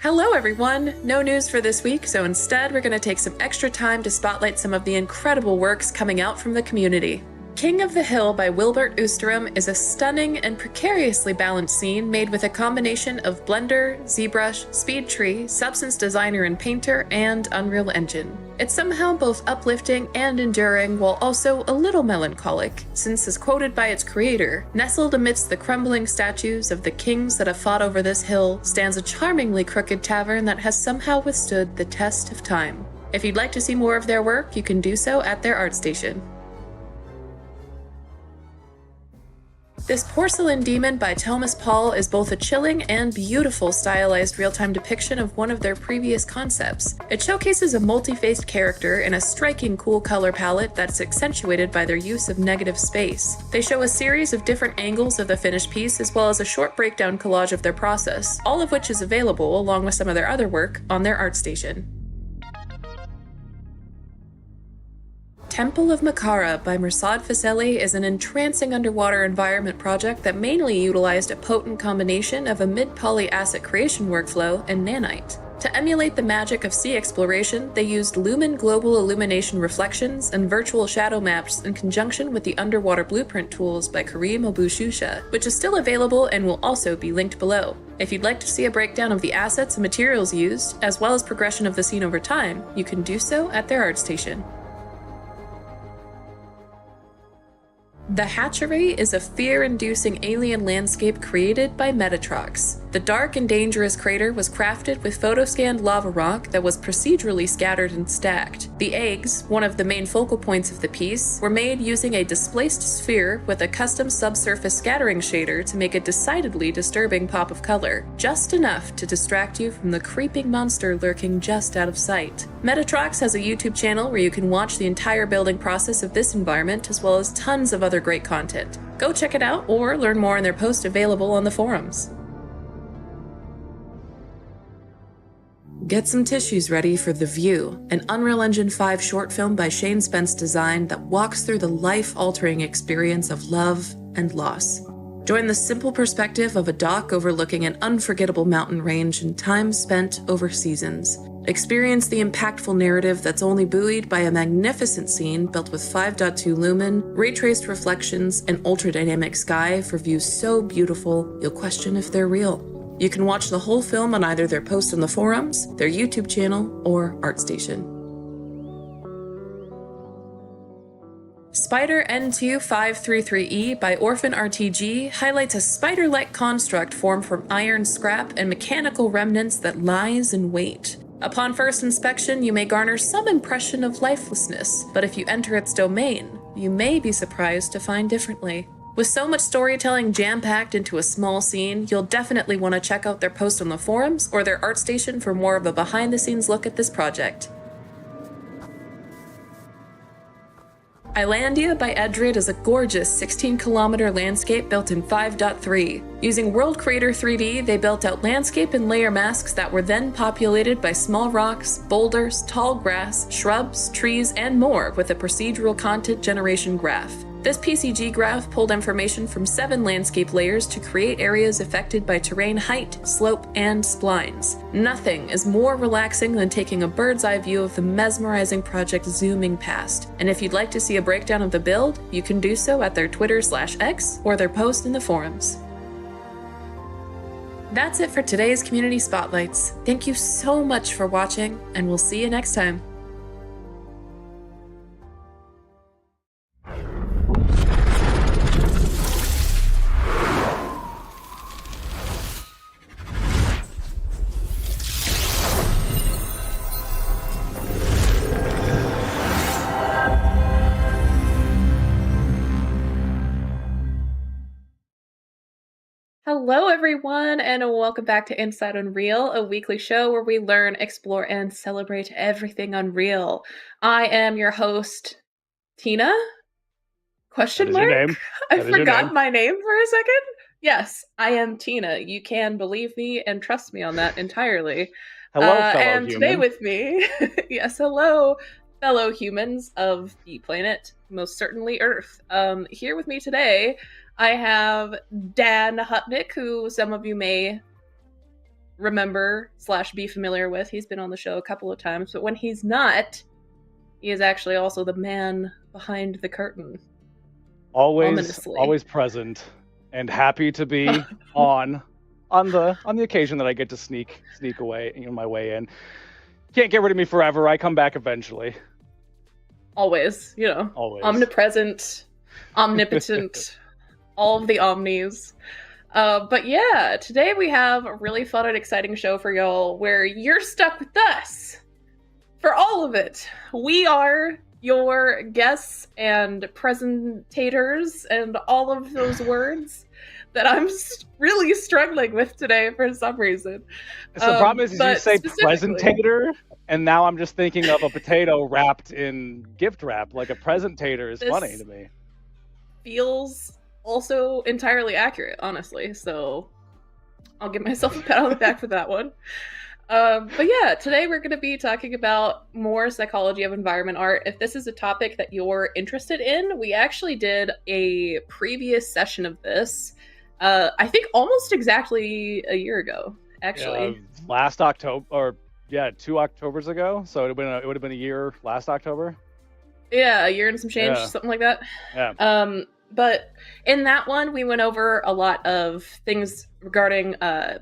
Hello everyone! No news for this week, so instead we're going to take some extra time to spotlight some of the incredible works coming out from the community. King of the Hill by Wilbert Oosterom is a stunning and precariously balanced scene made with a combination of Blender, ZBrush, SpeedTree, Substance Designer and Painter, and Unreal Engine. It's somehow both uplifting and enduring while also a little melancholic, since as quoted by its creator, nestled amidst the crumbling statues of the kings that have fought over this hill stands a charmingly crooked tavern that has somehow withstood the test of time. If you'd like to see more of their work, you can do so at their art station. This Porcelain Demon by Thomas Paul is both a chilling and beautiful stylized real-time depiction of one of their previous concepts. It showcases a multi-faced character in a striking cool color palette that's accentuated by their use of negative space. They show a series of different angles of the finished piece as well as a short breakdown collage of their process, all of which is available along with some of their other work on their art station. Temple of Makara by Mirsad Faseli is an entrancing underwater environment project that mainly utilized a potent combination of a mid-poly asset creation workflow and nanite. To emulate the magic of sea exploration, they used Lumen Global Illumination Reflections and Virtual Shadow Maps in conjunction with the Underwater Blueprint tools by Karim Obushusha, which is still available and will also be linked below. If you'd like to see a breakdown of the assets and materials used, as well as progression of the scene over time, you can do so at their art station. The Hatchery is a fear-inducing alien landscape created by Metatrox. The dark and dangerous crater was crafted with photoscanned lava rock that was procedurally scattered and stacked. The eggs, one of the main focal points of the piece, were made using a displaced sphere with a custom subsurface scattering shader to make a decidedly disturbing pop of color, just enough to distract you from the creeping monster lurking just out of sight. Metatrox has a YouTube channel where you can watch the entire building process of this environment as well as tons of other great content. Go check it out or learn more in their post available on the forums. Get some tissues ready for The View, an Unreal Engine 5 short film by Shane Spence Design that walks through the life-altering experience of love and loss. Join the simple perspective of a dock overlooking an unforgettable mountain range and time spent over seasons. Experience the impactful narrative that's only buoyed by a magnificent scene built with 5.2 lumen, ray-traced reflections, and ultra-dynamic sky for views so beautiful you'll question if they're real. You can watch the whole film on either their post on the forums, their YouTube channel, or ArtStation. Spider N2533E by Orphan RTG highlights a spider-like construct formed from iron scrap and mechanical remnants that lies in wait. Upon first inspection, you may garner some impression of lifelessness, but if you enter its domain, you may be surprised to find differently. With so much storytelling jam-packed into a small scene, you'll definitely want to check out their post on the forums or their art station for more of a behind-the-scenes look at this project. Islandia by Edred is a gorgeous 16-kilometer landscape built in 5.3. Using World Creator 3D, they built out landscape and layer masks that were then populated by small rocks, boulders, tall grass, shrubs, trees, and more with a procedural content generation graph. This PCG graph pulled information from 7 landscape layers to create areas affected by terrain height, slope, and splines. Nothing is more relaxing than taking a bird's eye view of the mesmerizing project zooming past. And if you'd like to see a breakdown of the build, you can do so at their Twitter/X or their post in the forums. That's it for today's Community Spotlights. Thank you so much for watching, and we'll see you next time. Hello everyone, and welcome back to Inside Unreal, a weekly show where we learn, explore, and celebrate everything Unreal. I am your host, Tina? Question mark? Your name. I forgot my name for a second. Yes, I am Tina. You can believe me and trust me on that entirely. Hello, fellow and human. today with me, yes, hello, fellow humans of the planet, most certainly Earth. Here with me today, I have Dan Hutnick, who some of you may remember/be familiar with. He's been on the show a couple of times, but when he's not, he is actually also the man behind the curtain. Always present and happy to be on the occasion that I get to sneak away, my way in. Can't get rid of me forever. I come back eventually. Always. Omnipresent, omnipotent, all of the omnis. But yeah, today we have a really fun and exciting show for y'all where you're stuck with us for all of it. We are your guests and presentators and all of those words that I'm really struggling with today for some reason. So the problem is you say presentator, and now I'm just thinking of a potato wrapped in gift wrap. Like a presentator is funny to me. Feels also entirely accurate, honestly. So I'll give myself a pat on the back for that one. But yeah, today we're going to be talking about more psychology of environment art. If this is a topic that you're interested in, we actually did a previous session of this, I think almost exactly a year ago, actually. Last October, or 2 Octobers ago. So it would have been a year last October. Yeah, a year and some change, something like that. Yeah. But in that one, we went over a lot of things regarding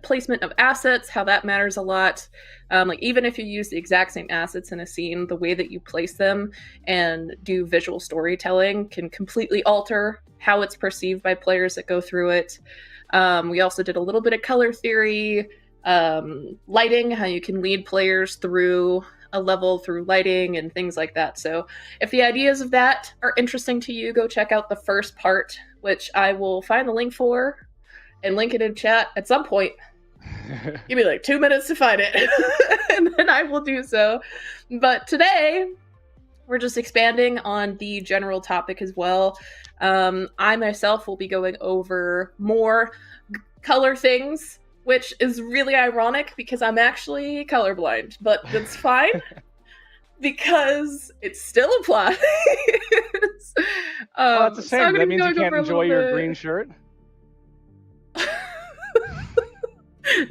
placement of assets, how that matters a lot. Like even if you use the exact same assets in a scene, the way that you place them and do visual storytelling can completely alter how it's perceived by players that go through it. We also did a little bit of color theory, lighting, how you can lead players through a level through lighting and things like that. So if the ideas of that are interesting to you, go check out the first part, which I will find the link for and link it in chat at some point. Give me like 2 minutes to find it and then I will do so. But today we're just expanding on the general topic as well. I myself will be going over more color things, which is really ironic because I'm actually colorblind, but that's fine because it still applies. That's a shame. So that means you can't enjoy your green shirt.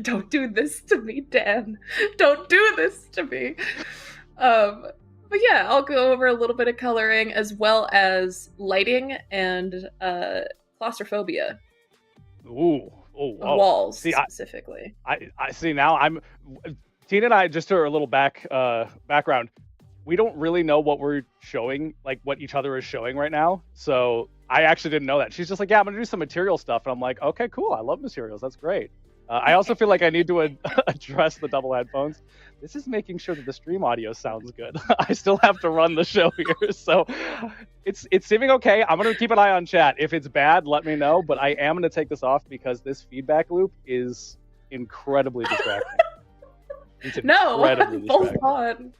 Don't do this to me, Dan. Don't do this to me. But yeah, I'll go over a little bit of coloring as well as lighting and claustrophobia. Ooh. Walls specifically. I see now. Tina and I, just for a little background, we don't really know what we're showing, like what each other is showing right now. So I actually didn't know that. She's just like, yeah, I'm gonna do some material stuff, and I'm like, okay, cool. I love materials. That's great. I also feel like I need to address the double headphones. This is making sure that the stream audio sounds good. I still have to run the show here, so it's seeming okay. I'm gonna keep an eye on chat. If it's bad, let me know. But I am gonna take this off because this feedback loop is incredibly distracting. No, I'm both on.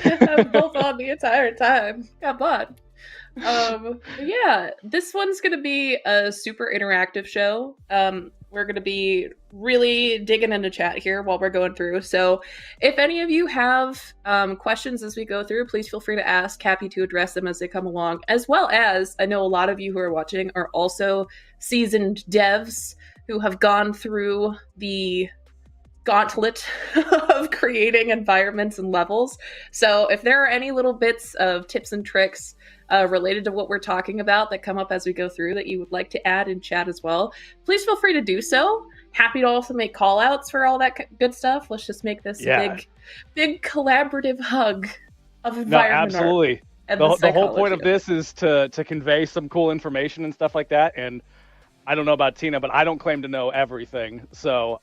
I'm both on the entire time. Come on. Yeah, this one's gonna be a super interactive show. We're going to be really digging into chat here while we're going through. So if any of you have questions as we go through, please feel free to ask. Happy to address them as they come along. As well as, I know a lot of you who are watching are also seasoned devs who have gone through the gauntlet of creating environments and levels. So if there are any little bits of tips and tricks related to what we're talking about that come up as we go through that you would like to add in chat as well, please feel free to do so. Happy to also make call outs for all that good stuff. Let's just make this a big collaborative hug of environment. No, absolutely. The whole point of this is to convey some cool information and stuff like that. And I don't know about Tina, but I don't claim to know everything. So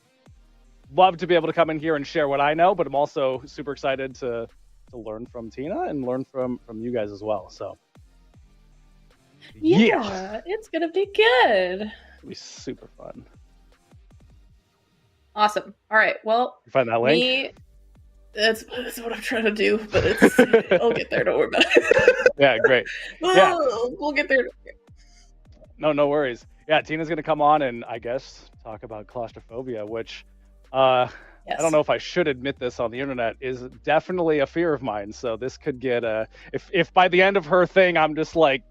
love to be able to come in here and share what I know, but I'm also super excited to learn from Tina and learn from you guys as well. So yeah, it's gonna be good. It'll be super fun. Awesome. All right. Well, you find that link? That's what I'm trying to do, but I'll get there. Don't worry about it. Yeah, great. Yeah, we'll get there. No worries. Yeah, Tina's gonna come on and I guess talk about claustrophobia, which I don't know if I should admit this on the internet, is definitely a fear of mine. So this could get if by the end of her thing I'm just like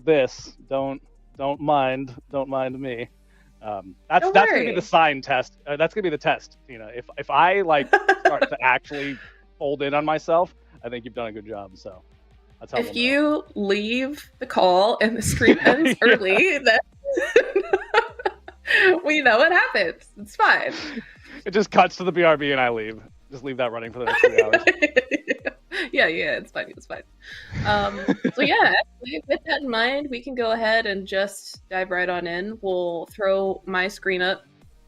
this, don't mind me. That's Don't that's gonna be the worry. sign test. That's gonna be the test, Tina. If I like start to actually fold in on myself, I think you've done a good job. So that's how If we'll know. you leave the call and the stream ends Yeah. early, then we know what happens. It's fine. It just cuts to the BRB and I leave. Just leave that running for the next 3 hours. yeah, it's fine. It's fine. So yeah, actually, with that in mind, we can go ahead and just dive right on in. We'll throw my screen up.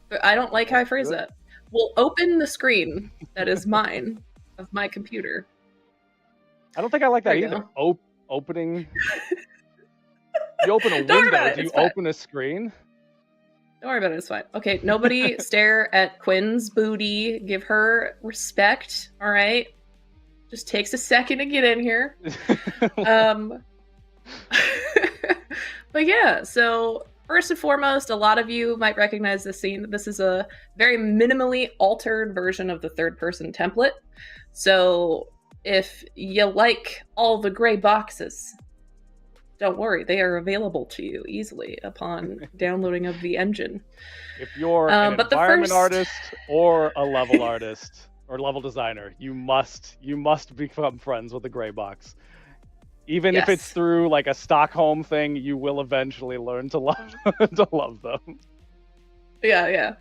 But I don't like how I phrase that. We'll open the screen that is mine of my computer. I don't think I like that There you either. go. Opening. You open a Don't worry window. about it. Do you It's fine. open a screen? Don't worry about it. It's fine. Okay, nobody stare at Quinn's booty. Give her respect. All right. Just takes a second to get in here. But yeah, so first and foremost, a lot of you might recognize this scene. This is a very minimally altered version of the third-person template. So if you like all the gray boxes, don't worry, they are available to you easily upon downloading of the engine. If you're an but the environment first- artist or a level artist or level designer, you must become friends with the gray box. Even if it's Yes. through like a Stockholm thing, you will eventually learn to love them. Yeah.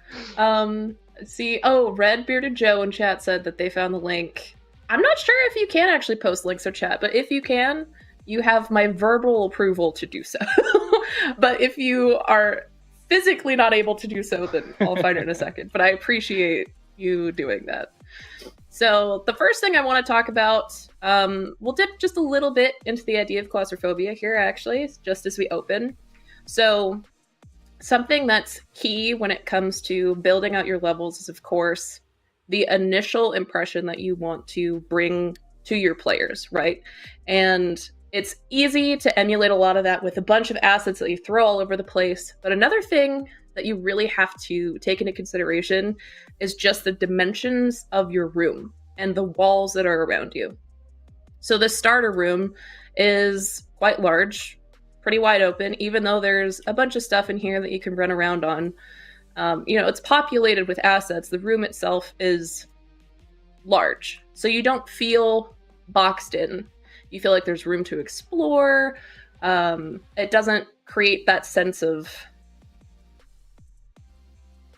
See, Red Bearded Joe in chat said that they found the link. I'm not sure if you can actually post links or chat, but if you can, you have my verbal approval to do so. But if you are physically not able to do so, then I'll find it in a second. But I appreciate you doing that. So the first thing I want to talk about, we'll dip just a little bit into the idea of claustrophobia here, actually, just as we open. So something that's key when it comes to building out your levels is, of course, the initial impression that you want to bring to your players, right? And it's easy to emulate a lot of that with a bunch of assets that you throw all over the place. But another thing that you really have to take into consideration is just the dimensions of your room and the walls that are around you. So the starter room is quite large, pretty wide open, even though there's a bunch of stuff in here that you can run around on. It's populated with assets. The room itself is large, so you don't feel boxed in. You feel like there's room to explore. It doesn't create that sense of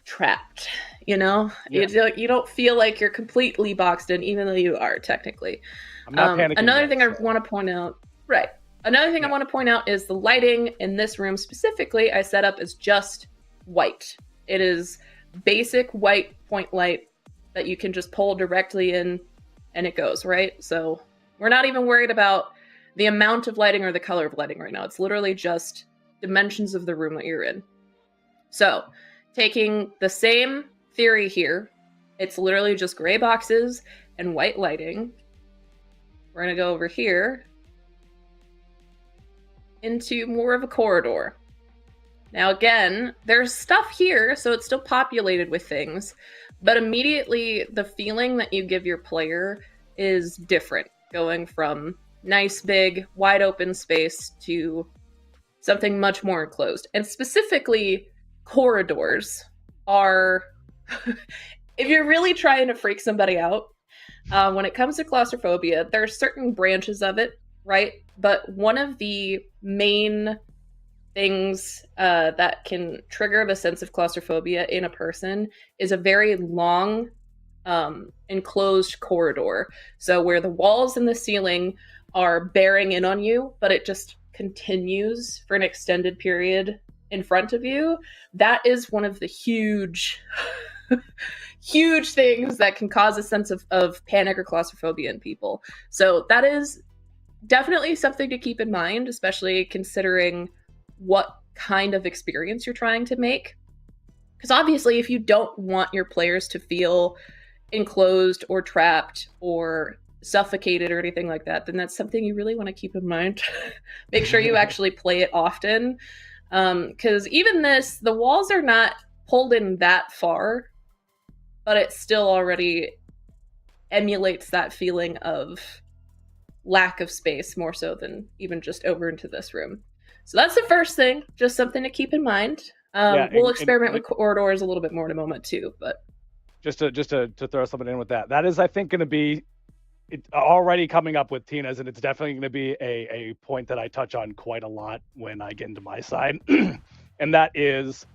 trapped, Yeah. You don't feel like you're completely boxed in, even though you are technically. I'm not panicking. Another thing I want to point out, right? Another thing I want to point out is the lighting in this room specifically. I set up as just white. It is basic white point light that you can just pull directly in, and it goes right. So we're not even worried about the amount of lighting or the color of lighting right now. It's literally just dimensions of the room that you're in. So taking the same theory here, it's literally just gray boxes and white lighting. We're going to go over here into more of a corridor. Now, again, there's stuff here, so it's still populated with things, but immediately the feeling that you give your player is different, going from nice, big, wide open space to something much more enclosed. And specifically, corridors are, if you're really trying to freak somebody out, when it comes to claustrophobia, there are certain branches of it, right? But one of the main things that can trigger the sense of claustrophobia in a person is a very long enclosed corridor. So where the walls and the ceiling are bearing in on you, but it just continues for an extended period in front of you. That is one of the huge huge things that can cause a sense of panic or claustrophobia in people. So that is definitely something to keep in mind, especially considering what kind of experience you're trying to make. Because obviously, if you don't want your players to feel enclosed or trapped or suffocated or anything like that, then that's something you really want to keep in mind. Make sure you actually play it often. Because even this, the walls are not pulled in that far, but it still already emulates that feeling of lack of space more so than even just over into this room. So that's the first thing, just something to keep in mind. We'll experiment with corridors a little bit more in a moment too, but just to throw something in with that. That is, I think, going to be already coming up with Tina's, and it's definitely going to be a point that I touch on quite a lot when I get into my side, and that is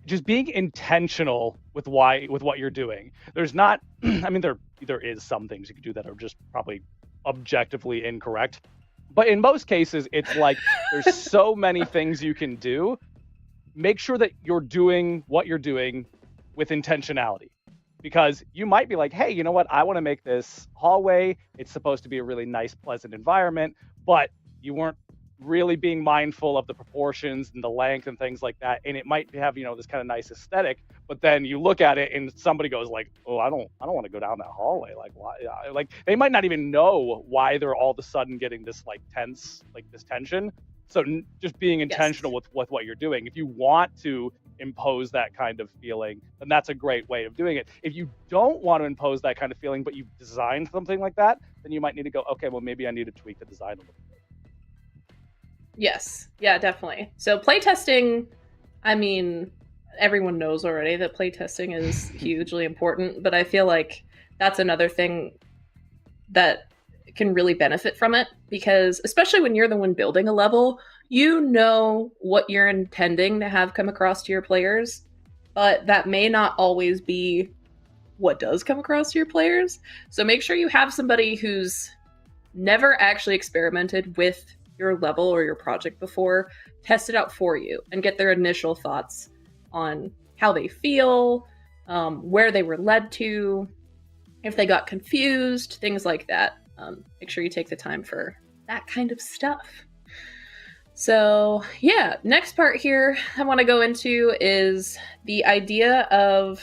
just being intentional with what you're doing. There's not, I mean, there is some things you can do that are just probably objectively incorrect, but in most cases, it's like there's so many things you can do. Make sure that you're doing what you're doing with intentionality, because you might be like, hey, you know what? I want to make this hallway. It's supposed to be a really nice, pleasant environment, but you weren't really being mindful of the proportions and the length and things like that. And it might have, this kind of nice aesthetic, but then you look at it and somebody goes like, oh, I don't want to go down that hallway. Like, why? Like, they might not even know why they're all of a sudden getting this like tense, like this tension. So just being intentional with what you're doing. If you want to impose that kind of feeling, then that's a great way of doing it. If you don't want to impose that kind of feeling, but you've designed something like that, then you might need to go, okay, well, maybe I need to tweak the design a little bit. Yes. Yeah, definitely. So playtesting, I mean, everyone knows already that playtesting is hugely important, but I feel like that's another thing that can really benefit from it, because especially when you're the one building a level, you know what you're intending to have come across to your players, but that may not always be what does come across to your players. So make sure you have somebody who's never actually experimented with your level or your project before, test it out for you and get their initial thoughts on how they feel, where they were led to, if they got confused, things like that. Make sure you take the time for that kind of stuff. So yeah, next part here I want to go into is the idea of,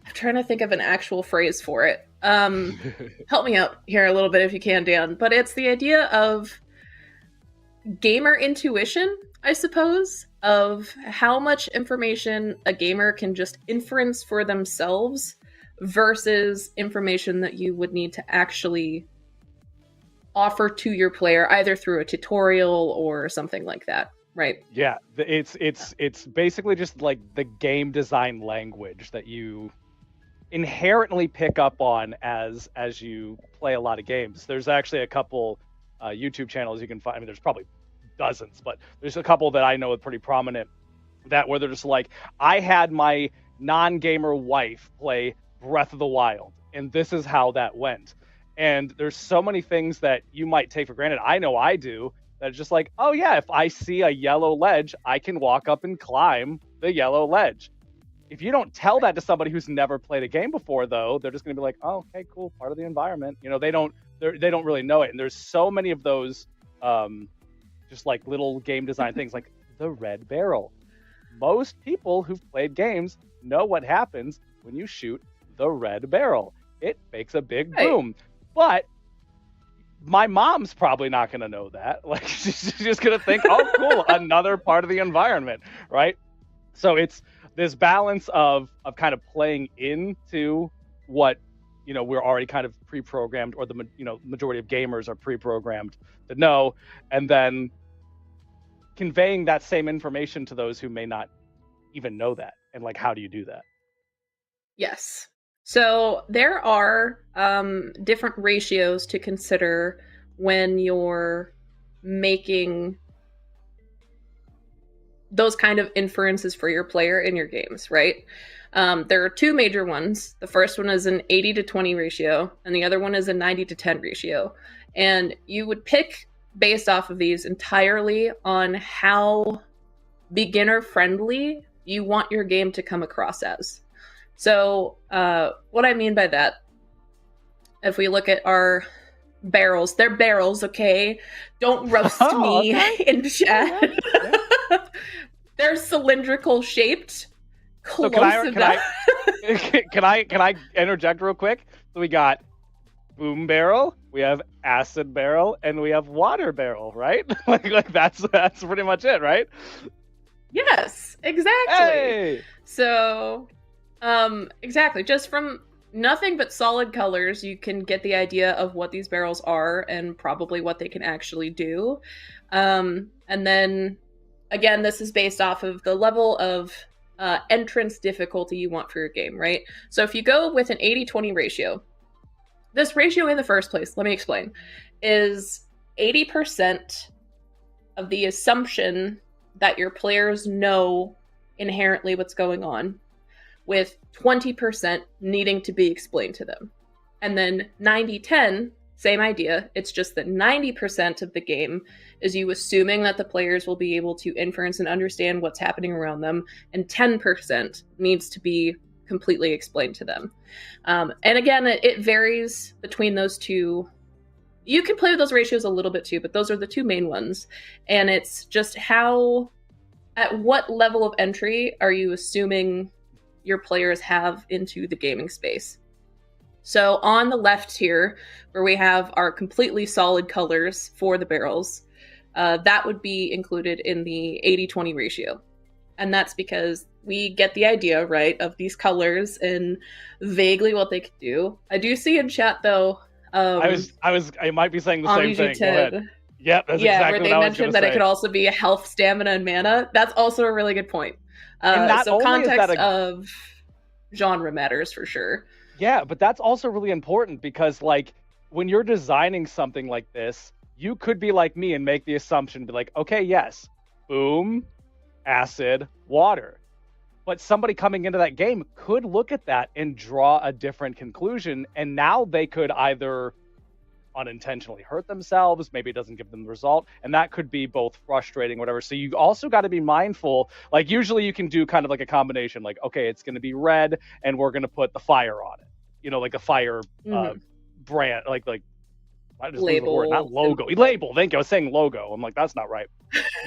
I'm trying to think of an actual phrase for it. Help me out here a little bit if you can, Dan, but it's the idea of gamer intuition, I suppose, of how much information a gamer can just inference for themselves versus information that you would need to actually offer to your player, either through a tutorial or something like that, right? Yeah, it's basically just like the game design language that you inherently pick up on as you play a lot of games. There's actually a couple YouTube channels you can find. I mean, there's probably dozens, but there's a couple that I know are pretty prominent that where they're just like, I had my non-gamer wife play Breath of the Wild, and this is how that went. And there's so many things that you might take for granted. I know I do. That's just like, oh yeah, if I see a yellow ledge, I can walk up and climb the yellow ledge. If you don't tell that to somebody who's never played a game before, though, they're just going to be like, oh, okay, cool, part of the environment. They don't really know it. And there's so many of those just like little game design things, like the red barrel. Most people who've played games know what happens when you shoot the red barrel. It makes a big boom. But my mom's probably not going to know that. Like, she's just going to think, oh, cool, another part of the environment, right? So it's this balance of kind of playing into what, we're already kind of pre-programmed, or the, majority of gamers are pre-programmed to know, and then conveying that same information to those who may not even know that. And like, how do you do that? Yes. So there are different ratios to consider when you're making those kind of inferences for your player in your games, right? There are two major ones. The first one is an 80-20 ratio, and the other one is a 90-10 ratio. And you would pick based off of these entirely on how beginner-friendly you want your game to come across as. So what I mean by that, if we look at our barrels, they're barrels, okay? Don't roast me in chat. Yeah. They're cylindrical shaped. So can I interject real quick? So we got boom barrel, we have acid barrel, and we have water barrel, right? like that's pretty much it, right? Yes, exactly. Hey! So exactly, just from nothing but solid colors, you can get the idea of what these barrels are and probably what they can actually do. And then, again, this is based off of the level of entrance difficulty you want for your game, right? So if you go with an 80-20 ratio, this ratio in the first place, let me explain, is 80% of the assumption that your players know inherently what's going on, with 20% needing to be explained to them. And then 90-10, same idea. It's just that 90% of the game is you assuming that the players will be able to inference and understand what's happening around them, and 10% needs to be completely explained to them. And again, it varies between those two. You can play with those ratios a little bit too, but those are the two main ones. And it's just at what level of entry are you assuming your players have into the gaming space? So on the left here, where we have our completely solid colors for the barrels, that would be included in the 80-20 ratio. And that's because we get the idea, right, of these colors and vaguely what they could do. I do see in chat, though. I might be saying the same thing. Go ahead. Yep, that's yeah, exactly where they what mentioned that say. It could also be health, stamina, and mana. That's also a really good point. So context of genre matters for sure. Yeah, but that's also really important because, like, when you're designing something like this, you could be like me and make the assumption, be like, okay, yes, boom, acid, water. But somebody coming into that game could look at that and draw a different conclusion, and now they could either unintentionally hurt themselves, maybe it doesn't give them the result, and that could be both frustrating, whatever. So you also got to be mindful. Like, usually you can do kind of like a combination, like, okay, it's going to be red and we're going to put the fire on it, you know, like a fire brand, like I just label, word, not logo, label. Thank you. I was saying logo. I'm like, that's not right.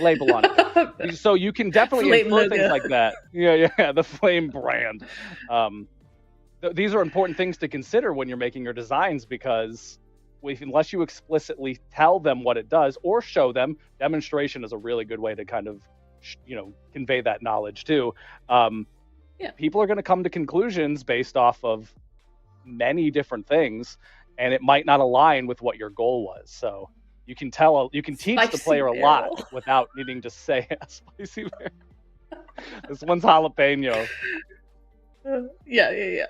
Label on it. So you can definitely infer things like that. Yeah, the flame brand. These are important things to consider when you're making your designs, because unless you explicitly tell them what it does or show them, demonstration is a really good way to kind of, convey that knowledge too. People are going to come to conclusions based off of many different things, and it might not align with what your goal was. So you can teach the player a lot without needing to say spicy bear. This one's jalapeno. Yeah.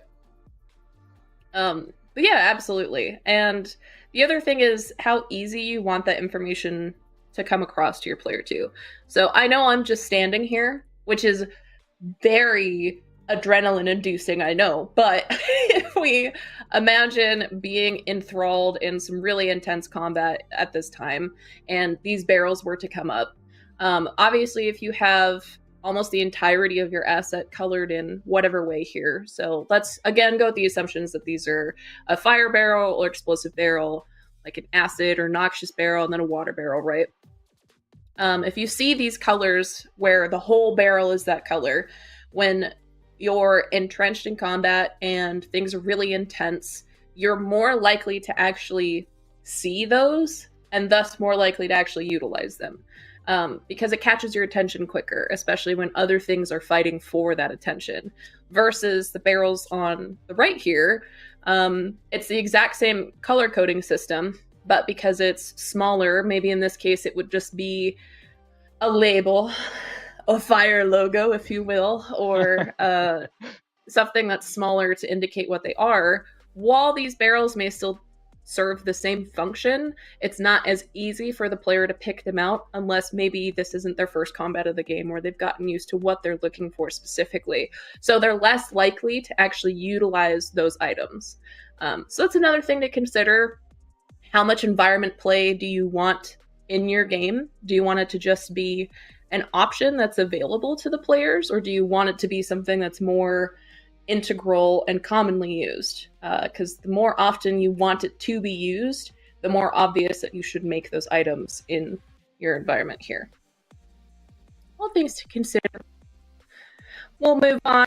But yeah, absolutely. And the other thing is how easy you want that information to come across to your player too. So I know I'm just standing here, which is very adrenaline inducing, I know, but if we imagine being enthralled in some really intense combat at this time and these barrels were to come up, obviously if you have almost the entirety of your asset colored in whatever way here, so let's again go with the assumptions that these are a fire barrel or explosive barrel, like an acid or noxious barrel, and then a water barrel, right? If you see these colors where the whole barrel is that color, when you're entrenched in combat and things are really intense, you're more likely to actually see those and thus more likely to actually utilize them, because it catches your attention quicker, especially when other things are fighting for that attention. Versus the barrels on the right here, it's the exact same color coding system, but because it's smaller, maybe in this case it would just be a label, a fire logo, if you will, or something that's smaller to indicate what they are. While these barrels may still serve the same function, it's not as easy for the player to pick them out unless maybe this isn't their first combat of the game or they've gotten used to what they're looking for specifically. So they're less likely to actually utilize those items. So that's another thing to consider. How much environment play do you want in your game? Do you want it to just be an option that's available to the players, or do you want it to be something that's more integral and commonly used? Because the more often you want it to be used, the more obvious that you should make those items in your environment here. All things to consider. We'll move on,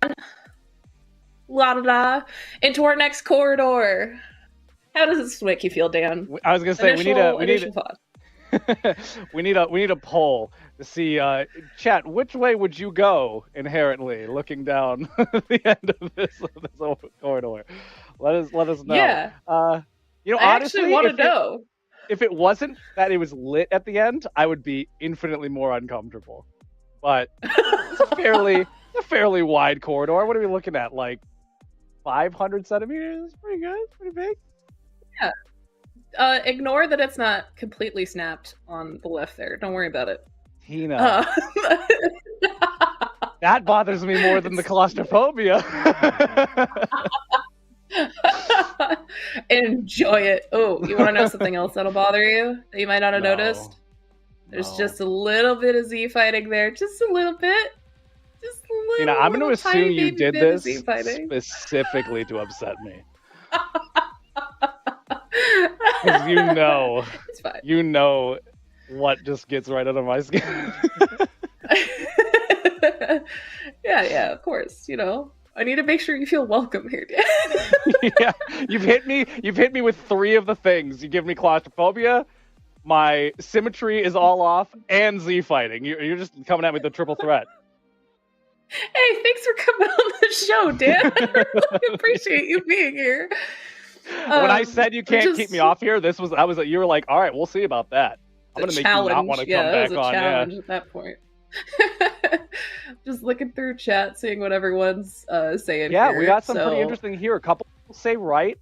into our next corridor. How does this make you feel, Dan? I was gonna say we need a poll to see, chat, which way would you go inherently looking down the end of this corridor? Let us know. Yeah. You know, I honestly, actually want to know. if it wasn't that it was lit at the end, I would be infinitely more uncomfortable. But it's a fairly wide corridor. What are we looking at? Like 500 centimeters? Pretty good. Pretty big. Yeah. Ignore that it's not completely snapped on the left there. Don't worry about it. Tina. That bothers me more than the claustrophobia. Enjoy it. Oh, you want to know something else that'll bother you that you might not have noticed? There's just a little bit of Z fighting there. Just a little bit. Just a little. Tina, I'm going to assume you did this specifically to upset me. Because it's fine. You know what just gets right under my skin. Yeah, of course. You know, I need to make sure you feel welcome here, Dan. Yeah, you've hit me with 3 of the things. You give me claustrophobia, my symmetry is all off, and Z fighting. You're just coming at me with a triple threat. Hey, thanks for coming on the show, Dan. I really appreciate you being here. When I said you can't keep me off here, you were like, all right, we'll see about that. I'm gonna make you not want to come back on. It was a challenge at that point. Just looking through chat, seeing what everyone's saying. Yeah, here. We got some pretty interesting here. A couple people say right.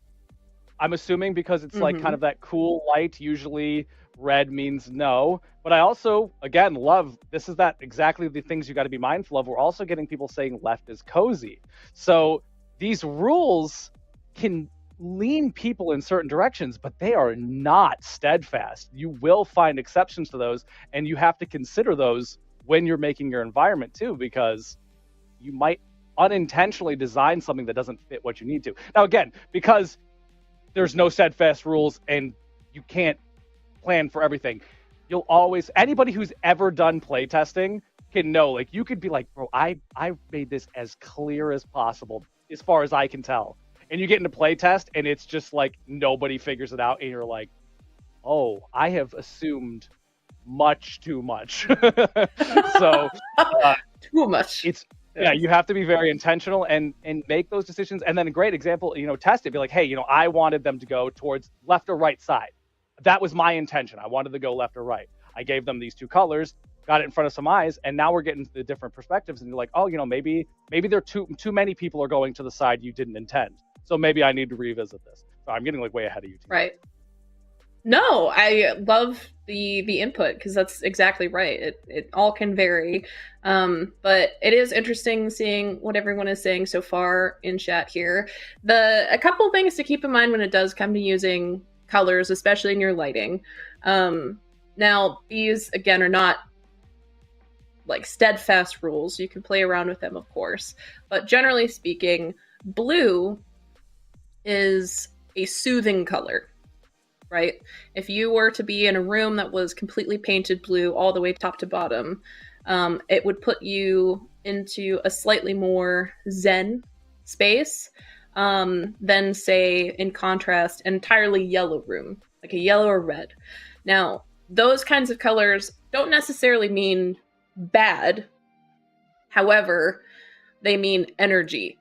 I'm assuming because it's like kind of that cool light. Usually red means no. But I also, again, love, this is that exactly the things you got to be mindful of. We're also getting people saying left is cozy. So these rules can lean people in certain directions, but they are not steadfast. You will find exceptions to those, and you have to consider those when you're making your environment too, because you might unintentionally design something that doesn't fit what you need to. Now, again, because there's no steadfast rules and you can't plan for everything, you'll always, anybody who's ever done playtesting can know, like, you could be like, bro, I made this as clear as possible as far as I can tell. And you get into playtest and it's just like nobody figures it out, and you're like, oh, I have assumed much too much. So too much. Yeah, you have to be very intentional and make those decisions. And then a great example, test it. Be like, hey, I wanted them to go towards left or right side. That was my intention. I wanted to go left or right. I gave them these 2 colors, got it in front of some eyes, and now we're getting the different perspectives. And you're like, oh, maybe there are too many people are going to the side you didn't intend. So maybe I need to revisit this. So I'm getting like way ahead of you. Right. No, I love the input, because that's exactly right. It all can vary. But it is interesting seeing what everyone is saying so far in chat here. A couple things to keep in mind when it does come to using colors, especially in your lighting. Now, these, again, are not like steadfast rules. You can play around with them, of course. But generally speaking, blue is a soothing color. Right? If you were to be in a room that was completely painted blue all the way top to bottom, it would put you into a slightly more zen space than, say, in contrast, an entirely yellow room, like a yellow or red. Now, those kinds of colors don't necessarily mean bad. However, they mean energy.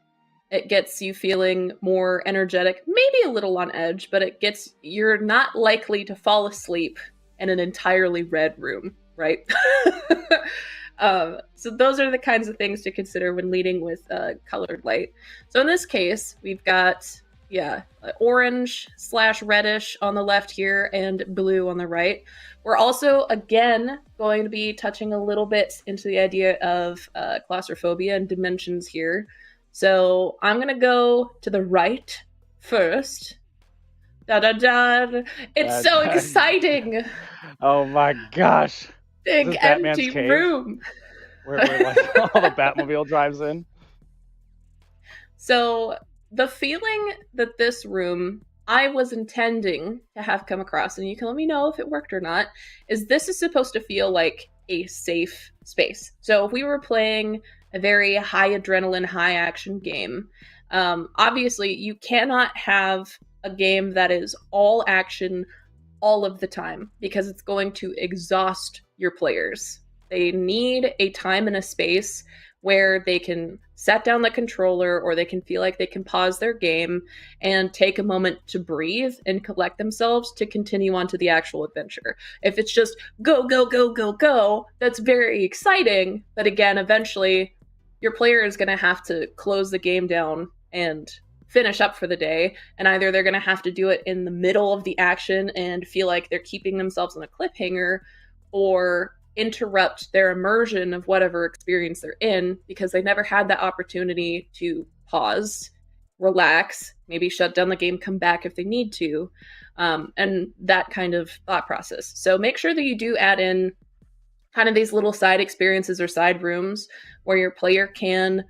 It gets you feeling more energetic, maybe a little on edge, but you're not likely to fall asleep in an entirely red room, right? So those are the kinds of things to consider when leading with colored light. So in this case, we've got, orange/reddish on the left here and blue on the right. We're also, again, going to be touching a little bit into the idea of claustrophobia and dimensions here. So I'm going to go to the right first. It's so exciting. Oh my gosh. Big empty room. Where like all the Batmobile drives in. So the feeling that this room I was intending to have come across, and you can let me know if it worked or not, is this is supposed to feel like a safe space. So if we were playing a very high adrenaline, high action game, obviously you cannot have a game that is all action all of the time, because it's going to exhaust your players. they need a time and a space where they can set down the controller or they can feel like they can pause their game and take a moment to breathe and collect themselves to continue on to the actual adventure. If it's just go, go, go, go, go, that's very exciting. But again, eventually your player is going to have to close the game down and finish up for the day. And either they're going to have to do it in the middle of the action and feel like they're keeping themselves on a cliffhanger, or interrupt their immersion of whatever experience they're in because they never had that opportunity to pause, relax, maybe shut down the game, come back if they need to, and that kind of thought process. So make sure that you do add in kind of these little side experiences or side rooms where your player can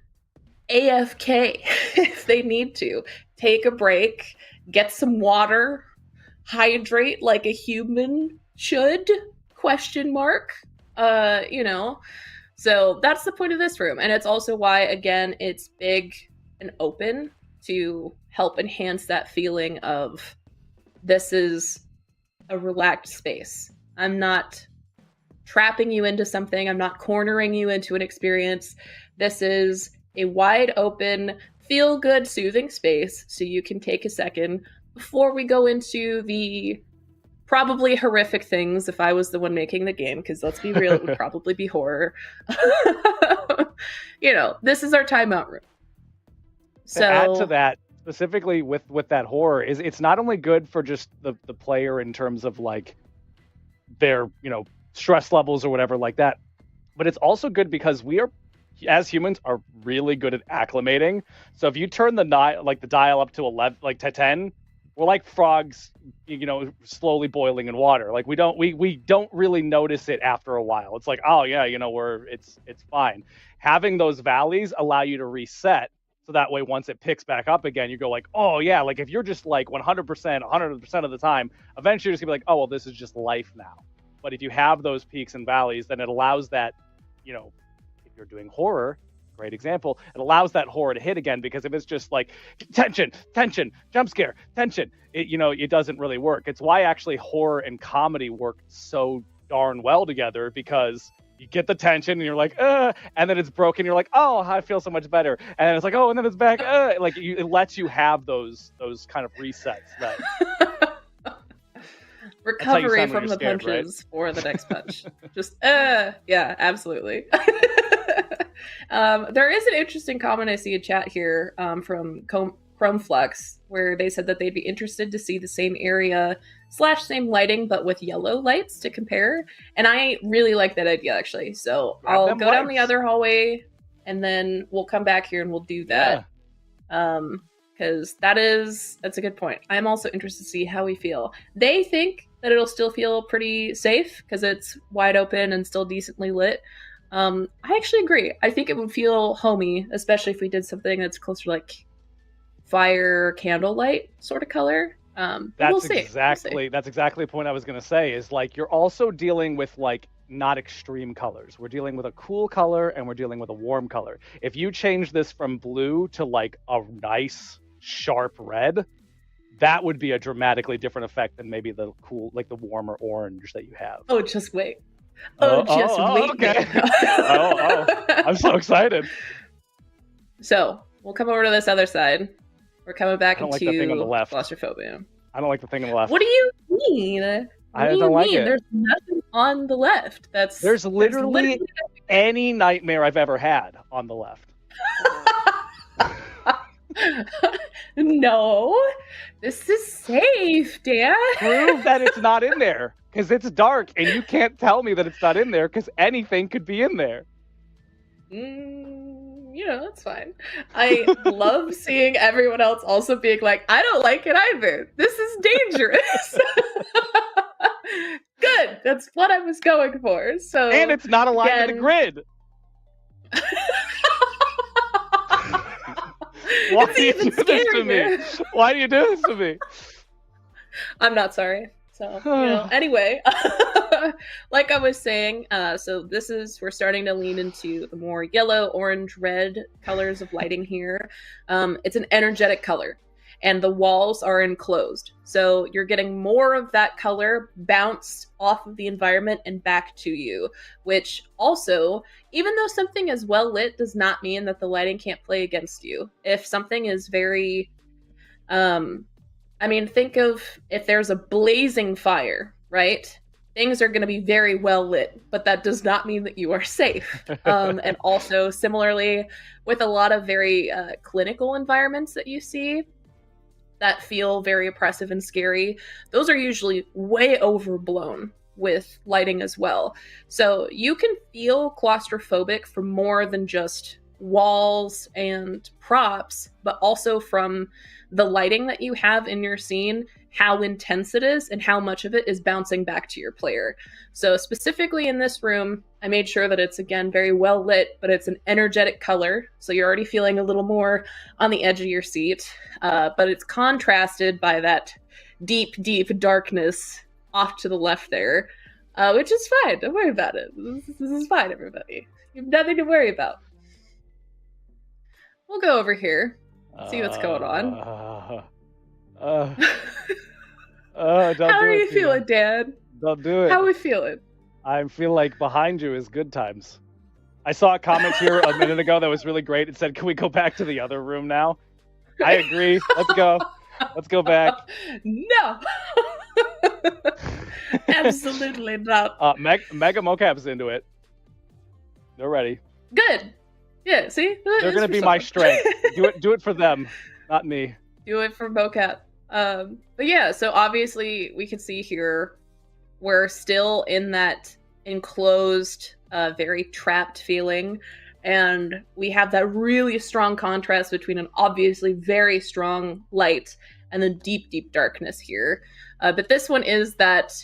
AFK if they need to, take a break, get some water, hydrate like a human should, question mark. So that's the point of this room. And it's also why, again, it's big and open to help enhance that feeling of this is a relaxed space. I'm not trapping you into something. I'm not cornering you into an experience. This is a wide open, feel good, soothing space so you can take a second before we go into the probably horrific things if I was the one making the game, because let's be real, it would probably be horror. This is our timeout room. So to add to that, specifically with that horror, is it's not only good for just the player in terms of like their stress levels or whatever like that, but it's also good because we are, as humans, are really good at acclimating. So if you turn the dial up to 11, like to 10, we're like frogs, slowly boiling in water. Like we don't really notice it after a while. It's like, oh yeah, it's fine. Having those valleys allow you to reset, so that way once it picks back up again, you go like, oh yeah, like if you're just like 100% of the time, eventually you're just gonna be like, oh well, this is just life now. But if you have those peaks and valleys, then it allows that, if you're doing horror, great example, it allows that horror to hit again, because if it's just like tension, jump scare, tension, it doesn't really work. It's why actually horror and comedy work so darn well together, because you get the tension and you're like, and then it's broken, you're like, oh, I feel so much better, and then it's like, oh, and then it's back, it lets you have those kind of resets that recovery from the punches, right? For the next punch. Just yeah, absolutely. There is an interesting comment I see in chat here from Chromeflux, where they said that they'd be interested to see the same area / same lighting, but with yellow lights to compare. And I really like that idea, actually. So I'll go down the other hallway, and then we'll come back here and we'll do that. Yeah. Because that's a good point. I'm also interested to see how we feel. They think that it'll still feel pretty safe because it's wide open and still decently lit. I actually agree. I think it would feel homey, especially if we did something that's closer to like fire candlelight sort of color. That's exactly the point I was going to say, is like you're also dealing with like not extreme colors. We're dealing with a cool color and we're dealing with a warm color. If you change this from blue to like a nice sharp red, that would be a dramatically different effect than maybe the cool, like the warmer orange that you have. Oh, just wait. Wait. Okay. I'm so excited. So we'll come over to this other side. We're coming back into like the thing on the left. Claustrophobia. I don't like the thing on the left. What do you mean? I don't like it. There's nothing on the left. There's literally any nightmare I've ever had on the left. No, this is safe, Dan. Prove that it's not in there, because it's dark and you can't tell me that it's not in there, because anything could be in there. That's fine. I love seeing everyone else also being like, I don't like it either. This is dangerous. Good. That's what I was going for. So, and it's not aligned to the grid. Why do you do this to me? Why do you do this to me? I'm not sorry. So, anyway, like I was saying, so we're starting to lean into the more yellow, orange, red colors of lighting here. It's an energetic color. and the walls are enclosed. So you're getting more of that color bounced off of the environment and back to you, which also, even though something is well lit, does not mean that the lighting can't play against you. If something is very, think of if there's a blazing fire, right? Things are going to be very well lit, but that does not mean that you are safe. And also, similarly, with a lot of very clinical environments that you see that feel very oppressive and scary, those are usually way overblown with lighting as well. So you can feel claustrophobic from more than just walls and props, but also from the lighting that you have in your scene, how intense it is, and how much of it is bouncing back to your player. So specifically in this room, I made sure that it's, again, very well lit, but it's an energetic color. So you're already feeling a little more on the edge of your seat. But it's contrasted by that deep, deep darkness off to the left there, which is fine. Don't worry about it. This is fine, everybody. You have nothing to worry about. We'll go over here, see what's going on. How are you feeling, Dad? Don't do it. How are we feeling? I feel like behind you is good times. I saw a comment here a minute ago that was really great. It said, "Can we go back to the other room now?" I agree. Let's go. Let's go back. No. Absolutely not. Mega Mocap's into it. They're ready. Good. Yeah, see? They're going to be my strength. Do it for them, not me. Do it for Mocap. But yeah, so obviously we can see here we're still in that enclosed, very trapped feeling. And we have that really strong contrast between an obviously very strong light and the deep, deep darkness here. But this one is that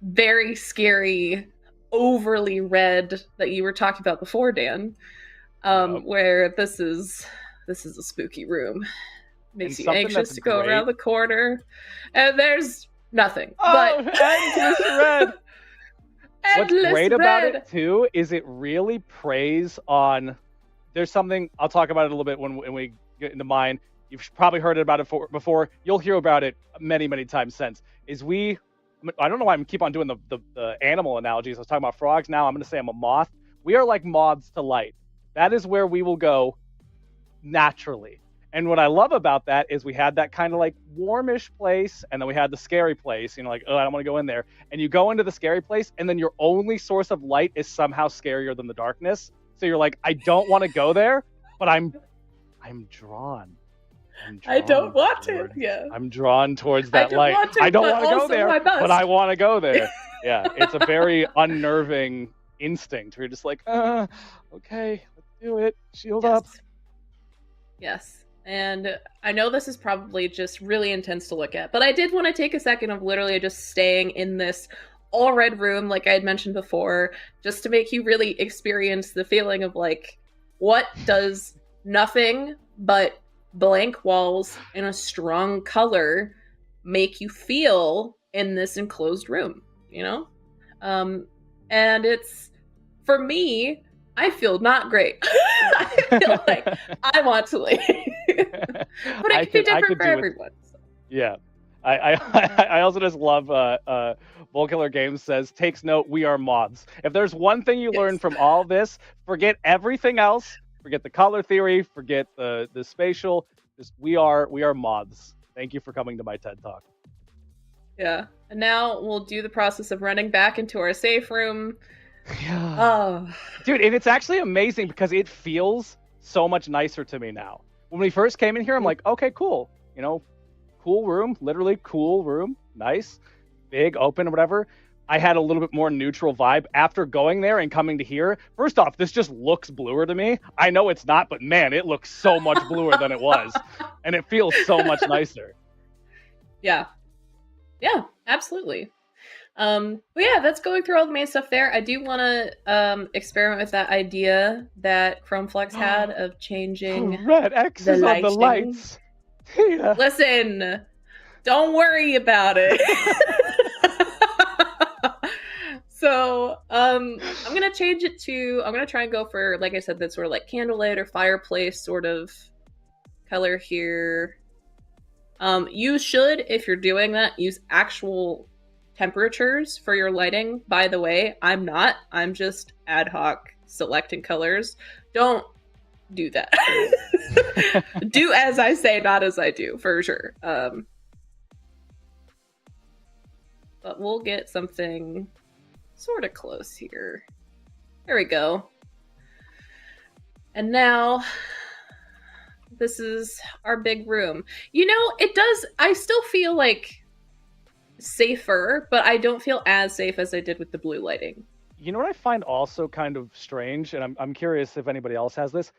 very scary, overly red that you were talking about before, Dan. Where this is a spooky room. Makes you anxious to go around the corner. And there's nothing. Oh, endless red. What's great about it too is it really preys on. There's something I'll talk about it a little bit when we get into mine. You've probably heard about it before. You'll hear about it many, many times since. I don't know why I keep on doing the animal analogies. I was talking about frogs. Now I'm going to say I'm a moth. We are like moths to light. That is where we will go naturally. And what I love about that is we had that kind of like warmish place, and then we had the scary place, like, oh, I don't want to go in there. And you go into the scary place, and then your only source of light is somehow scarier than the darkness. So you're like, I don't want to go there, but I'm drawn. I don't want to. Yeah. I'm drawn towards that light. I don't want to go there, but I want to go there. Yeah, it's a very unnerving instinct. We're just like, okay, let's do it. Shield up. Yes. And I know this is probably just really intense to look at, but I did want to take a second of literally just staying in this all red room, like I had mentioned before, just to make you really experience the feeling of like, what does nothing but blank walls in a strong color make you feel in this enclosed room, And it's, for me, I feel not great. I feel like I want to leave. But it could be different for everyone. So. Yeah. I also just love Volkiller Games says, takes note, we are moths. If there's one thing you learn from all this, forget everything else. Forget the color theory. Forget the spatial. Just we are moths. Thank you for coming to my TED Talk. Yeah. And now we'll do the process of running back into our safe room. Yeah. Oh. Dude, and it's actually amazing because it feels so much nicer to me now. When we first came in here, I'm like, okay, cool. Cool room, literally cool room. Nice, big, open, whatever. I had a little bit more neutral vibe after going there and coming to here. First off, this just looks bluer to me. I know it's not, but man, it looks so much bluer than it was. And it feels so much nicer. Yeah. Yeah, absolutely. But yeah, that's going through all the main stuff there. I do want to experiment with that idea that Chromeflex had of changing red X's on the lights. Tina. Listen, don't worry about it. So I'm gonna change it to, I'm gonna try and go for, like I said, that sort of like candlelight or fireplace sort of color here. You should, if you're doing that, use actual temperatures for your lighting. By the way, I'm not. I'm just ad hoc selecting colors. Don't do that. Do as I say, not as I do, for sure. But we'll get something sort of close here. There we go. And now this is our big room. You know, I still feel like safer, but I don't feel as safe as I did with the blue lighting. You know what I find also kind of strange, and I'm curious if anybody else has this.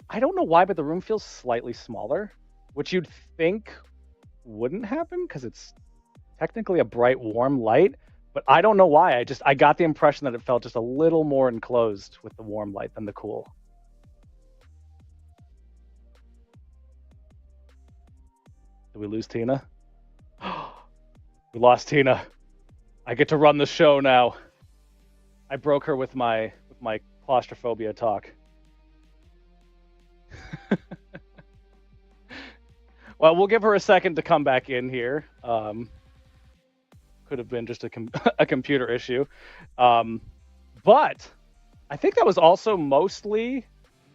I don't know why, but the room feels slightly smaller, which you'd think wouldn't happen because it's technically a bright, warm light. But I don't know why. I got the impression that it felt just a little more enclosed with the warm light than the cool. Did we lose Tina? We lost Tina. I get to run the show now. I broke her with my claustrophobia talk. Well, we'll give her a second to come back in here. Could have been just a computer issue. But I think that was also mostly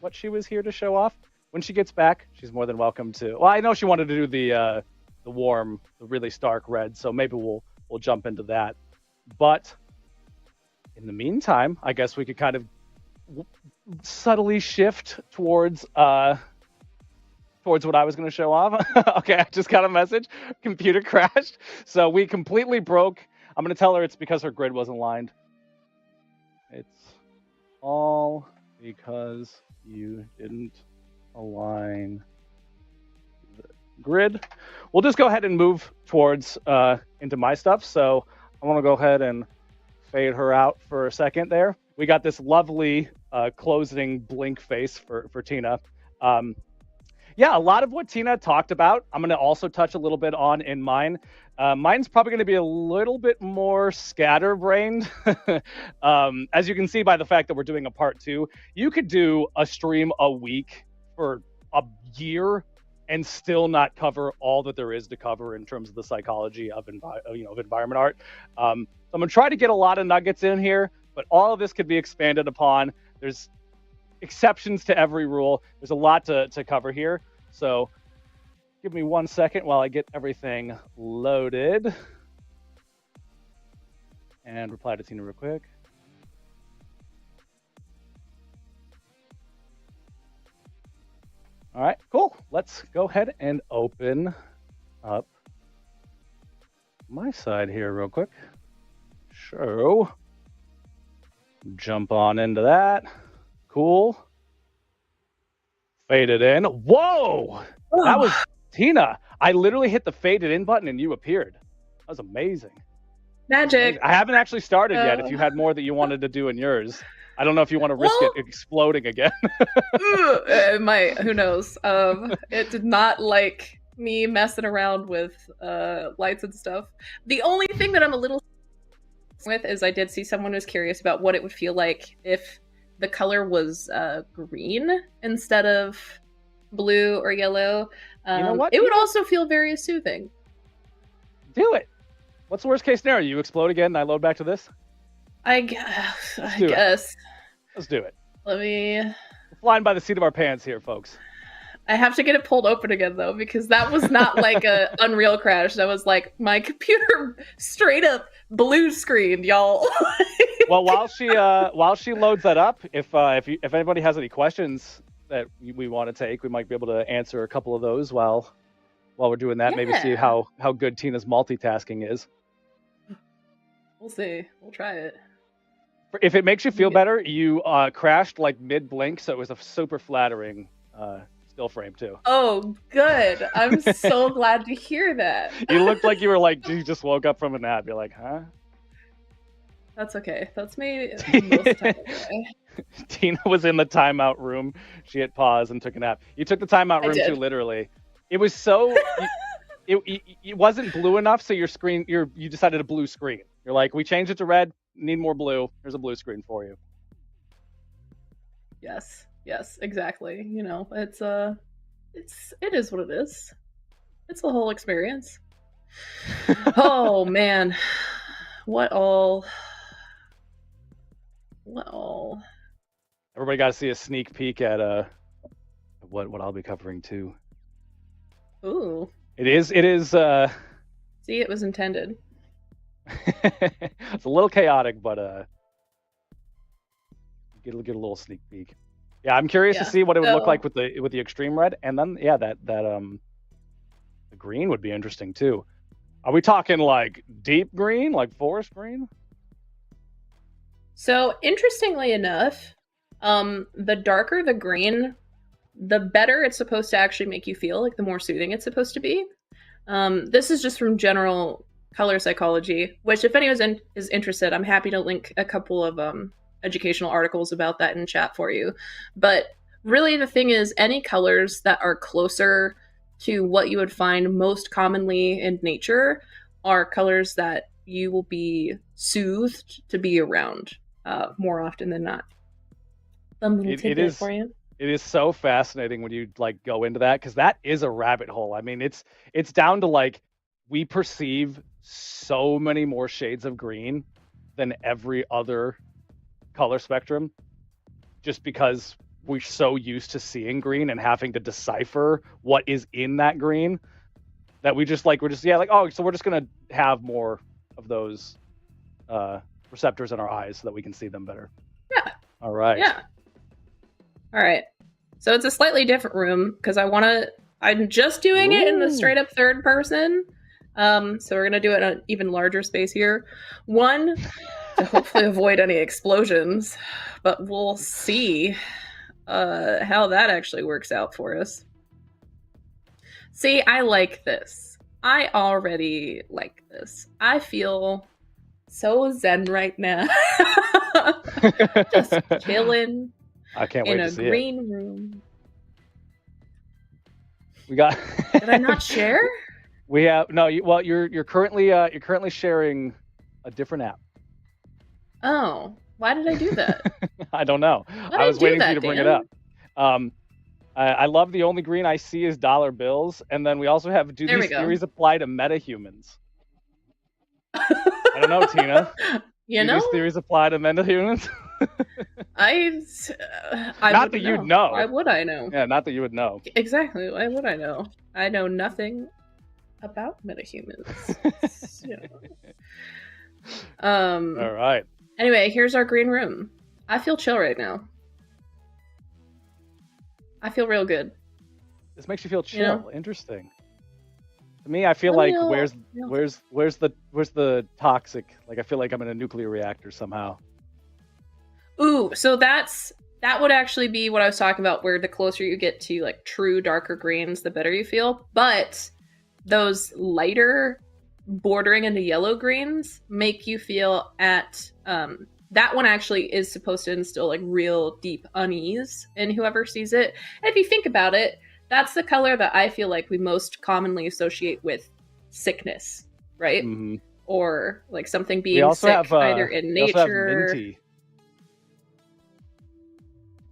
what she was here to show off. When she gets back, she's more than welcome to. Well, I know she wanted to do the warm, the really stark red, so maybe we'll jump into that. But in the meantime, I guess we could kind of subtly shift towards what I was going to show off. Okay, I just got a message. Computer crashed. So we completely broke. I'm going to tell her it's because her grid wasn't aligned. It's all because you didn't align the grid. We'll just go ahead and move towards into my stuff. So I want to go ahead and fade her out for a second there. We got this lovely closing blink face for Tina. Yeah, a lot of what Tina talked about, I'm going to also touch a little bit on in mine. Mine's probably going to be a little bit more scatterbrained. As you can see by the fact that we're doing a part 2, you could do a stream a week for a year and still not cover all that there is to cover in terms of the psychology of environment art. So I'm going to try to get a lot of nuggets in here, but all of this could be expanded upon. There's exceptions to every rule. There's a lot to cover here. So give me 1 second while I get everything loaded. And reply to Tina real quick. All right, cool. Let's go ahead and open up my side here real quick. So jump on into that. Cool. Faded in. Whoa! That was Tina. I literally hit the faded in button and you appeared. That was amazing. Magic. I haven't actually started yet. If you had more that you wanted to do in yours. I don't know if you want to risk it exploding again. It might. Who knows? It did not like me messing around with lights and stuff. The only thing that I'm a little with is I did see someone was curious about what it would feel like if the color was green instead of blue or yellow. You know what? It would also feel very soothing. Do it. What's the worst case scenario? You explode again and I load back to this? I guess. Let's do it. Let me... We're flying by the seat of our pants here, folks. I have to get it pulled open again, though, because that was not like a Unreal crash. That was like my computer straight up blue screened, y'all. Well, while she loads that up, if anybody has any questions that we want to take, we might be able to answer a couple of those while we're doing that. Yeah. Maybe see how good Tina's multitasking is. We'll see. We'll try it. If it makes you feel better, you crashed like mid blink, so it was a super flattering still frame too. Oh, good. I'm so glad to hear that. You looked like you were like you just woke up from a nap. You're like, huh? That's okay. That's me most of the time. Okay. Tina was in the timeout room. She hit pause and took a nap. You took the timeout room too, literally. It was so. It wasn't blue enough, so your screen. You decided a blue screen. You're like, we changed it to red. Need more blue. Here's a blue screen for you. Yes, exactly. You know, it is what it is. It's the whole experience. Oh man, what all? What all? Everybody got to see a sneak peek at what I'll be covering too. Ooh. It is See, it was intended. it's a little chaotic, but get a little sneak peek. Yeah, I'm curious to see what it would look like with the extreme red, and then that the green would be interesting too. Are we talking like deep green, like forest green? So interestingly enough, the darker the green, the better it's supposed to actually make you feel, like the more soothing it's supposed to be. This is just from general color psychology, which if anyone is interested, I'm happy to link a couple of educational articles about that in chat for you. But really the thing is, any colors that are closer to what you would find most commonly in nature are colors that you will be soothed to be around more often than not. Some little tidbit for you. It is so fascinating when you like go into that, because that is a rabbit hole. I mean, it's down to like, we perceive so many more shades of green than every other color spectrum, just because we're so used to seeing green and having to decipher what is in that green, that we're just oh, so we're just gonna have more of those receptors in our eyes so that we can see them better. Yeah. All right. Yeah. All right. So it's a slightly different room because I'm just doing it in the straight up third person. So we're going to do it in an even larger space here. One, to hopefully avoid any explosions, but we'll see how that actually works out for us. See, I like this. I already like this. I feel so zen right now. Just chilling. I can't wait to see it. In a green room. We got. Did I not share? We have no. You're currently sharing a different app. Oh, why did I do that? I don't know. I was waiting for you to bring it up. I love the only green I see is dollar bills, and then we also have do these theories apply to metahumans? I don't know, Tina. Do these theories apply to metahumans? I not that you'd know. Why would I know? Yeah, not that you would know. Exactly. Why would I know? I know nothing about metahumans. All right. Anyway, here's our green room. I feel chill right now. I feel real good. This makes you feel chill. You know? Interesting. To me, I feel like where's the toxic? Like, I feel like I'm in a nuclear reactor somehow. Ooh, so that would actually be what I was talking about, where the closer you get to like true darker greens, the better you feel. But those lighter bordering into yellow greens make you feel at that one actually is supposed to instill like real deep unease in whoever sees it. And if you think about it, that's the color that I feel like we most commonly associate with sickness, right? Mm-hmm. Or like something being sick, either in nature. We also have minty.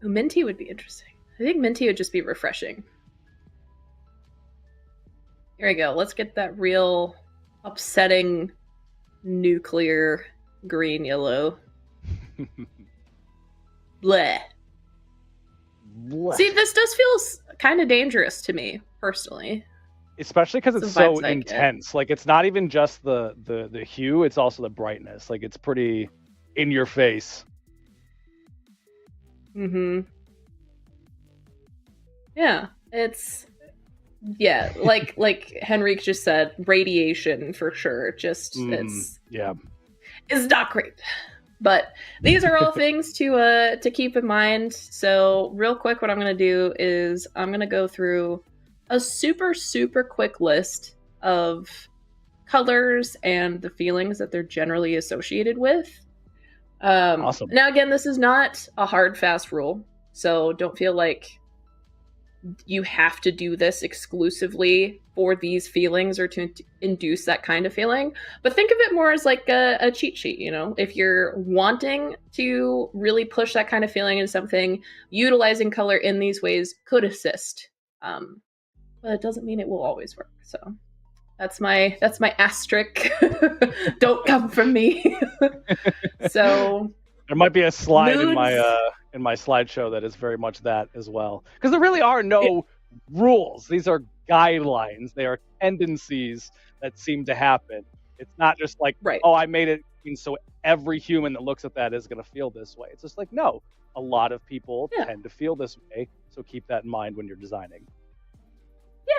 Ooh, minty would be interesting. I think minty would just be refreshing. Here we go. Let's get that real upsetting nuclear green yellow. Bleh. Bleh. See, this does feel kind of dangerous to me personally, especially because it's so intense. Like, it's not even just the hue, it's also the brightness. Like, it's pretty in your face. Yeah, it's like Henrique just said, radiation for sure. Just it's not great. But these are all things to keep in mind. So real quick, what I'm going to do is I'm going to go through a super, super quick list of colors and the feelings that they're generally associated with. Awesome. Now, again, this is not a hard, fast rule. So don't feel like you have to do this exclusively for these feelings or to induce that kind of feeling. But think of it more as like a cheat sheet, you know? If you're wanting to really push that kind of feeling into something, utilizing color in these ways could assist. but it doesn't mean it will always work. So that's my asterisk. Don't come from me. So there might be a slide moods, in my slideshow that is very much that as well, because there really are no rules. These are guidelines. They are tendencies that seem to happen. It's not just like, right. Oh, I made it so every human that looks at that is going to feel this way. It's just like, no, a lot of people tend to feel this way, so keep that in mind when you're designing.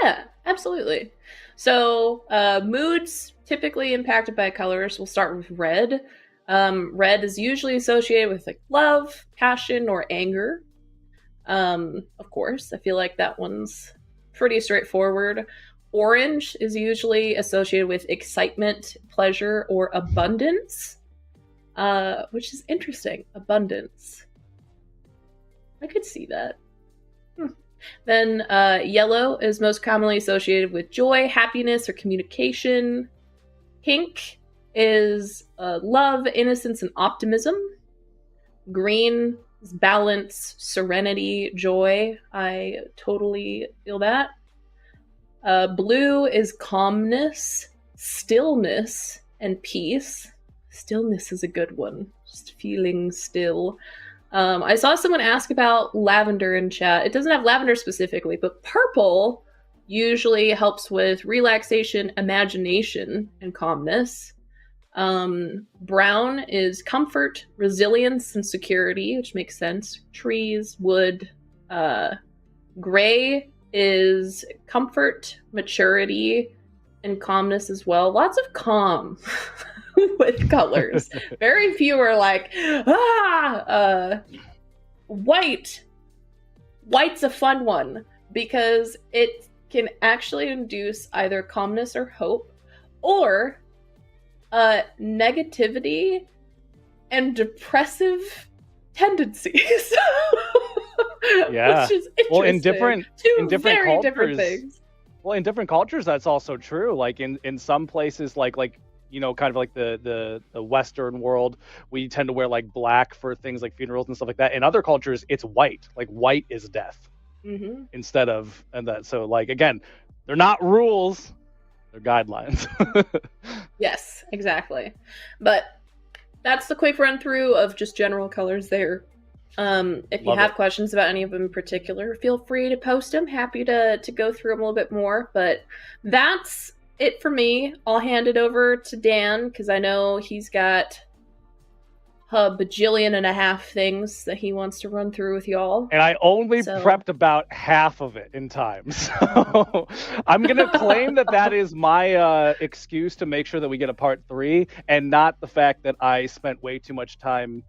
Yeah, absolutely. So moods typically impacted by colors. We'll start with red. Red is usually associated with like love, passion, or anger. Of course, I feel like that one's pretty straightforward. Orange is usually associated with excitement, pleasure, or abundance, which is interesting. Abundance. I could see that. Then yellow is most commonly associated with joy, happiness, or communication. Pink is love, innocence, and optimism. Green is balance, serenity, joy. I totally feel that. Blue is calmness, stillness, and peace. Stillness is a good one. Just feeling still. I saw someone ask about lavender in chat. It doesn't have lavender specifically, but purple usually helps with relaxation, imagination, and calmness. Brown is comfort, resilience, and security, which makes sense. Trees, wood. Gray is comfort, maturity, and calmness as well. Lots of calm with colors. Very few are like, white. White's a fun one because it can actually induce either calmness or hope, or negativity and depressive tendencies. Yeah. Which is interesting. Well, in different cultures, different things. Well, in different cultures, that's also true. Like in some places, like kind of like the Western world, we tend to wear like black for things like funerals and stuff like that. In other cultures, it's white. Like white is death instead of, and that. So like again, they're not rules, they're guidelines. Yes, exactly. But that's the quick run through of just general colors there. If you have questions about any of them in particular, feel free to post them. Happy to go through them a little bit more. But that's it for me. I'll hand it over to Dan because I know he's got a bajillion and a half things that he wants to run through with y'all. And I only prepped about half of it in time. So I'm going to claim that is my excuse to make sure that we get a part 3 and not the fact that I spent way too much time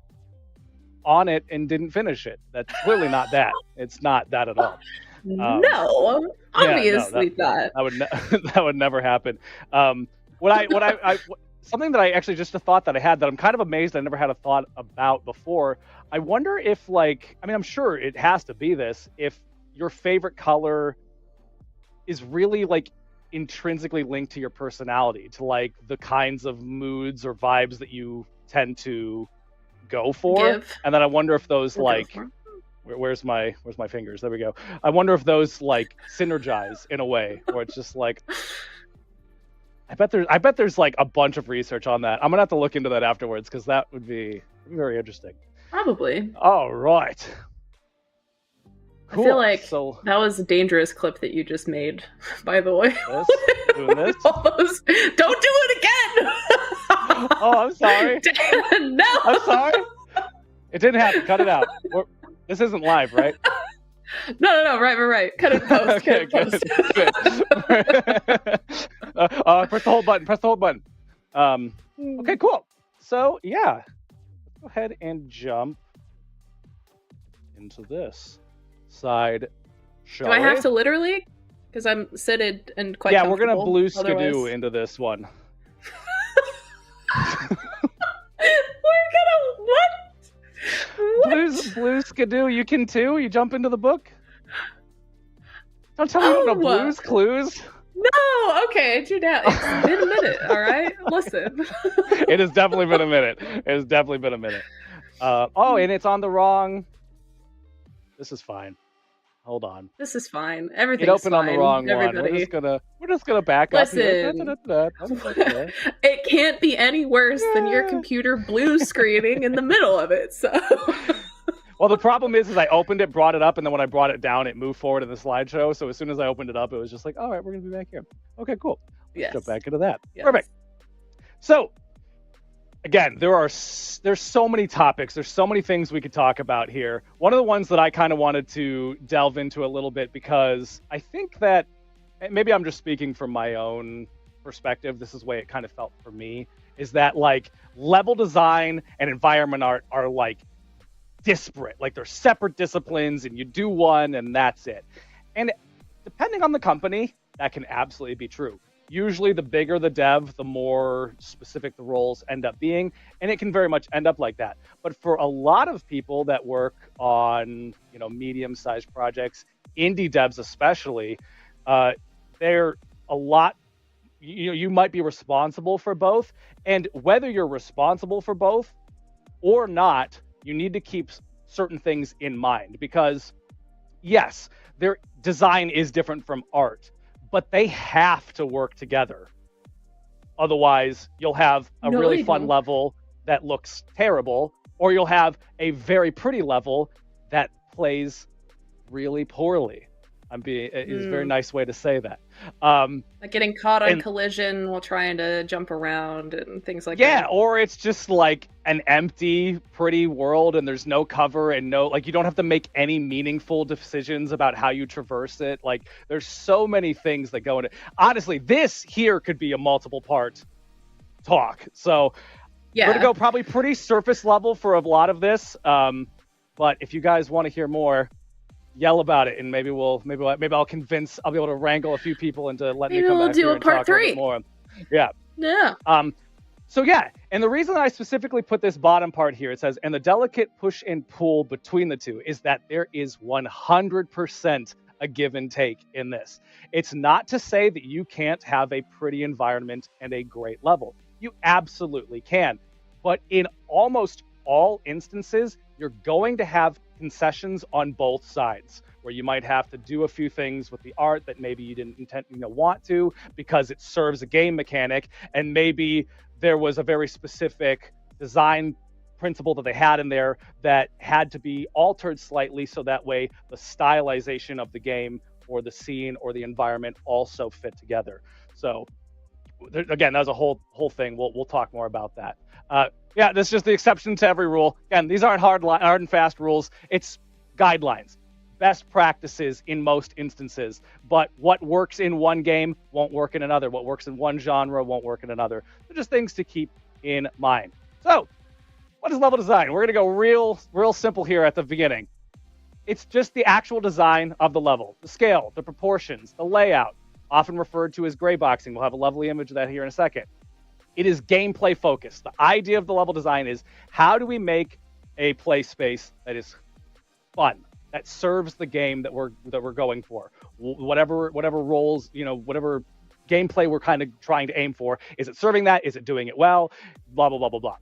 on it and didn't finish it. That's clearly not that. It's not that at all. No, obviously not. That would never happen. Something that I actually just a thought that I had that I'm kind of amazed I never had a thought about before. I wonder if I'm sure it has to be this, if your favorite color is really like intrinsically linked to your personality, to like the kinds of moods or vibes that you tend to go for. And then I wonder if those where's my fingers? There we go. I wonder if those like synergize in a way where it's just like I bet there's like a bunch of research on that. I'm gonna have to look into that afterwards because that would be very interesting. Probably. All right. Cool. I feel like that was a dangerous clip that you just made, by the way. Doing this? Don't do it again! Oh, I'm sorry. No! I'm sorry. It didn't happen. Cut it out. This isn't live, right? No. Right. Cut it post. Okay, good. Press the hold button. Okay, cool. So, yeah. Let's go ahead and jump into this side. Do I have to literally? Because I'm seated and quite comfortable. Yeah, we're going to blue skidoo into this one. We're gonna what? Blues skidoo. You can too. You jump into the book. Don't tell me you don't know Blues Clues. No, okay, do that. It's been a minute. All right, listen. It has definitely been a minute. And it's on the wrong. This is fine. Hold on. This is fine. It Everything's opened fine. on the wrong Everybody. one. We're just gonna back up here. Listen, That's okay. it can't be any worse than your Yeah. computer blue screening in the middle of it. So, Well, the problem is I opened it, brought it up, and then when I brought it down, it moved forward in the slideshow. So as soon as I opened it up, it was just like, all right, we're gonna be back here. Okay, cool. Let's jump back into that. Yes. Perfect. So again, there's so many topics. There's so many things we could talk about here. One of the ones that I kind of wanted to delve into a little bit, because I think that maybe I'm just speaking from my own perspective. This is the way it kind of felt for me, is that like level design and environment art are like disparate, like they're separate disciplines, and you do one and that's it. And depending on the company, that can absolutely be true. Usually the bigger the dev, the more specific the roles end up being, and it can very much end up like that. But for a lot of people that work on, medium-sized projects, indie devs especially, they're a lot, you might be responsible for both. And whether you're responsible for both or not, you need to keep certain things in mind, because yes, their design is different from art, but they have to work together. Otherwise, you'll have a really fun level that looks terrible, or you'll have a very pretty level that plays really poorly. Is a very nice way to say that. Like getting caught on collision while trying to jump around and things like that. Yeah, or it's just like an empty, pretty world and there's no cover and you don't have to make any meaningful decisions about how you traverse it. Like, there's so many things that go into it. Honestly, this here could be a multiple part talk. So we're going to go probably pretty surface level for a lot of this. But if you guys want to hear more, yell about it, and maybe I'll be able to wrangle a few people into letting me come back here and talk a bit more. Yeah. So yeah, and the reason I specifically put this bottom part here, it says, and the delicate push and pull between the two, is that there is 100% a give and take in this. It's not to say that you can't have a pretty environment and a great level. You absolutely can. But in almost all instances, you're going to have concessions on both sides, where you might have to do a few things with the art that maybe you didn't want to, because it serves a game mechanic, and maybe there was a very specific design principle that they had in there that had to be altered slightly, so that way the stylization of the game or the scene or the environment also fit together. So again, that was a whole thing. We'll talk more about that. Yeah, this is just the exception to every rule. Again, these aren't hard and fast rules. It's guidelines, best practices in most instances. But what works in one game won't work in another. What works in one genre won't work in another. They're just things to keep in mind. So, what is level design? We're going to go real simple here at the beginning. It's just the actual design of the level, the scale, the proportions, the layout, often referred to as gray boxing. We'll have a lovely image of that here in a second. It is gameplay focused. The idea of the level design is, how do we make a play space that is fun, that serves the game that we're going for? Whatever roles, whatever gameplay we're kind of trying to aim for. Is it serving that? Is it doing it well? Blah, blah, blah, blah, blah.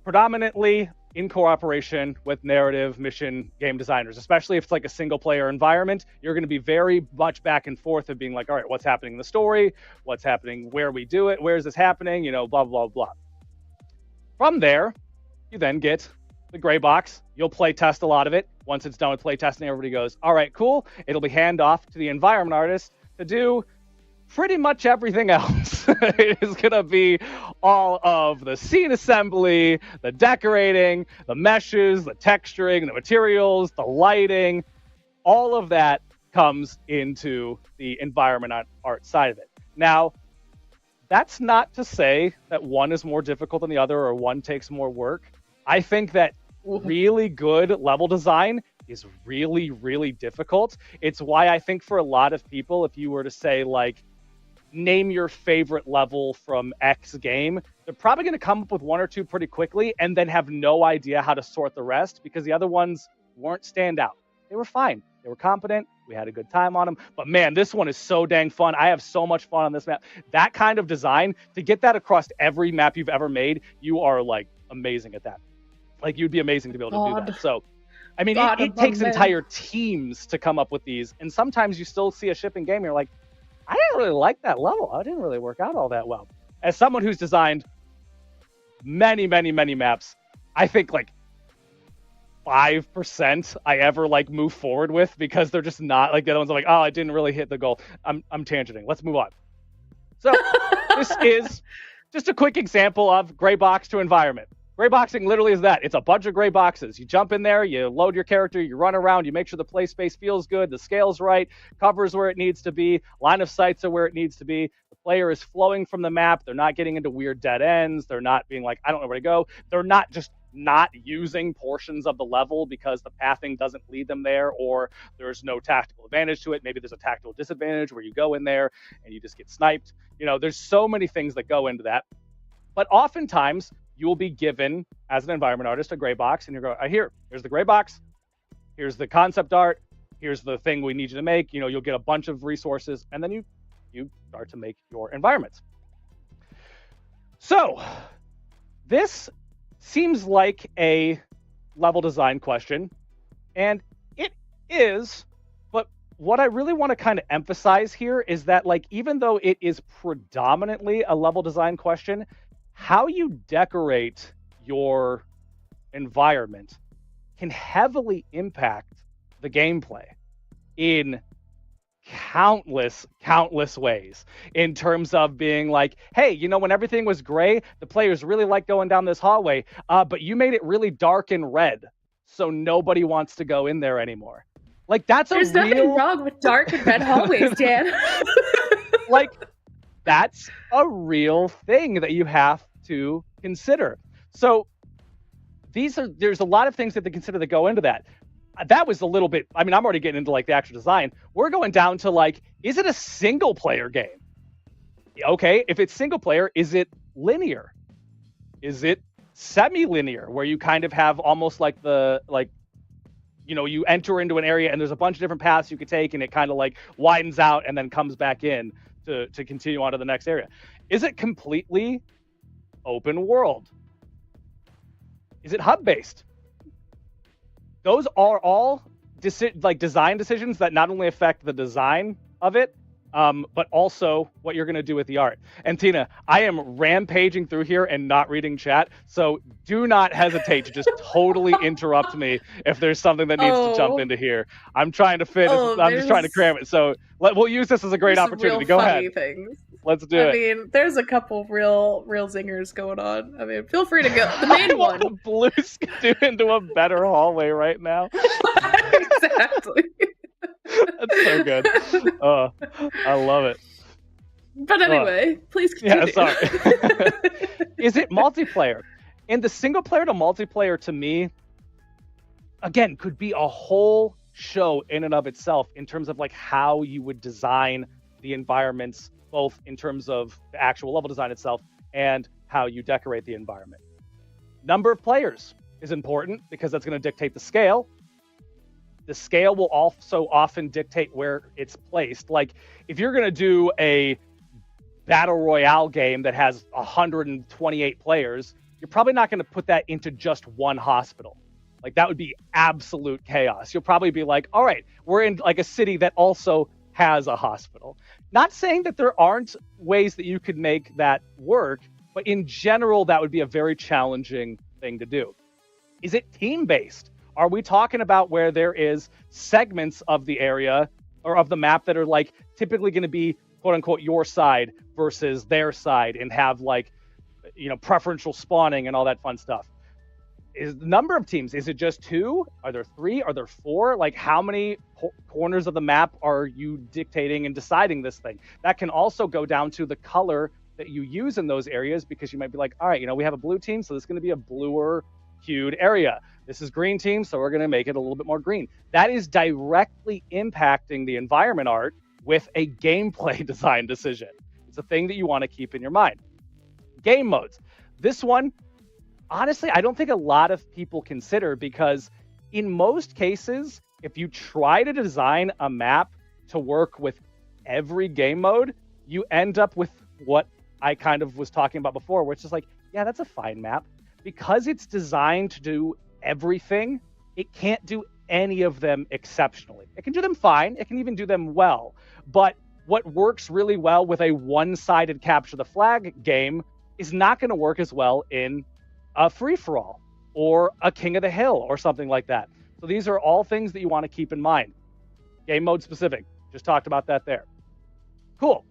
Predominantly in cooperation with narrative mission game designers, especially if it's like a single player environment. You're going to be very much back and forth of being like, all right, what's happening in the story? What's happening where we do it? Where is this happening? Blah, blah, blah. From there, you then get the gray box. You'll play test a lot of it. Once it's done with play testing, everybody goes, all right, cool. It'll be hand off to the environment artist to do pretty much everything else. It is going to be all of the scene assembly, the decorating, the meshes, the texturing, the materials, the lighting. All of that comes into the environment art side of it. Now, that's not to say that one is more difficult than the other or one takes more work. I think that really good level design is really, really difficult. It's why I think for a lot of people, if you were to say, like, name your favorite level from X game, they're probably going to come up with one or two pretty quickly and then have no idea how to sort the rest, because the other ones weren't standout. They were fine. They were competent. We had a good time on them. But man, this one is so dang fun. I have so much fun on this map. That kind of design, to get that across every map you've ever made, you are like amazing at that. Like, you'd be amazing to be able to do that. So I mean, it takes entire teams to come up with these, and sometimes you still see a shipping game, and you're like, I didn't really like that level. I didn't really work out all that well. As someone who's designed many, many, many maps, I think like 5% I ever like move forward with because they're just not like the other ones are like, oh, I didn't really hit the goal. I'm tangenting. Let's move on. So this is just a quick example of gray box to environment. Gray boxing literally is that. It's a bunch of gray boxes. You jump in there, you load your character, you run around, you make sure the play space feels good, the scale's right, cover's where it needs to be, line of sights are where it needs to be. The player is flowing from the map. They're not getting into weird dead ends. They're not being like, I don't know where to go. They're not just not using portions of the level because the pathing doesn't lead them there, or there's no tactical advantage to it. Maybe there's a tactical disadvantage where you go in there and you just get sniped. You know, there's so many things that go into that. But oftentimes, you will be given, as an environment artist, a gray box, and you're going, here's the gray box, here's the concept art, here's the thing we need you to make. You know, you'll get a bunch of resources, and then you start to make your environments. So, this seems like a level design question, and it is, but what I really want to kind of emphasize here is that, like, even though it is predominantly a level design question, how you decorate your environment can heavily impact the gameplay in countless ways, in terms of being like, hey, you know, when everything was gray, the players really like going down this hallway, but you made it really dark and red, so nobody wants to go in there anymore. Like, There's nothing wrong with dark and red hallways, Dan. Like, that's a real thing that you have to consider. So there's a lot of things that they consider that go into that. That was a little bit, I mean, I'm already getting into like the actual design. We're going down to like, is it a single player game? Okay, if it's single player, is it linear? Is it semi-linear, where you kind of have almost like you enter into an area and there's a bunch of different paths you could take, and it kind of like widens out and then comes back in to continue on to the next area? Is it completely open world? Is it hub-based? Those are all design decisions that not only affect the design of it, but also what you're going to do with the art. And Tina, I am rampaging through here and not reading chat, so do not hesitate to just totally interrupt me if there's something that needs to jump into here. I'm trying to fit. I'm just trying to cram it. So we'll use this as a great opportunity. Go ahead. Things. Let's do it. I mean, there's a couple real zingers going on. I mean, feel free to go. The main one. The blue do into a better hallway right now. Exactly. That's so good. I love it. But anyway, please continue. Yeah, sorry. Is it multiplayer? And the single player to multiplayer, to me, again, could be a whole show in and of itself in terms of like how you would design the environments, both in terms of the actual level design itself and how you decorate the environment. Number of players is important because that's going to dictate the scale. The scale will also often dictate where it's placed. Like, if you're going to do a battle royale game that has 128 players, you're probably not going to put that into just one hospital. Like, that would be absolute chaos. You'll probably be like, all right, we're in like a city that also has a hospital. Not saying that there aren't ways that you could make that work, but in general, that would be a very challenging thing to do. Is it team-based? Are we talking about where there is segments of the area or of the map that are like typically going to be quote unquote your side versus their side and have like, you know, preferential spawning and all that fun stuff? Is the number of teams, is it just 2? Are there 3? Are there 4? Like, how many corners of the map are you dictating and deciding this thing? That can also go down to the color that you use in those areas, because you might be like, all right, you know, we have a blue team, so this is going to be a bluer hued area. This is green team, so we're going to make it a little bit more green. That is directly impacting the environment art with a gameplay design decision. It's a thing that you want to keep in your mind. Game modes. This one, honestly, I don't think a lot of people consider, because in most cases, if you try to design a map to work with every game mode, you end up with what I kind of was talking about before, which is like, yeah, that's a fine map. Because it's designed to do everything, it can't do any of them exceptionally. It can do them fine. It can even do them well. But what works really well with a one-sided capture the flag game is not going to work as well in a free-for-all or a King of the Hill or something like that. So these are all things that you want to keep in mind. Game mode specific. Just talked about that there. Cool.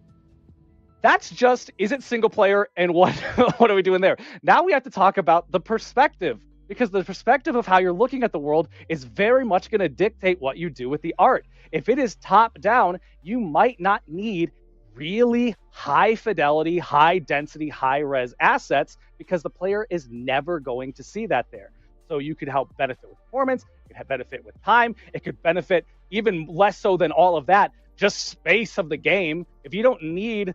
That's just, is it single player and what what are we doing there? Now we have to talk about the perspective, because the perspective of how you're looking at the world is very much going to dictate what you do with the art. If it is top down, you might not need really high fidelity, high density, high res assets because the player is never going to see that there. So you could help benefit with performance, it could benefit with time, it could benefit even less so than all of that, just space of the game. If you don't need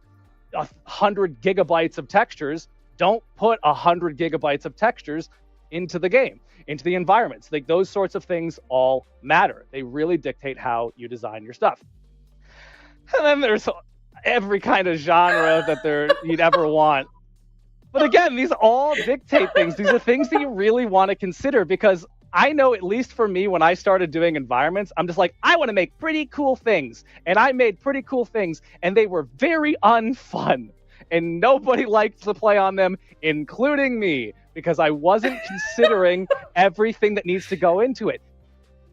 100 gigabytes of textures, don't put 100 gigabytes of textures into the game, into the environments. Like, those sorts of things all matter. They really dictate how you design your stuff. And then there's every kind of genre that you'd ever want. But again, these all dictate things. These are things that you really want to consider, because I know, at least for me, when I started doing environments, I'm just like, I want to make pretty cool things. And I made pretty cool things, and they were very unfun. And nobody liked to play on them, including me, because I wasn't considering everything that needs to go into it.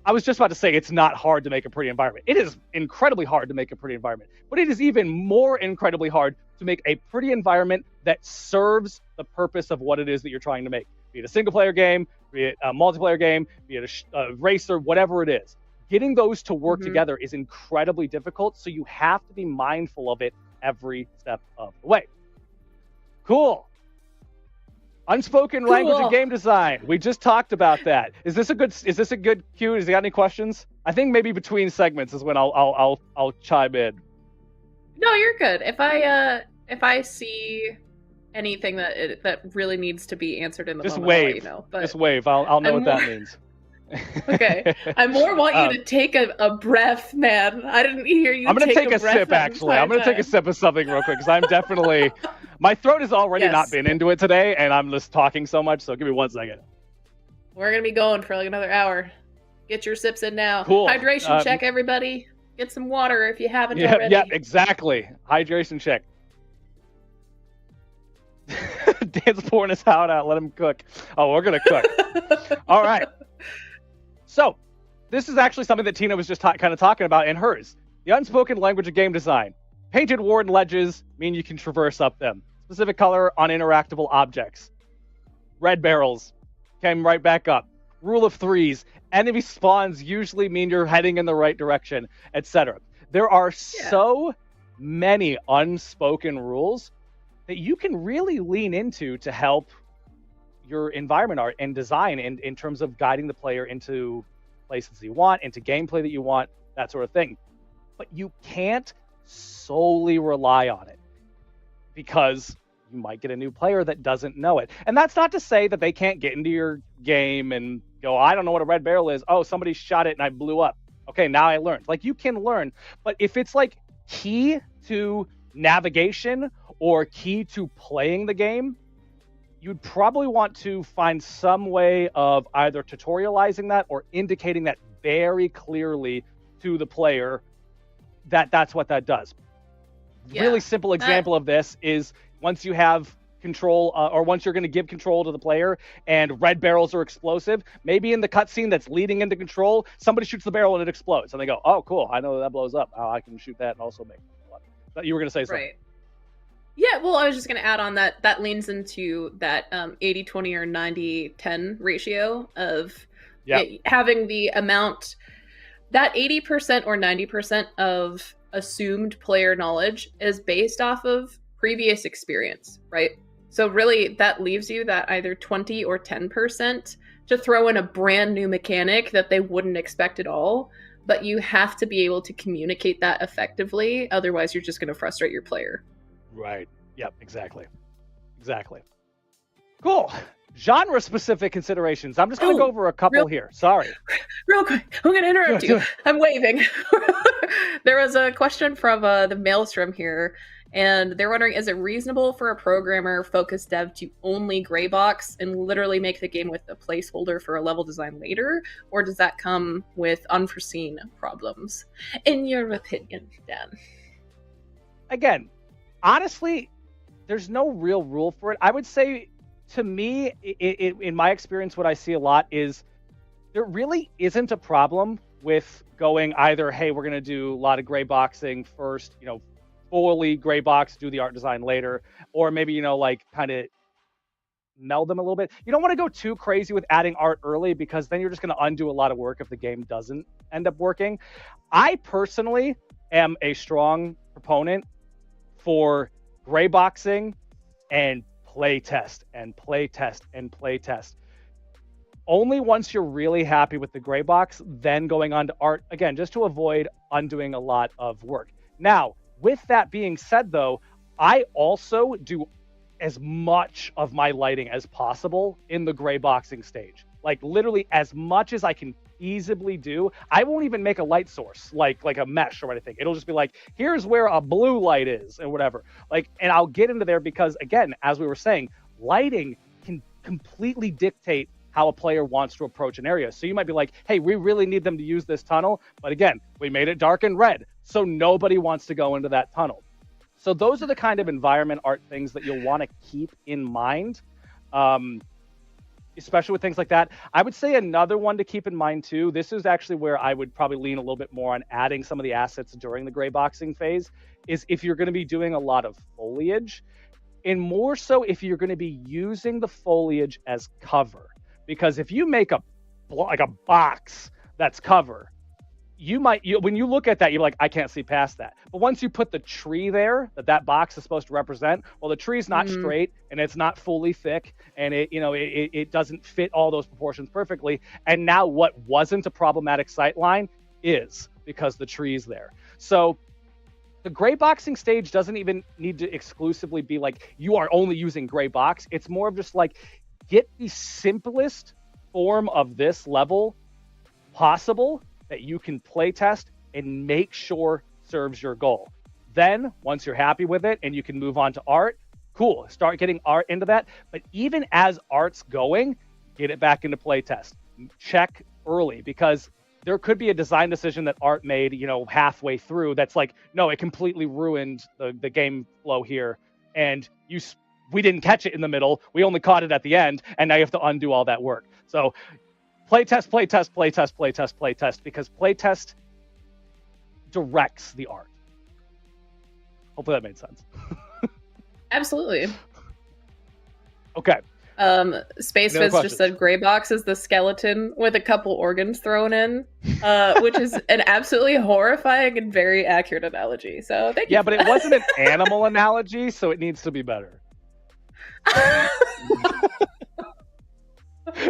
I was just about to say it's not hard to make a pretty environment. It is incredibly hard to make a pretty environment, but it is even more incredibly hard to make a pretty environment that serves the purpose of what it is that you're trying to make. Be it a single player game, be it a multiplayer game, be it a racer, whatever it is. Getting those to work together is incredibly difficult, so you have to be mindful of it every step of the way. Cool. Unspoken language and game design. We just talked about that. Is this a good cue? Has he got any questions? I think maybe between segments is when I'll chime in. No, you're good. If I see anything that really needs to be answered in the just moment, wave. I'll let you know. But just wave. I'll know what that means. Okay. I more want you to take a breath, man. I didn't hear you. I'm gonna take a breath sip. Actually, I'm gonna take a sip of something real quick, because I'm definitely my throat has already not been into it today, and I'm just talking so much. So give me 1 second. We're gonna be going for like another hour. Get your sips in now. Cool. Hydration check, everybody. Get some water if you haven't already. Yeah, exactly. Hydration check. Dan's pouring his heart out. Let him cook. Oh, we're gonna cook. All right. So, this is actually something that Tina was just kind of talking about in hers. The unspoken language of game design. Painted worn ledges mean you can traverse up them. Specific color on interactable objects. Red barrels came right back up. Rule of threes. Enemy spawns usually mean you're heading in the right direction, etc. There are so many unspoken rules that you can really lean into to help your environment art and design in terms of guiding the player into places you want, into gameplay that you want, that sort of thing. But you can't solely rely on it, because you might get a new player that doesn't know it. And that's not to say that they can't get into your game and go, I don't know what a red barrel is. Oh, somebody shot it and I blew up. Okay, now I learned. Like, you can learn. But if it's like key to navigation or key to playing the game, you'd probably want to find some way of either tutorializing that or indicating that very clearly to the player that that's what that does. Really simple example of this is once you have control or once you're going to give control to the player and red barrels are explosive, maybe in the cutscene that's leading into control, somebody shoots the barrel and it explodes. And they go, oh, cool, I know that blows up. Oh, I can shoot that and also make it. But you were going to say something. Right. Yeah, well, I was just going to add on that leans into that 80-20 or 90-10 ratio of having the amount, that 80% or 90% of assumed player knowledge is based off of previous experience, right? So really that leaves you that either 20 or 10% to throw in a brand new mechanic that they wouldn't expect at all, but you have to be able to communicate that effectively, otherwise you're just going to frustrate your player. Right. Yep. Exactly. Cool. Genre-specific considerations. I'm just going to go over a couple here. Sorry. Real quick. I'm going to interrupt you. I'm waving. There was a question from the Maelstrom here. And they're wondering, is it reasonable for a programmer-focused dev to only gray box and literally make the game with a placeholder for a level design later? Or does that come with unforeseen problems? In your opinion, Dan? Again, honestly, there's no real rule for it. I would say, to me, in my experience, what I see a lot is there really isn't a problem with going either, hey, we're going to do a lot of gray boxing first, fully gray box, do the art design later, or maybe, like kind of meld them a little bit. You don't want to go too crazy with adding art early, because then you're just going to undo a lot of work if the game doesn't end up working. I personally am a strong proponent for gray boxing and play test and play test and play test. Only once you're really happy with the gray box, then going on to art, again, just to avoid undoing a lot of work. Now, with that being said, though, I also do as much of my lighting as possible in the gray boxing stage. Like literally as much as I can feasibly do. I won't even make a light source like a mesh or anything. It'll just be like, here's where a blue light is and whatever. And I'll get into there because, again, as we were saying, lighting can completely dictate how a player wants to approach an area. So you might be like, hey, we really need them to use this tunnel. But again, we made it dark and red, so nobody wants to go into that tunnel. So those are the kind of environment art things that you'll want to keep in mind, especially with things like that. I would say another one to keep in mind too, this is actually where I would probably lean a little bit more on adding some of the assets during the gray boxing phase, is if you're going to be doing a lot of foliage, and more so if you're going to be using the foliage as cover. Because if you make a box that's cover, when you look at that, you're like, I can't see past that. But once you put the tree there that box is supposed to represent, well, the tree's not straight and it's not fully thick, and it doesn't fit all those proportions perfectly. And now what wasn't a problematic sight line is, because the tree's there. So the gray boxing stage doesn't even need to exclusively be like you are only using gray box. It's more of just like, get the simplest form of this level possible that you can play test and make sure serves your goal. Then once you're happy with it and you can move on to art, cool, start getting art into that. But even as art's going, get it back into play test. Check early, because there could be a design decision that art made, halfway through that's like, no, it completely ruined the game flow here. And we didn't catch it in the middle. We only caught it at the end, and now you have to undo all that work. So playtest, playtest, playtest, playtest, playtest, because playtest directs the art. Hopefully that made sense. Absolutely. Okay. Space Fizz just said gray box is the skeleton with a couple organs thrown in, which is an absolutely horrifying and very accurate analogy. So thank you. Yeah, but it wasn't an animal analogy, so it needs to be better.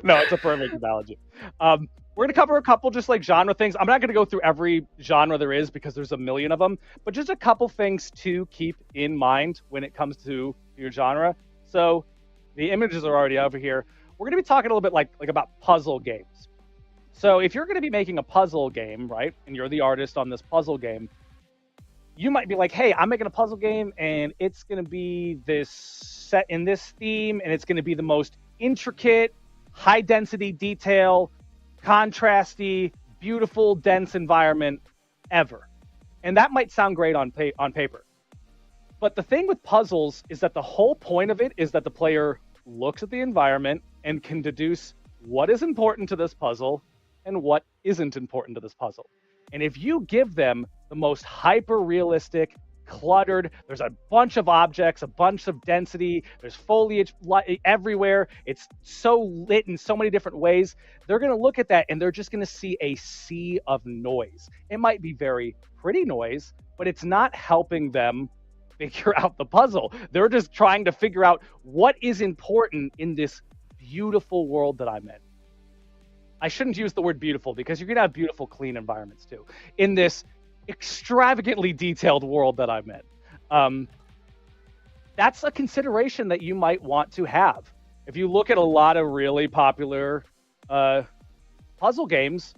No, it's a perfect analogy. We're going to cover a couple just like genre things. I'm not going to go through every genre there is because there's a million of them, but just a couple things to keep in mind when it comes to your genre. So the images are already over here. We're going to be talking a little bit like about puzzle games. So if you're going to be making a puzzle game, right, and you're the artist on this puzzle game, you might be like, hey, I'm making a puzzle game and it's going to be this set in this theme, and it's going to be the most intricate, high density detail, contrasty, beautiful, dense environment ever. And that might sound great on paper. But the thing with puzzles is that the whole point of it is that the player looks at the environment and can deduce what is important to this puzzle and what isn't important to this puzzle. And if you give them the most hyper-realistic, cluttered, there's a bunch of objects, a bunch of density, there's foliage everywhere, it's so lit in so many different ways, they're going to look at that and they're just going to see a sea of noise. It might be very pretty noise, but it's not helping them figure out the puzzle. They're just trying to figure out what is important in this beautiful world that I'm in. I shouldn't use the word beautiful, because you're going to have beautiful, clean environments too. In this extravagantly detailed world that I'm in. That's a consideration that you might want to have. If you look at a lot of really popular puzzle games,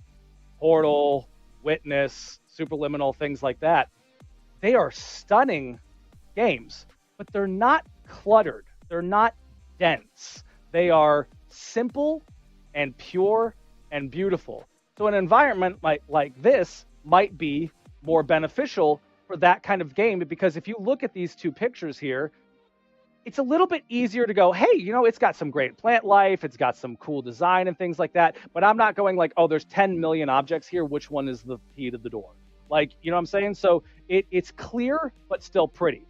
Portal, Witness, Superliminal, things like that, they are stunning games, but they're not cluttered. They're not dense. They are simple and pure and beautiful. So an environment like this might be more beneficial for that kind of game, because if you look at these two pictures here, it's a little bit easier to go, hey, it's got some great plant life, it's got some cool design and things like that, but I'm not going like, oh, there's 10 million objects here, which one is the key to the door? Like, you know what I'm saying? So it's clear, but still pretty.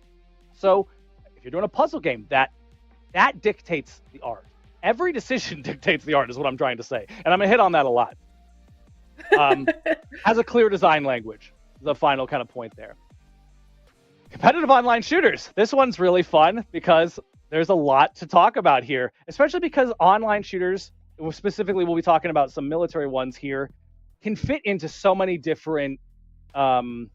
So if you're doing a puzzle game, that dictates the art. Every decision dictates the art is what I'm trying to say. And I'm going to hit on that a lot. Has a clear design language, the final kind of point there. Competitive online shooters. This one's really fun because there's a lot to talk about here, especially because online shooters, specifically we'll be talking about some military ones here, can fit into so many different like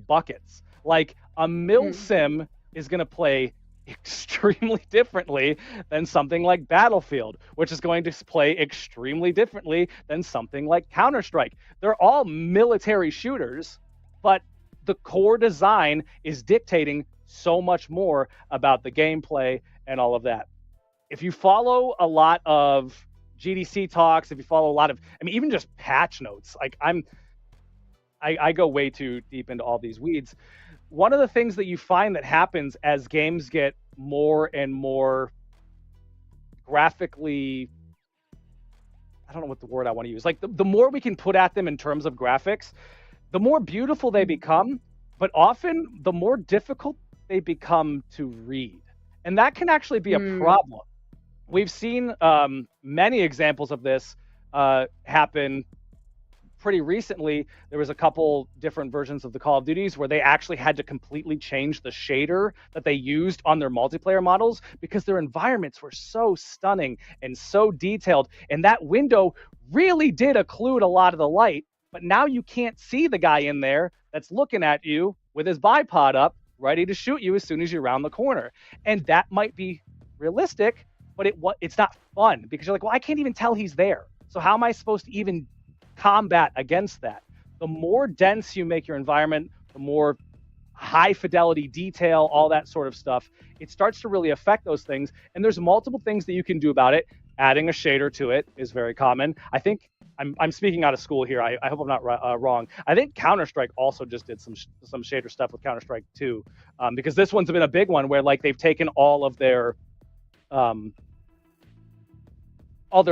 buckets. Like a mil sim is going to play extremely differently than something like Battlefield, which is going to play extremely differently than something like Counter-Strike. They're all military shooters, but the core design is dictating so much more about the gameplay and all of that. If you follow a lot of GDC talks, if you follow a lot of, even just patch notes, like I go way too deep into all these weeds. One of the things that you find that happens as games get more and more graphically, I don't know what the word I want to use, like the more we can put at them in terms of graphics, the more beautiful they become, but often the more difficult they become to read. And that can actually be a problem. We've seen many examples of this happen pretty recently. There was a couple different versions of the Call of Duties where they actually had to completely change the shader that they used on their multiplayer models because their environments were so stunning and so detailed. And that window really did occlude a lot of the light. But now you can't see the guy in there that's looking at you with his bipod up, ready to shoot you as soon as you're around the corner. And that might be realistic, but it's not fun because you're like, well, I can't even tell he's there. So how am I supposed to even combat against that? The more dense you make your environment, the more high fidelity detail, all that sort of stuff, it starts to really affect those things. And there's multiple things that you can do about it. Adding a shader to it is very common. I think I'm speaking out of school here. I hope I'm not wrong. I think Counter-Strike also just did some shader stuff with Counter-Strike 2, because this one's been a big one where like they've taken all their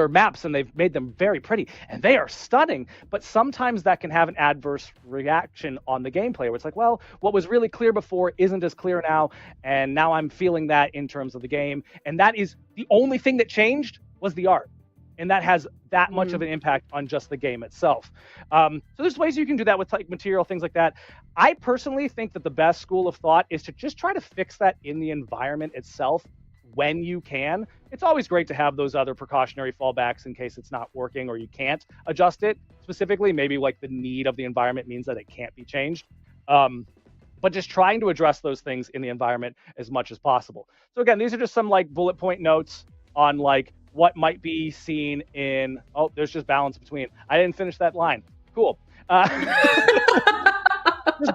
maps and they've made them very pretty and they are stunning. But sometimes that can have an adverse reaction on the gameplay where it's like, well, what was really clear before isn't as clear now, and now I'm feeling that in terms of the game. And that is the only thing that changed was the art. And that has that much of an impact on just the game itself. So there's ways you can do that with like material, things like that. I personally think that the best school of thought is to just try to fix that in the environment itself when you can. It's always great to have those other precautionary fallbacks in case it's not working or you can't adjust it. Specifically, maybe like the need of the environment means that it can't be changed. But just trying to address those things in the environment as much as possible. So again, these are just some like bullet point notes on like what might be seen in, there's just balance between. I didn't finish that line. Cool. There's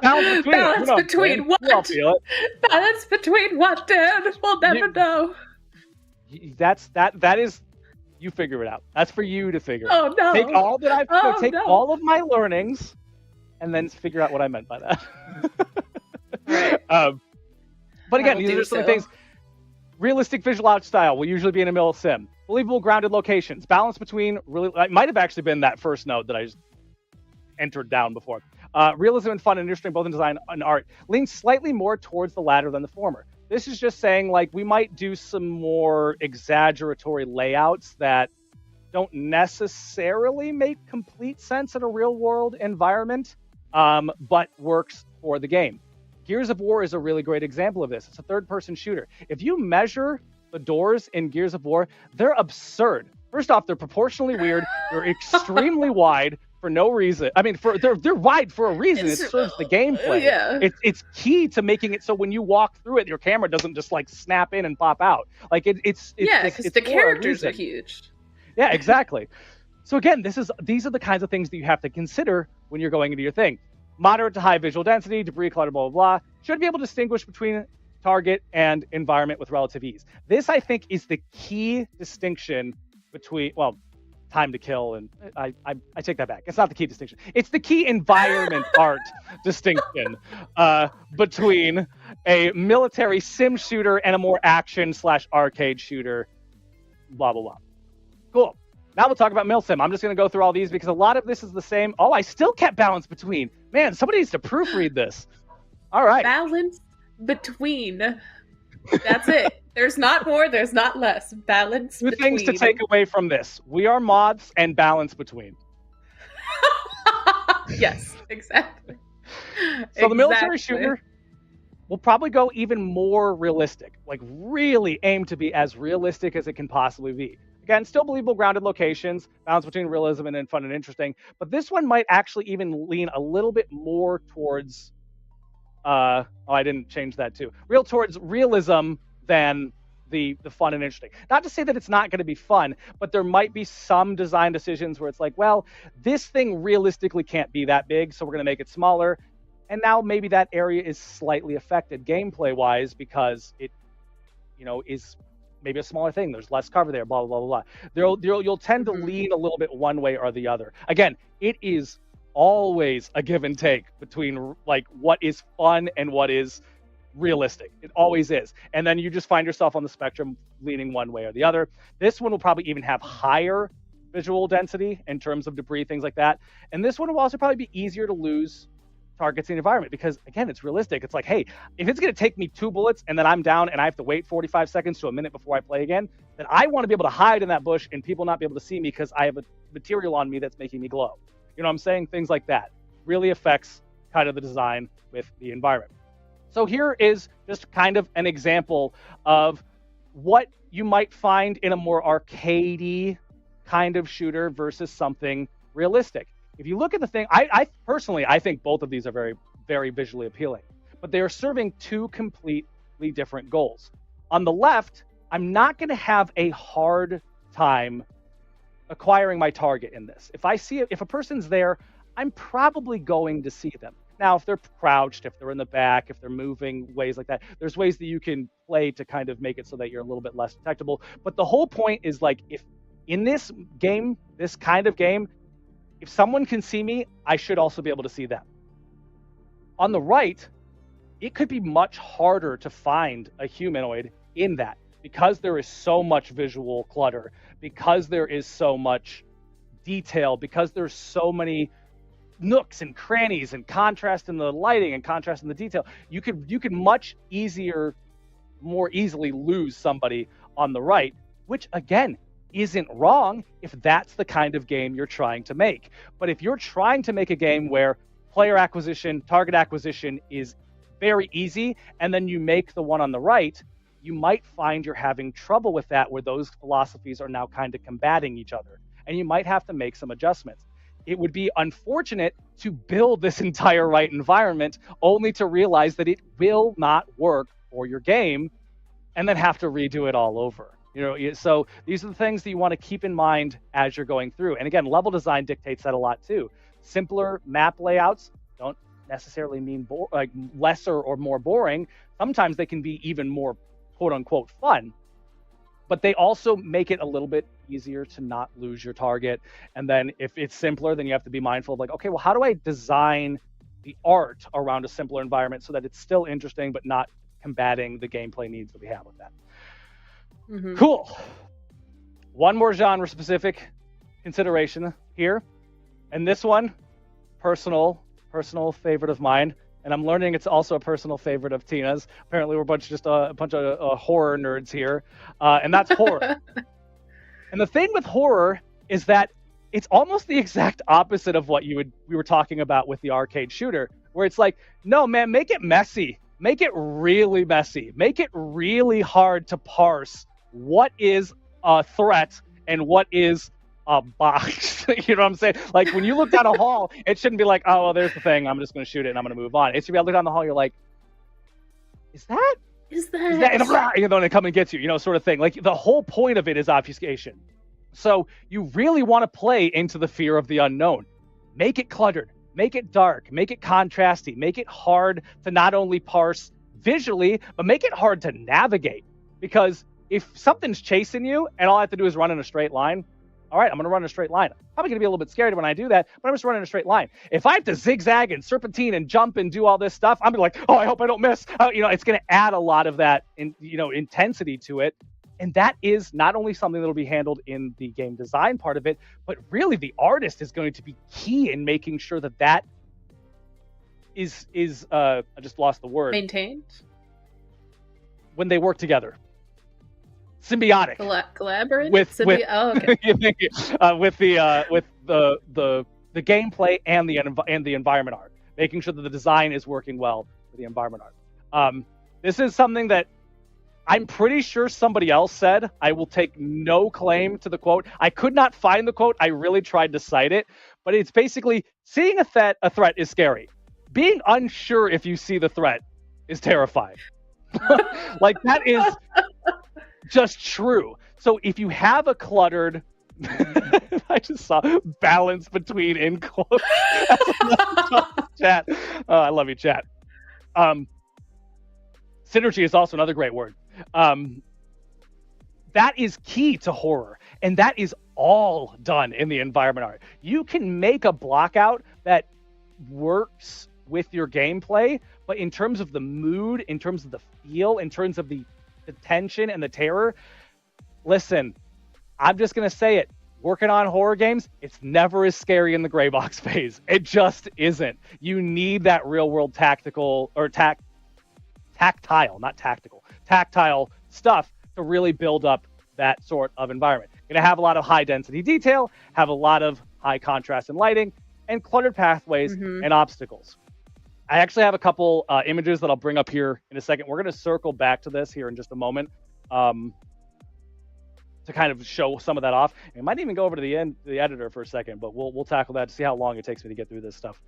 balance between. Balance between what? Balance between what, Dan? We'll never know. That is, you figure it out. That's for you to figure. Oh no! Take all that all of my learnings, and then figure out what I meant by that. Right. But again, these are some things. Realistic visual art style will usually be in a mil sim. Believable grounded locations. Balance between it might have actually been that first note that I just entered down before. Realism and fun and interesting both in design and art. Leans slightly more towards the latter than the former. This is just saying like we might do some more exaggeratory layouts that don't necessarily make complete sense in a real world environment, but works for the game. Gears of War is a really great example of this. It's a third-person shooter. If you measure the doors in Gears of War, they're absurd. First off, they're proportionally weird. They're extremely wide for no reason. I mean, they're wide for a reason. It serves the gameplay. Yeah. It's key to making it so when you walk through it, your camera doesn't just like snap in and pop out. Like it's because the characters are huge. Yeah, exactly. So again, these are the kinds of things that you have to consider when you're going into your thing. moderate to high visual density, debris clutter, blah, blah, blah. Should be able to distinguish between target and environment with relative ease. This, I think, is the key distinction between, well, time to kill, and I take that back. It's not the key distinction. It's the key environment art distinction between a military sim shooter and a more action/arcade shooter, blah, blah, blah. Cool. Now we'll talk about Milsim. I'm just going to go through all these because a lot of this is the same. Oh, I still kept balance between. Man, somebody needs to proofread this. All right. Balance between. That's it. There's not more, there's not less. Balance Two between. things to take away from this. We are mods and balance between. Yes, exactly. So the military shooter will probably go even more realistic. Like really aim to be as realistic as it can possibly be. Again, still believable grounded locations, balance between realism and fun and interesting. But this one might actually even lean a little bit more towards I didn't change that too. Towards realism than the fun and interesting. Not to say that it's not going to be fun, but there might be some design decisions where it's like, well, this thing realistically can't be that big, so we're going to make it smaller. And now maybe that area is slightly affected gameplay-wise because it, is maybe a smaller thing. There's less cover there, blah, blah, blah, blah. You'll tend to lean a little bit one way or the other. Again, it is always a give and take between like what is fun and what is realistic. It always is. And then you just find yourself on the spectrum leaning one way or the other. This one will probably even have higher visual density in terms of debris, things like that. And this one will also probably be easier to lose targets in the environment because, again, it's realistic. It's like, hey, if it's going to take me 2 bullets and then I'm down and I have to wait 45 seconds to a minute before I play again, then I want to be able to hide in that bush and people not be able to see me because I have a material on me that's making me glow. You know what I'm saying? Things like that really affects kind of the design with the environment. So here is just kind of an example of what you might find in a more arcadey kind of shooter versus something realistic. If you look at the thing, I personally think both of these are very, very visually appealing, but they are serving two completely different goals. On the left, I'm not going to have a hard time acquiring my target in this. If a person's there, I'm probably going to see them. Now, if they're crouched, if they're in the back, if they're moving, ways like that, there's ways that you can play to kind of make it so that you're a little bit less detectable. But the whole point is like, if in this game, this kind of game, if someone can see me, I should also be able to see them. On the right, it could be much harder to find a humanoid in that because there is so much visual clutter, because there is so much detail, because there's so many nooks and crannies and contrast in the lighting and contrast in the detail. You could much more easily lose somebody on the right, which again isn't wrong if that's the kind of game you're trying to make. But if you're trying to make a game where player acquisition, target acquisition is very easy, and then you make the one on the right, you might find you're having trouble with that, where those philosophies are now kind of combating each other, and you might have to make some adjustments. It would be unfortunate to build this entire right environment only to realize that it will not work for your game and then have to redo it all over. So these are the things that you want to keep in mind as you're going through. And again, level design dictates that a lot too. Simpler map layouts don't necessarily mean lesser or more boring. Sometimes they can be even more quote unquote fun, but they also make it a little bit easier to not lose your target. And then if it's simpler, then you have to be mindful of like, okay, well, how do I design the art around a simpler environment so that it's still interesting, but not combating the gameplay needs that we have with that. Mm-hmm. Cool. One more genre specific consideration here. And this one, personal favorite of mine. And I'm learning it's also a personal favorite of Tina's. Apparently we're a bunch of horror nerds here. And that's horror. And the thing with horror is that it's almost the exact opposite of what we were talking about with the arcade shooter, where it's like, no, man, make it messy. Make it really messy. Make it really hard to parse what is a threat and what is a box. You know what I'm saying? Like when you look down a hall, it shouldn't be like, oh, well, there's the thing. I'm just going to shoot it and I'm going to move on. It should be, I look down the hall, you're like, is that? And then they come and get you, sort of thing. Like the whole point of it is obfuscation. So you really want to play into the fear of the unknown. Make it cluttered. Make it dark, make it contrasty, make it hard to not only parse visually, but make it hard to navigate. Because if something's chasing you and all I have to do is run in a straight line, all right, I'm going to run in a straight line. I'm probably going to be a little bit scared when I do that, but I'm just running in a straight line. If I have to zigzag and serpentine and jump and do all this stuff, I'm going to be like, oh, I hope I don't miss. It's going to add a lot of that, intensity to it. And that is not only something that will be handled in the game design part of it, but really the artist is going to be key in making sure that is I just lost the word. Maintained? When they work together. Symbiotic. Collaborate? With okay. with the gameplay and the environment art, making sure that the design is working well with the environment art. This is something that I'm pretty sure somebody else said. I will take no claim to the quote. I could not find the quote. I really tried to cite it, but it's basically seeing a threat is scary. Being unsure if you see the threat is terrifying. Like, that is just true. So if you have a cluttered I just saw balance between in quotes. Chat. I love you, chat. Synergy is also another great word. That is key to horror, and that is all done in the environment art. You can make a blockout that works with your gameplay, but in terms of the mood, in terms of the feel, in terms of the tension and the terror, listen, I'm just going to say it. Working on horror games, it's never as scary in the gray box phase. It just isn't. You need that real world tactile, not tactical, tactile stuff to really build up that sort of environment. You're going to have a lot of high density detail, have a lot of high contrast and lighting, and cluttered pathways and obstacles. I actually have a couple images that I'll bring up here in a second. We're going to circle back to this here in just a moment to kind of show some of that off. And might even go over to the editor for a second, but we'll tackle that to see how long it takes me to get through this stuff.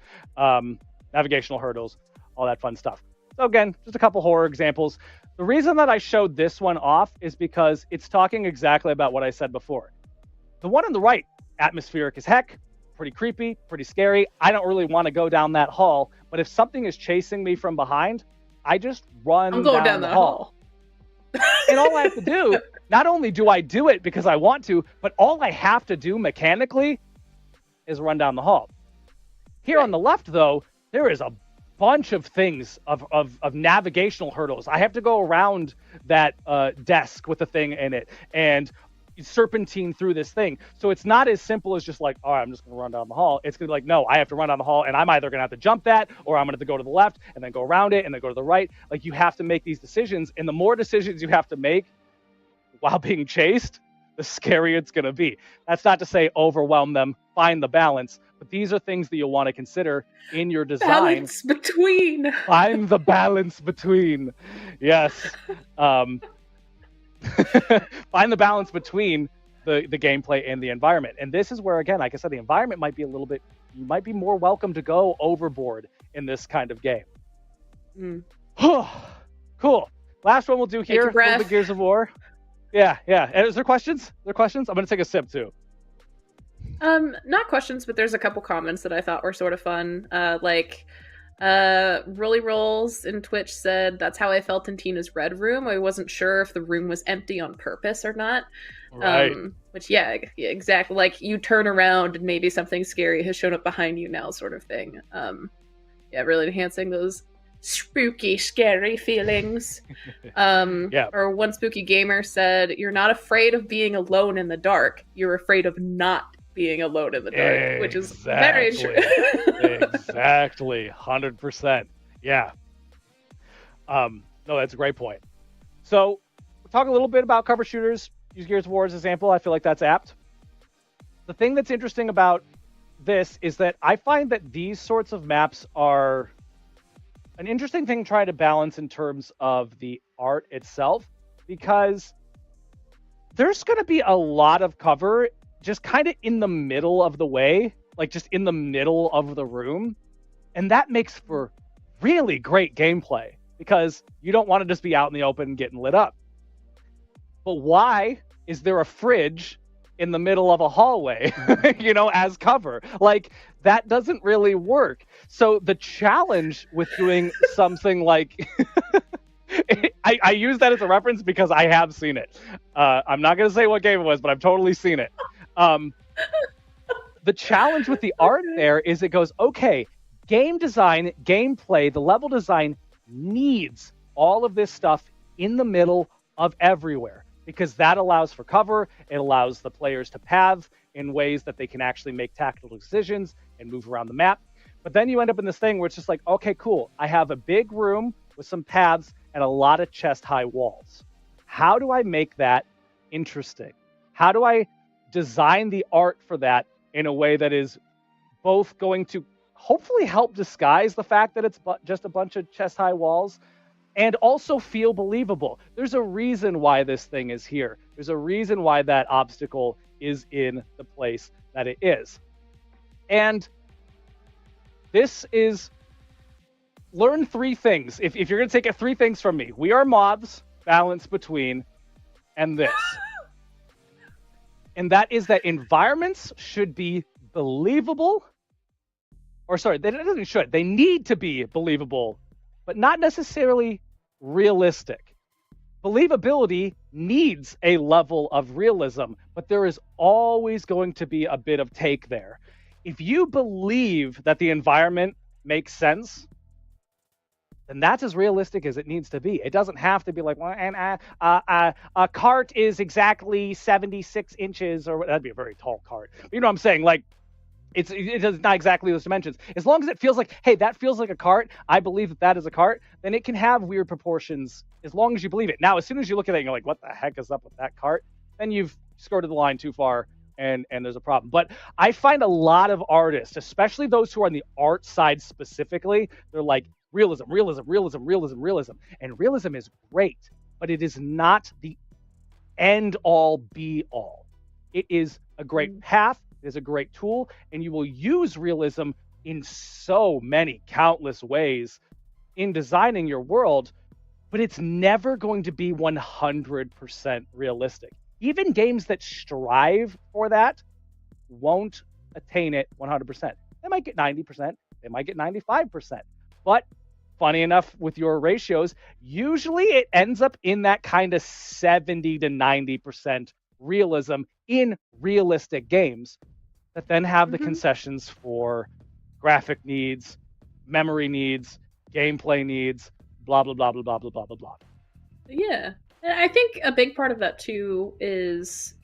Navigational hurdles, all that fun stuff. So again, just a couple horror examples. The reason that I showed this one off is because it's talking exactly about what I said before. The one on the right, atmospheric as heck, pretty creepy, pretty scary. I don't really want to go down that hall, but if something is chasing me from behind, I just run down the hall. And all I have to do, not only do I do it because I want to, but all I have to do mechanically is run down the hall. Here on the left, though, there is a bunch of things of navigational hurdles. I have to go around that desk with the thing in it and serpentine through this thing. So it's not as simple as just like, all right, I'm just going to run down the hall. It's going to be like, no, I have to run down the hall, and I'm either going to have to jump that, or I'm going to have to go to the left and then go around it and then go to the right. Like, you have to make these decisions, and the more decisions you have to make while being chased, the scarier it's going to be. That's not to say overwhelm them, find the balance, but these are things that you'll want to consider in your design. Balance between. Find the balance between. Yes. Find the balance between the gameplay and the environment. And this is where, again, like I said, the environment might be a little bit, you might be more welcome to go overboard in this kind of game. Cool. Last one we'll do here, the Gears of War. Yeah. Is there questions? I'm going to take a sip too. Not questions, but there's a couple comments that I thought were sort of fun. Rolly Rolls in Twitch said, that's how I felt in Tina's red room. I wasn't sure if the room was empty on purpose or not. Right. Which, yeah, exactly. Like, you turn around and maybe something scary has shown up behind you now, sort of thing. Yeah, really enhancing those spooky, scary feelings. Yeah. Or one spooky gamer said, you're not afraid of being alone in the dark. You're afraid of not being alone in the dark, which is very true. Exactly. 100%. Yeah. No, that's a great point. So we'll talk a little bit about cover shooters. Use Gears of War as an example. I feel like that's apt. The thing that's interesting about this is that I find that these sorts of maps are an interesting thing to try to balance in terms of the art itself, because there's going to be a lot of cover just kind of in the middle of the way, like just in the middle of the room. And that makes for really great gameplay, because you don't want to just be out in the open getting lit up. But why is there a fridge in the middle of a hallway, as cover. Like, that doesn't really work. So the challenge with doing something like I use that as a reference because I have seen it. I'm not going to say what game it was, but I've totally seen it. The challenge with the art there is it goes, okay, game design, gameplay, the level design needs all of this stuff in the middle of everywhere, because that allows for cover. It allows the players to path in ways that they can actually make tactical decisions and move around the map. But then you end up in this thing where it's just like, okay, cool. I have a big room with some paths and a lot of chest-high walls. How do I make that interesting? How do I design the art for that in a way that is both going to hopefully help disguise the fact that it's just a bunch of chest-high walls, and also feel believable? There's a reason why this thing is here. There's a reason why that obstacle is in the place that it is. And this is, learn 3 things. If you're going to take 3 things from me, we are moths, balance between, and this. And that is that environments should be believable. Or sorry, they need to be believable, but not necessarily realistic. Believability needs a level of realism, but there is always going to be a bit of take there. If you believe that the environment makes sense, then that's as realistic as it needs to be. It doesn't have to be like, well, and a cart is exactly 76 inches, or that'd be a very tall cart. But you know what I'm saying? Like, it's not exactly those dimensions. As long as it feels like, hey, that feels like a cart, I believe that is a cart, then it can have weird proportions as long as you believe it. Now, as soon as you look at it and you're like, what the heck is up with that cart? Then you've skirted the line too far, and there's a problem. But I find a lot of artists, especially those who are on the art side specifically, they're like, realism. And realism is great, but it is not the end all be all. It is a great path. It is a great tool, and you will use realism in so many countless ways in designing your world, but it's never going to be 100% realistic. Even games that strive for that won't attain it 100%. They might get 90%. They might get 95%. But funny enough, with your ratios, usually it ends up in that kind of 70 to 90% realism in realistic games that then have the concessions for graphic needs, memory needs, gameplay needs, blah, blah, blah, blah, blah, blah, blah, blah, blah. Yeah. And I think a big part of that too is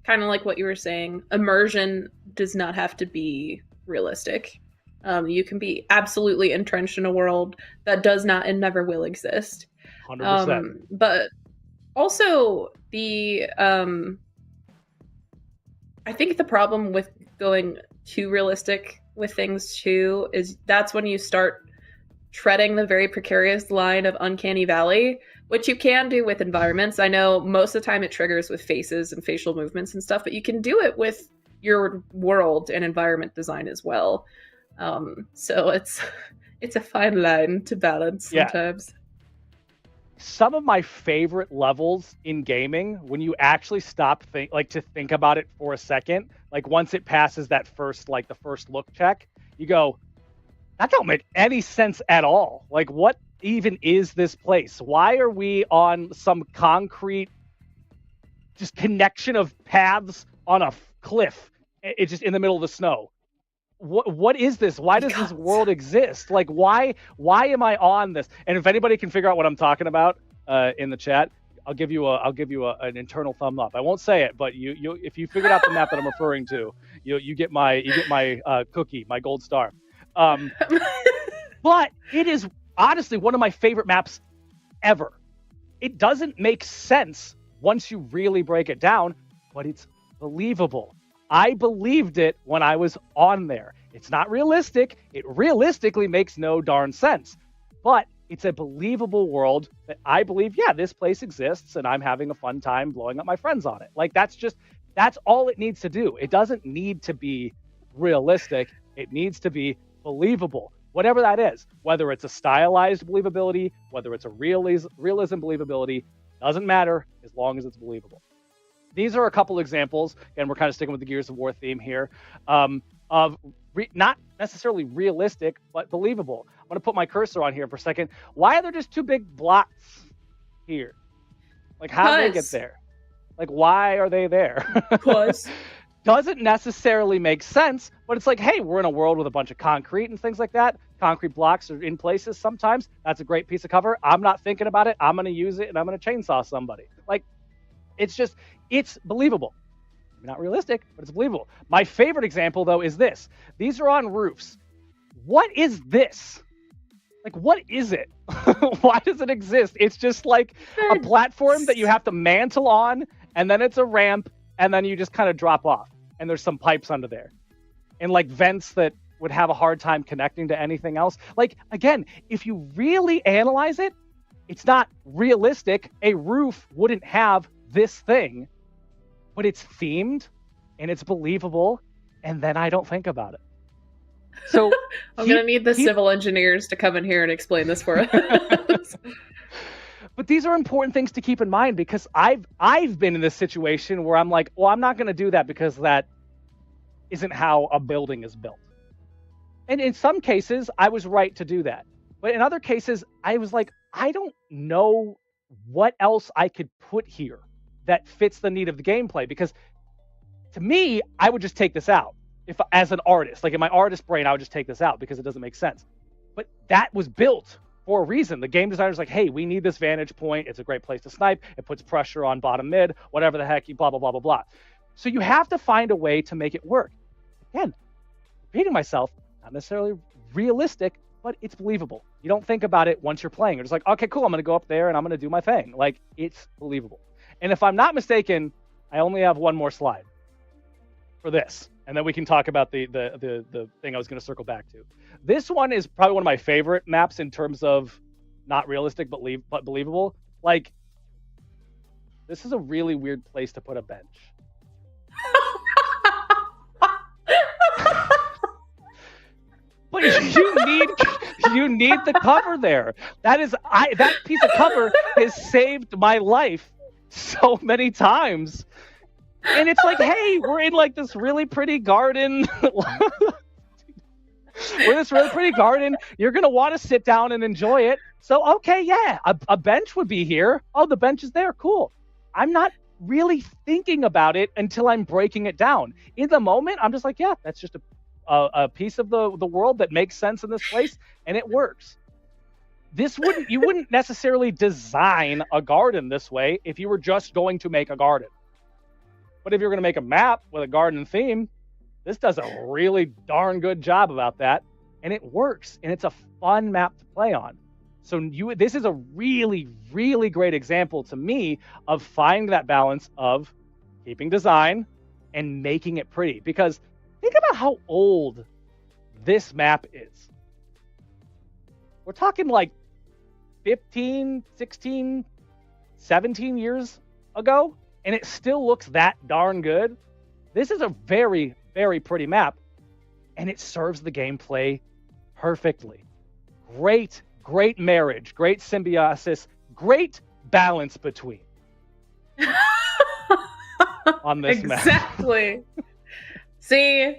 kind of like what you were saying. Immersion does not have to be realistic. You can be absolutely entrenched in a world that does not and never will exist. 100%. But also I think the problem with going too realistic with things too is that's when you start treading the very precarious line of uncanny valley, which you can do with environments. I know most of the time it triggers with faces and facial movements and stuff, but you can do it with your world and environment design as well. So it's a fine line to balance sometimes. Yeah. Some of my favorite levels in gaming, when you actually stop to think about it for a second, like once it passes that the first look check, you go, that don't make any sense at all. Like, what even is this place? Why are we on some concrete just connection of paths on a cliff? It's just in the middle of the snow. What is this? Why does this world exist? Like, why am I on this? And if anybody can figure out what I'm talking about in the chat, I'll give you an internal thumb up. I won't say it, but you if you figured out the map that I'm referring to, you get my cookie, my gold star. But it is honestly one of my favorite maps ever. It doesn't make sense once you really break it down, but it's believable. I believed it when I was on there. It's not realistic. It realistically makes no darn sense. But it's a believable world that I believe, yeah, this place exists and I'm having a fun time blowing up my friends on it. Like, that's all it needs to do. It doesn't need to be realistic. It needs to be believable. Whatever that is, whether it's a stylized believability, whether it's a realism believability, doesn't matter as long as it's believable. these are a couple examples, and we're kind of sticking with the Gears of War theme here, of not necessarily realistic, but believable. I'm going to put my cursor on here for a second. Why are there just two big blots here? Like, how did they get there? Like, why are they there? Because doesn't necessarily make sense, but it's like, hey, we're in a world with a bunch of concrete and things like that. Concrete blocks are in places sometimes. That's a great piece of cover. I'm not thinking about it. I'm going to use it, and I'm going to chainsaw somebody. Like, it's believable. Not realistic, but it's believable. My favorite example, though, is this. These are on roofs. What is this? Like, what is it? Why does it exist? It's just like a platform that you have to mantle on, and then it's a ramp, and then you just kind of drop off. And there's some pipes under there. And like vents that would have a hard time connecting to anything else. Like, again, if you really analyze it, it's not realistic. A roof wouldn't have this thing, but it's themed and it's believable, and then I don't think about it. So I'm going to need the civil engineers to come in here and explain this for us. But these are important things to keep in mind, because I've been in this situation where I'm like, well, I'm not going to do that because that isn't how a building is built. And in some cases, I was right to do that. But in other cases, I was like, I don't know what else I could put here that fits the need of the gameplay. Because to me, I would just take this out. If as an artist, like in my artist brain, I would just take this out because it doesn't make sense. But that was built for a reason. The game designer's like, hey, we need this vantage point. It's a great place to snipe. It puts pressure on bottom mid, whatever the heck, blah, blah, blah, blah, blah. So you have to find a way to make it work. Again, repeating myself, not necessarily realistic, but it's believable. You don't think about it once you're playing. You're just like, okay, cool, I'm going to go up there and I'm going to do my thing. Like, it's believable. And if I'm not mistaken, I only have one more slide for this. And then we can talk about the thing I was going to circle back to. This one is probably one of my favorite maps in terms of not realistic, but believable. Like, this is a really weird place to put a bench. But you need the cover there. That piece of cover has saved my life so many times. And it's like, hey, we're in like this really pretty garden. We're in this really pretty garden. You're going to want to sit down and enjoy it. So, okay, yeah, a bench would be here. Oh, the bench is there. Cool. I'm not really thinking about it until I'm breaking it down. In the moment, I'm just like, yeah, that's just a piece of the world that makes sense in this place, and it works. You wouldn't necessarily design a garden this way if you were just going to make a garden. But if you're going to make a map with a garden theme, this does a really darn good job about that, and it works, and it's a fun map to play on. So this is a really, really great example to me of finding that balance of keeping design and making it pretty. Because think about how old this map is. We're talking like 15, 16, 17 years ago, and it still looks that darn good. This is a very, very pretty map, and it serves the gameplay perfectly. Great marriage, great symbiosis, great balance between on this map. Exactly. See,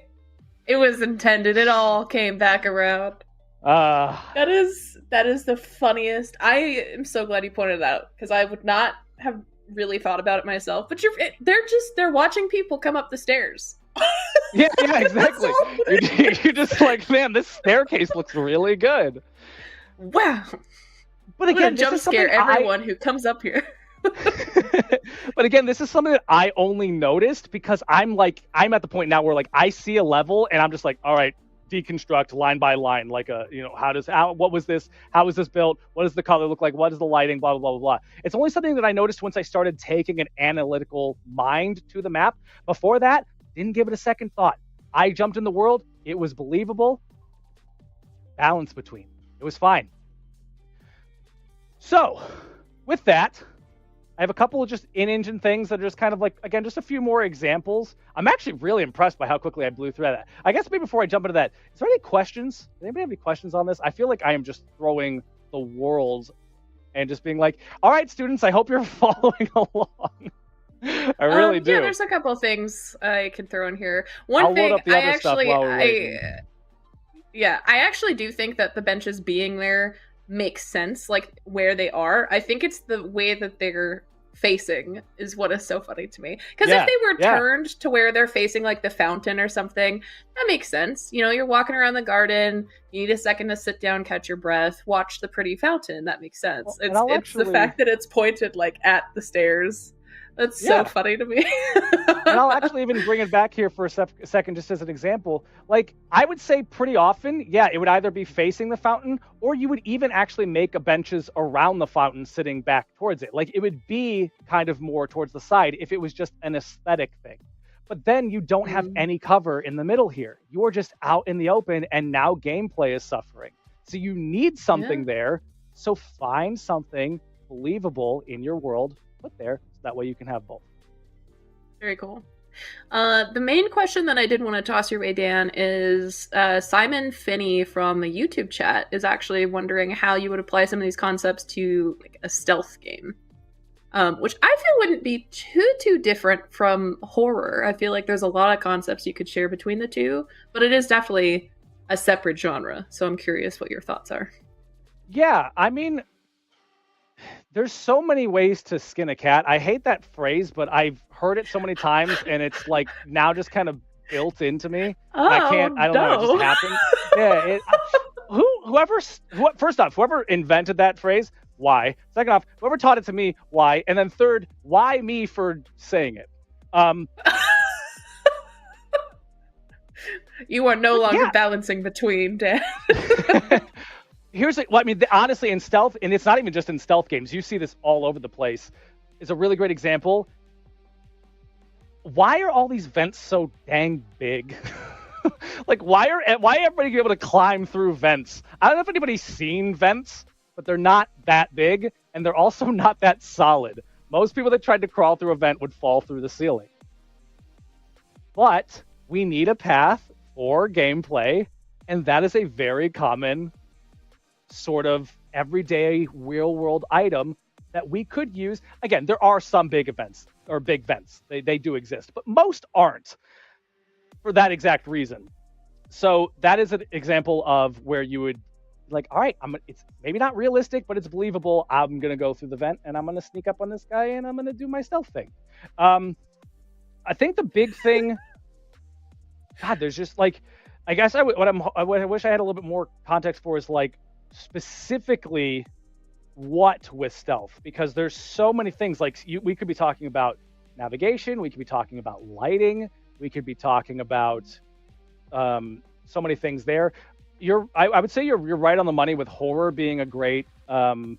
it was intended. It all came back around. That is the funniest. I am so glad you pointed it out, because I would not have really thought about it myself. But they're watching people come up the stairs. yeah, exactly. You're just like, man, this staircase looks really good. Wow. But again, jump scare everyone who comes up here. But again, this is something that I only noticed because I'm at the point now where like I see a level and I'm just like, all right, deconstruct line by line, like what was this? How was this built? What does the color look like? What is the lighting? Blah, blah, blah, blah, blah. It's only something that I noticed once I started taking an analytical mind to the map. Before that, didn't give it a second thought. I jumped in the world. It was believable. Balance between. It was fine. So, with that, I have a couple of just in-engine things that are just kind of like, again, just a few more examples. I'm actually really impressed by how quickly I blew through that. I guess maybe before I jump into that, is there any questions? Does anybody have any questions on this? I feel like I am just throwing the world and just being like, all right, students, I hope you're following along. I really do. Yeah, there's a couple things I can throw in here. One I'll thing load up the I other stuff actually, while we're waiting. yeah, I actually do think that the benches being there makes sense, like where they are. I think it's the way that they're facing is what is so funny to me. Because if they were turned to where they're facing like the fountain or something, that makes sense. You know, you're walking around the garden, you need a second to sit down, catch your breath, watch the pretty fountain. That makes sense. Well, it's the fact that it's pointed like at the stairs. That's so funny to me. And I'll actually even bring it back here for a second, just as an example. Like, I would say pretty often, it would either be facing the fountain, or you would even actually make a benches around the fountain sitting back towards it. Like, it would be kind of more towards the side if it was just an aesthetic thing. But then you don't have any cover in the middle here. You're just out in the open, and now gameplay is suffering. So you need something there. So find something believable in your world, put there, so that way you can have both. Very cool. The main question that I did want to toss your way, Dan, is Simon Finney from the YouTube chat is actually wondering how you would apply some of these concepts to like a stealth game, which I feel wouldn't be too different from horror. I feel like there's a lot of concepts you could share between the two, but it is definitely a separate genre. So I'm curious what your thoughts are. Yeah, I mean, there's so many ways to skin a cat. I hate that phrase, but I've heard it so many times, and it's like now just kind of built into me. I don't know, it just happened. Yeah. First off, whoever invented that phrase, why? Second off, whoever taught it to me, why? And then third, why me for saying it? You are no longer balancing between, Dan. Honestly, in stealth, and it's not even just in stealth games, you see this all over the place, is a really great example. Why are all these vents so dang big? Like, why everybody able to climb through vents? I don't know if anybody's seen vents, but they're not that big, and they're also not that solid. Most people that tried to crawl through a vent would fall through the ceiling. But we need a path for gameplay, and that is a very common sort of everyday real world item that we could use. Again, there are some big events or big vents. They do exist, but most aren't for that exact reason. So that is an example of where you would like, all right, it's maybe not realistic, but it's believable. I'm going to go through the vent and I'm going to sneak up on this guy and I'm going to do my stealth thing. I think the big thing, God, there's just like, I guess what I wish I had a little bit more context for is like, specifically what with stealth, because there's so many things. Like we could be talking about navigation, we could be talking about lighting, we could be talking about so many things there. I would say you're right on the money with horror being a great kind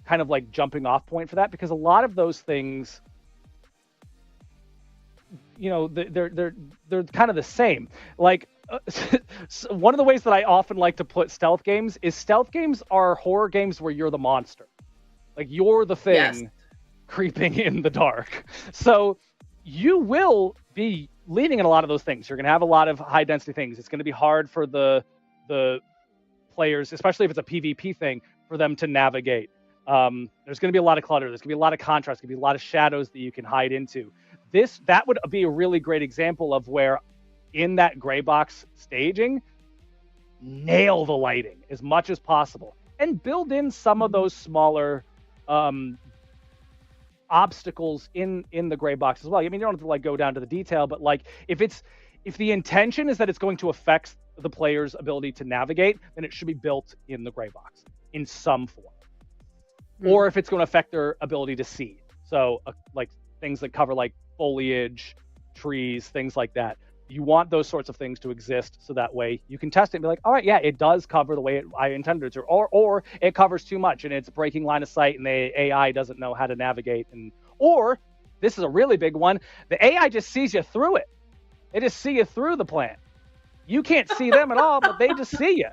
of like jumping off point for that, because a lot of those things, you know, they're kind of the same. Like one of the ways that I often like to put stealth games are horror games where you're the monster. Like you're the thing creeping in the dark. So you will be leaning in a lot of those things. You're going to have a lot of high density things. It's going to be hard for the players, especially if it's a PvP thing, for them to navigate. There's going to be a lot of clutter. There's going to be a lot of contrast. There's going to be a lot of shadows that you can hide into. That would be a really great example of where in that gray box staging, nail the lighting as much as possible and build in some of those smaller obstacles in the gray box as well. I mean, you don't have to like go down to the detail, but like if the intention is that it's going to affect the player's ability to navigate, then it should be built in the gray box in some form. Or if it's going to affect their ability to see. So like things that cover like foliage, trees, things like that. You want those sorts of things to exist so that way you can test it and be like, all right, yeah, it does cover the way I intended it to, or it covers too much and it's breaking line of sight and the AI doesn't know how to navigate. Or this is a really big one, the AI just sees you through it. They just see you through the plan. You can't see them at all, but they just see you.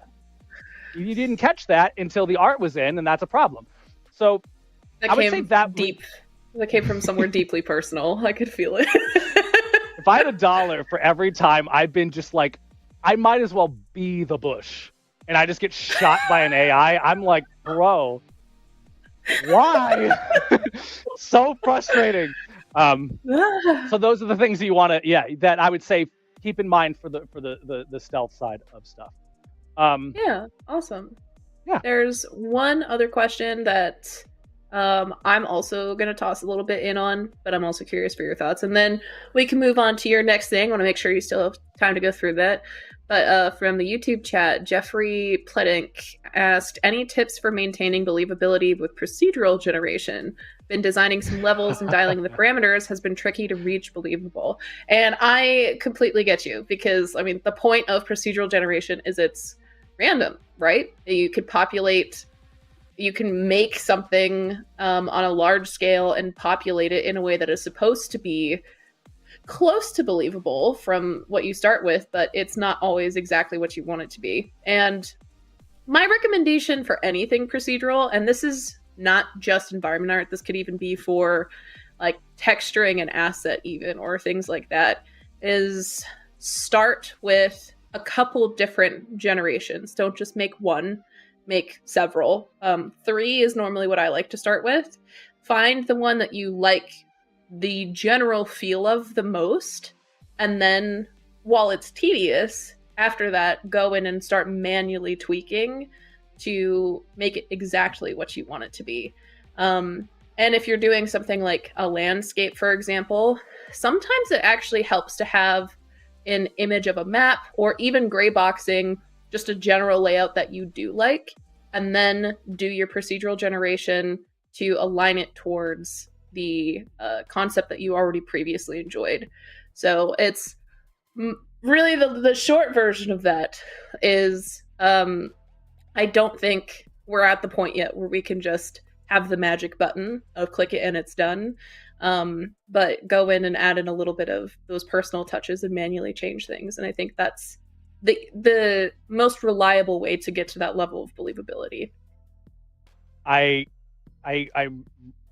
You didn't catch that until the art was in, and that's a problem. So I would say that deep. That came from somewhere deeply personal. I could feel it. If I had $1 for every time I've been just like, I might as well be the bush, and I just get shot by an AI, I'm like, bro, Why? So frustrating. So those are the things that you want to, that I would say keep in mind for the stealth side of stuff. Yeah, awesome. Yeah. There's one other question that I'm also going to toss a little bit in on, but I'm also curious for your thoughts. And then we can move on to your next thing. I want to make sure you still have time to go through that. But from the YouTube chat, Jeffrey Pledink asked, any tips for maintaining believability with procedural generation? Been designing some levels and dialing the parameters has been tricky to reach believable. And I completely get you, because, I mean, the point of procedural generation is it's random, right? You could populate, you can make something on a large scale and populate it in a way that is supposed to be close to believable from what you start with, but it's not always exactly what you want it to be. And my recommendation for anything procedural, and this is not just environment art, this could even be for like texturing an asset even, or things like that, is start with a couple different generations. Don't just make one, make several. 3 is normally what I like to start with. Find the one that you like the general feel of the most, and then while it's tedious, after that, go in and start manually tweaking to make it exactly what you want it to be. And if you're doing something like a landscape, for example, sometimes it actually helps to have an image of a map, or even gray boxing, just a general layout that you do like, and then do your procedural generation to align it towards the concept that you already previously enjoyed. So it's really the short version of that is I don't think we're at the point yet where we can just have the magic button of click it and it's done. But go in and add in a little bit of those personal touches and manually change things. And I think that's the most reliable way to get to that level of believability. I'm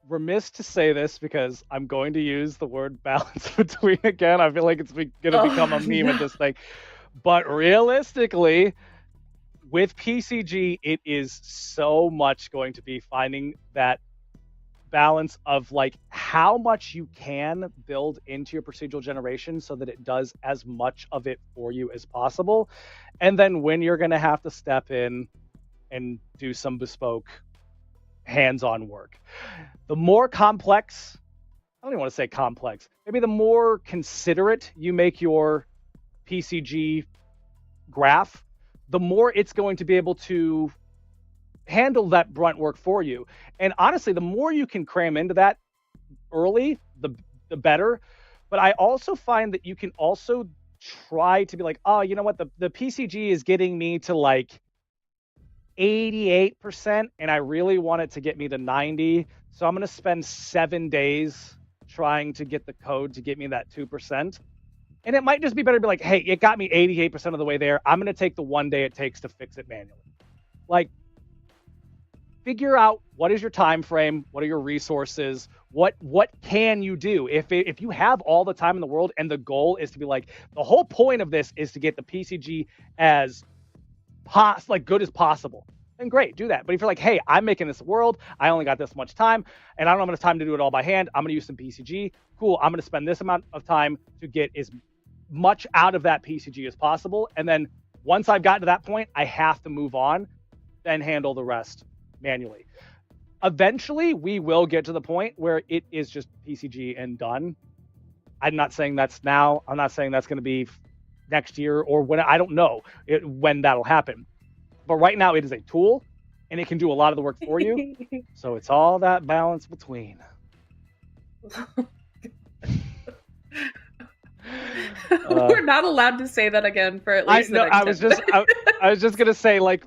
remiss to say this because I'm going to use the word balance between again. I feel like it's going to become a meme at this thing. But realistically, with PCG, it is so much going to be finding that balance of like how much you can build into your procedural generation so that it does as much of it for you as possible. And then when you're going to have to step in and do some bespoke hands-on work. The more complex, I don't even want to say complex, maybe the more considerate you make your PCG graph, the more it's going to be able to handle that brunt work for you. And honestly, the more you can cram into that early, the better. But I also find that you can also try to be like, oh, you know what, the PCG is getting me to like 88%, and I really want it to get me to 90. So I'm going to spend 7 days trying to get the code to get me that 2%. And it might just be better to be like, hey, it got me 88% of the way there. I'm going to take the 1 day it takes to fix it manually. Like, figure out what is your time frame, what are your resources, what can you do? If you have all the time in the world and the goal is to be like, the whole point of this is to get the PCG as good as possible, then great, do that. But if you're like, hey, I'm making this world, I only got this much time, and I don't have enough time to do it all by hand, I'm going to use some PCG. Cool, I'm going to spend this amount of time to get as much out of that PCG as possible. And then once I've gotten to that point, I have to move on, then handle the rest manually. Eventually, we will get to the point where it is just PCG and done. I'm not saying that's now. I'm not saying that's going to be next year or when, I don't know when that'll happen. But right now it is a tool and it can do a lot of the work for you. So it's all that balance between. We're not allowed to say that again for at least the next I was just gonna say, like,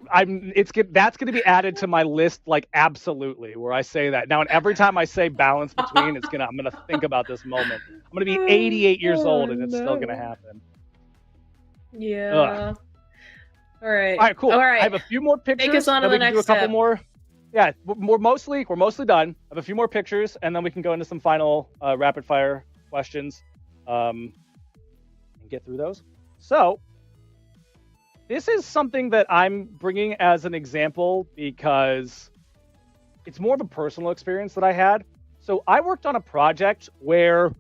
that's gonna be added to my list, like, absolutely, where I say that now. And every time I say balance between, I'm gonna think about this moment. I'm gonna be 88 years old and it's still gonna happen. Yeah. Ugh. All right. All right, cool. All right. I have a few more pictures. Take us on to the next do a couple step. more. Yeah, we're mostly done. I have a few more pictures, and then we can go into some final rapid fire questions, and get through those. So, this is something that I'm bringing as an example because it's more of a personal experience that I had. So I worked on a project where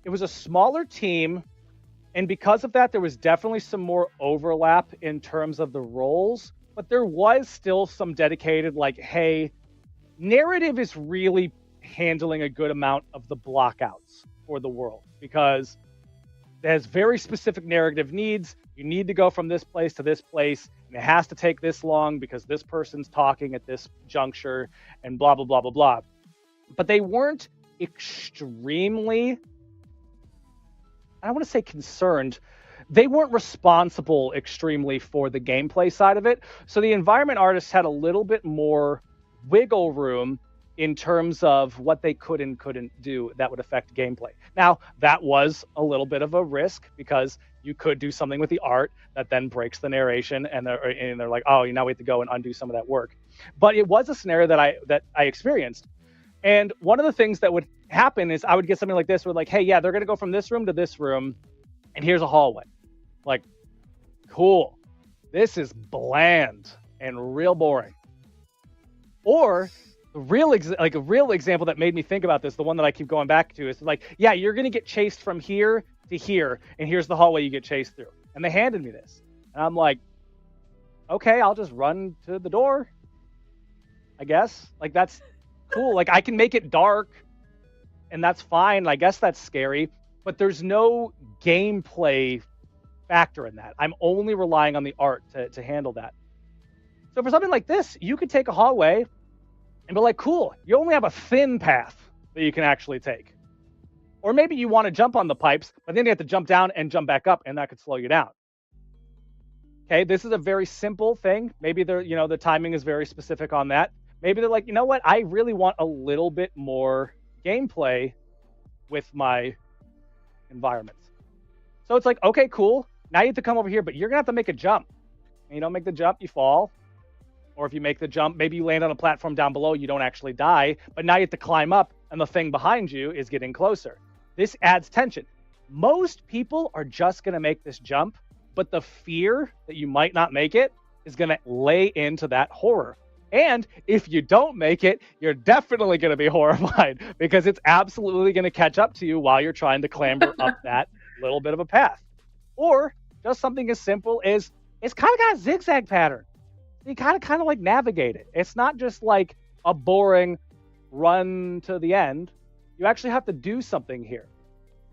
it was a smaller team, and because of that, there was definitely some more overlap in terms of the roles, but there was still some dedicated, like, hey, narrative is really handling a good amount of the blockouts for the world, because it has very specific narrative needs. You need to go from this place to this place, and it has to take this long because this person's talking at this juncture, and blah, blah, blah, blah, blah. But they weren't extremely, I don't want to say concerned. They weren't responsible extremely for the gameplay side of it. So the environment artists had a little bit more wiggle room in terms of what they could and couldn't do that would affect gameplay. Now, that was a little bit of a risk because you could do something with the art that then breaks the narration, and they're like, oh, now we have to go and undo some of that work. But it was a scenario that I experienced. And one of the things that would happen is I would get something like this where, like, hey, yeah, they're going to go from this room to this room, and here's a hallway. Like, cool. This is bland and real boring. Or a real example that made me think about this, the one that I keep going back to, is like, yeah, you're going to get chased from here to here, and here's the hallway you get chased through. And they handed me this. And I'm like, okay, I'll just run to the door, I guess. Like, that's cool. Like, I can make it dark, and that's fine. I guess that's scary, but there's no gameplay factor in that. I'm only relying on the art to handle that. So for something like this, you could take a hallway and be like, cool, you only have a thin path that you can actually take. Or maybe you want to jump on the pipes, but then you have to jump down and jump back up, and that could slow you down. Okay, this is a very simple thing. Maybe the timing is very specific on that. Maybe they're like, you know what? I really want a little bit more gameplay with my environments. So it's like, okay, cool. Now you have to come over here, but you're going to have to make a jump. And you don't make the jump, you fall. Or if you make the jump, maybe you land on a platform down below, you don't actually die, but now you have to climb up, and the thing behind you is getting closer. This adds tension. Most people are just going to make this jump, but the fear that you might not make it is going to lay into that horror. And if you don't make it, you're definitely going to be horrified, because it's absolutely going to catch up to you while you're trying to clamber up that little bit of a path. Or just something as simple as, it's kind of got a zigzag pattern. You kind of like navigate it. It's not just like a boring run to the end. You actually have to do something here.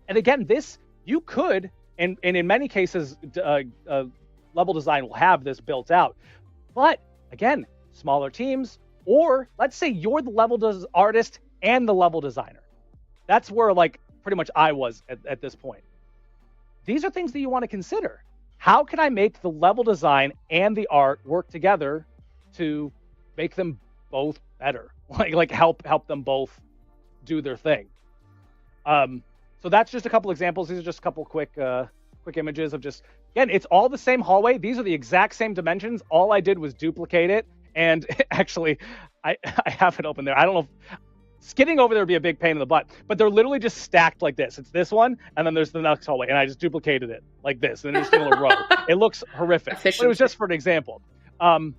And again, this, you could, and in many cases, level design will have this built out. But again, smaller teams, or let's say you're the level artist and the level designer. That's where, like, pretty much I was at this point. These are things that you want to consider. How can I make the level design and the art work together to make them both better? Like help them both do their thing. So that's just a couple examples. These are just a couple quick images of just, again, it's all the same hallway. These are the exact same dimensions. All I did was duplicate it. And actually, I have it open there. I don't know if skidding over there would be a big pain in the butt, but they're literally just stacked like this. It's this one, and then there's the next hallway, and I just duplicated it like this, and it's still a row. It looks horrific, but it was just for an example. And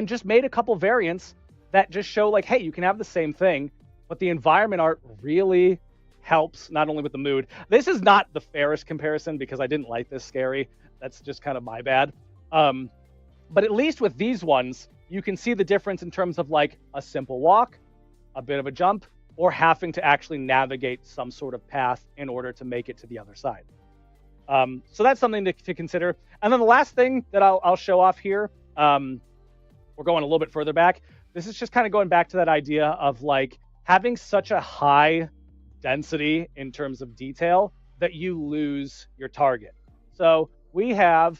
just made a couple variants that just show, like, hey, you can have the same thing, but the environment art really helps, not only with the mood. This is not the fairest comparison because I didn't like this scary. That's just kind of my bad. But at least with these ones, you can see the difference in terms of, like, a simple walk, a bit of a jump, or having to actually navigate some sort of path in order to make it to the other side. So that's something to consider. And then the last thing that I'll show off here, we're going a little bit further back. This is just kind of going back to that idea of, like, having such a high density in terms of detail that you lose your target. So we have,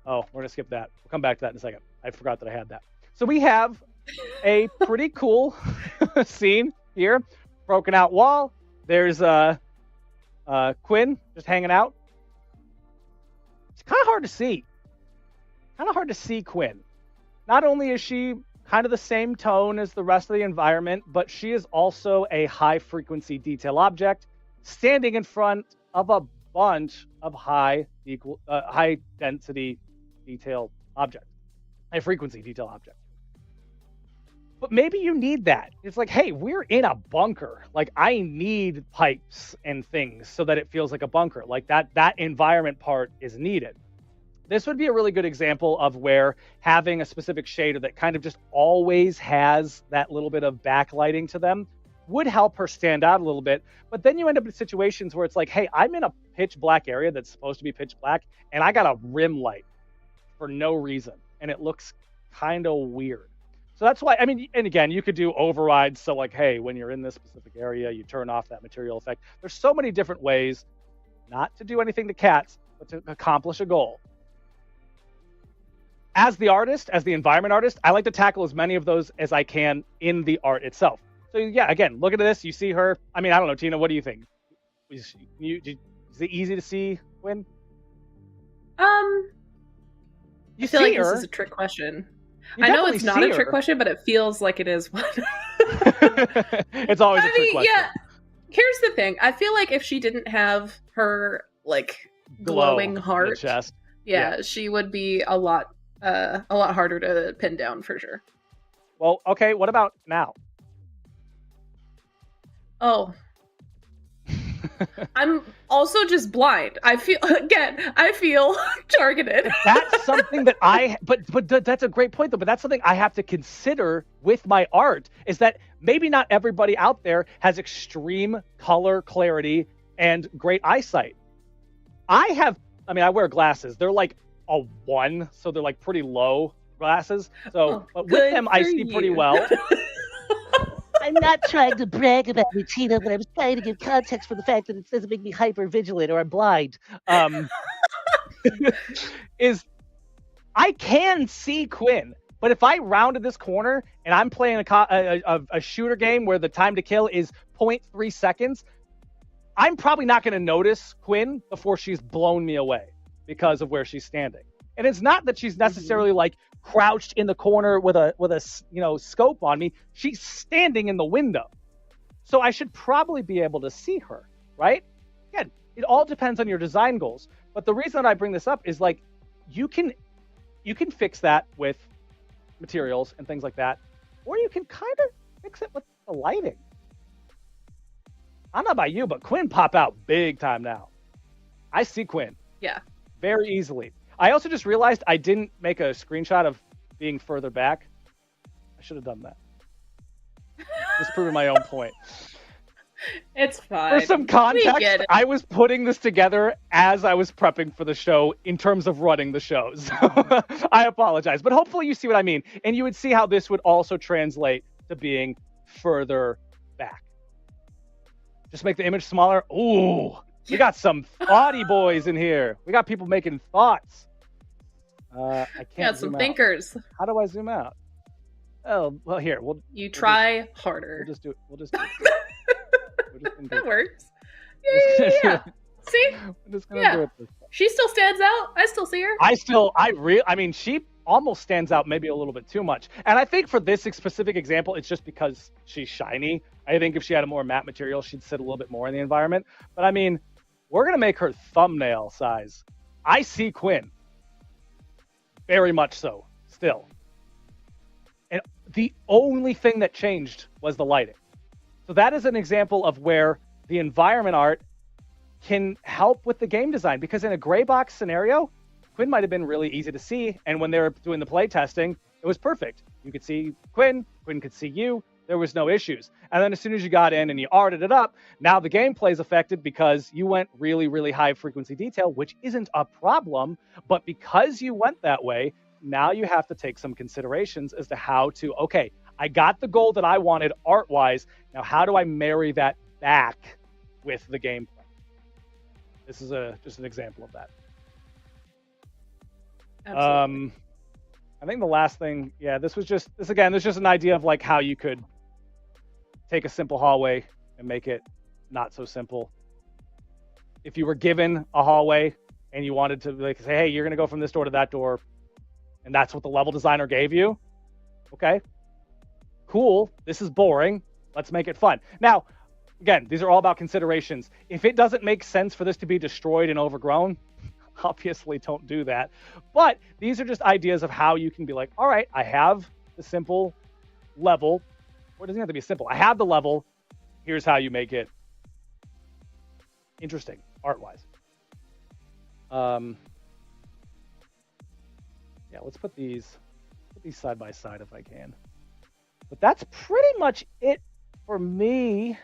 we're going to skip that. We'll come back to that in a second. I forgot that I had that. So we have a pretty cool scene here. Broken out wall. There's Quinn just hanging out. It's kind of hard to see. Kind of hard to see Quinn. Not only is she kind of the same tone as the rest of the environment, but she is also a high frequency detail object standing in front of a bunch of high density detail objects. High frequency detail object. But maybe you need that. It's like, hey, we're in a bunker. Like, I need pipes and things so that it feels like a bunker. Like that environment part is needed. This would be a really good example of where having a specific shader that kind of just always has that little bit of backlighting to them would help her stand out a little bit. But then you end up in situations where it's like, hey, I'm in a pitch black area that's supposed to be pitch black, and I got a rim light for no reason, and it looks kind of weird. So that's why, I mean, and again, you could do overrides. So like, hey, when you're in this specific area, you turn off that material effect. There's so many different ways not to do anything to cats, but to accomplish a goal. As the artist, as the environment artist, I like to tackle as many of those as I can in the art itself. So yeah, again, look at this. You see her. I mean, I don't know, Tina, what do you think? Is it easy to see Quinn? I feel like this is a trick question. I know it's not a trick question, but it feels like it is one. It's always a trick question. Yeah. Here's the thing. I feel like if she didn't have her like glowing heart, chest. Yeah, she would be a lot harder to pin down for sure. Well, okay, what about now? Oh. I'm also just blind. I feel targeted. That's something that but that's a great point though, but that's something I have to consider with my art, is that maybe not everybody out there has extreme color clarity and great eyesight. I wear glasses. They're like a 1, so they're like pretty low glasses. So but with them I see pretty well. I'm not trying to brag about it, Tina, but I was trying to give context for the fact that it doesn't make me hyper vigilant or I'm blind. Is I can see Quinn, but if I rounded this corner and I'm playing a shooter game where the time to kill is 0.3 seconds, I'm probably not going to notice Quinn before she's blown me away because of where she's standing. And it's not that she's necessarily like crouched in the corner with a scope on me. She's standing in the window. So I should probably be able to see her, right? Again, it all depends on your design goals. But the reason that I bring this up is like you can fix that with materials and things like that, or you can kind of fix it with the lighting. I don't know about you, but Quinn pop out big time now. I see Quinn. Yeah. Very easily. I also just realized I didn't make a screenshot of being further back. I should have done that. Just proving my own point. It's fine. For some context, I was putting this together as I was prepping for the show in terms of running the show. So I apologize. But hopefully you see what I mean. And you would see how this would also translate to being further back. Just make the image smaller. Ooh. We got some thoughty boys in here. We got people making thoughts. I can't. Yeah, some thinkers. How do I zoom out? Oh, well, here. You try harder. We'll just do it. That works. Yeah. See? Do it. She still stands out. I still see her. She almost stands out maybe a little bit too much. And I think for this specific example, it's just because she's shiny. I think if she had a more matte material, she'd sit a little bit more in the environment. But I mean, we're going to make her thumbnail size. I see Quinn. Very much so, still. And the only thing that changed was the lighting. So that is an example of where the environment art can help with the game design. Because in a gray box scenario, Quinn might have been really easy to see. And when they were doing the play testing, it was perfect. You could see Quinn could see you. There was no issues. And then as soon as you got in and you arted it up, now the gameplay is affected because you went really, really high frequency detail, which isn't a problem. But because you went that way, now you have to take some considerations as to how to, okay, I got the goal that I wanted art-wise. Now, how do I marry that back with the gameplay? This is just an example of that. Absolutely. I think the last thing, this was just an idea of like how you could take a simple hallway and make it not so simple. If you were given a hallway and you wanted to like say, hey, you're going to go from this door to that door, and that's what the level designer gave you. Okay, cool. This is boring. Let's make it fun. Now, again, these are all about considerations. If it doesn't make sense for this to be destroyed and overgrown, obviously don't do that. But these are just ideas of how you can be like, all right, I have the simple level, or it doesn't have to be simple. I have the level. Here's how you make it interesting, art-wise. Yeah, let's put these side by side if I can. But that's pretty much it for me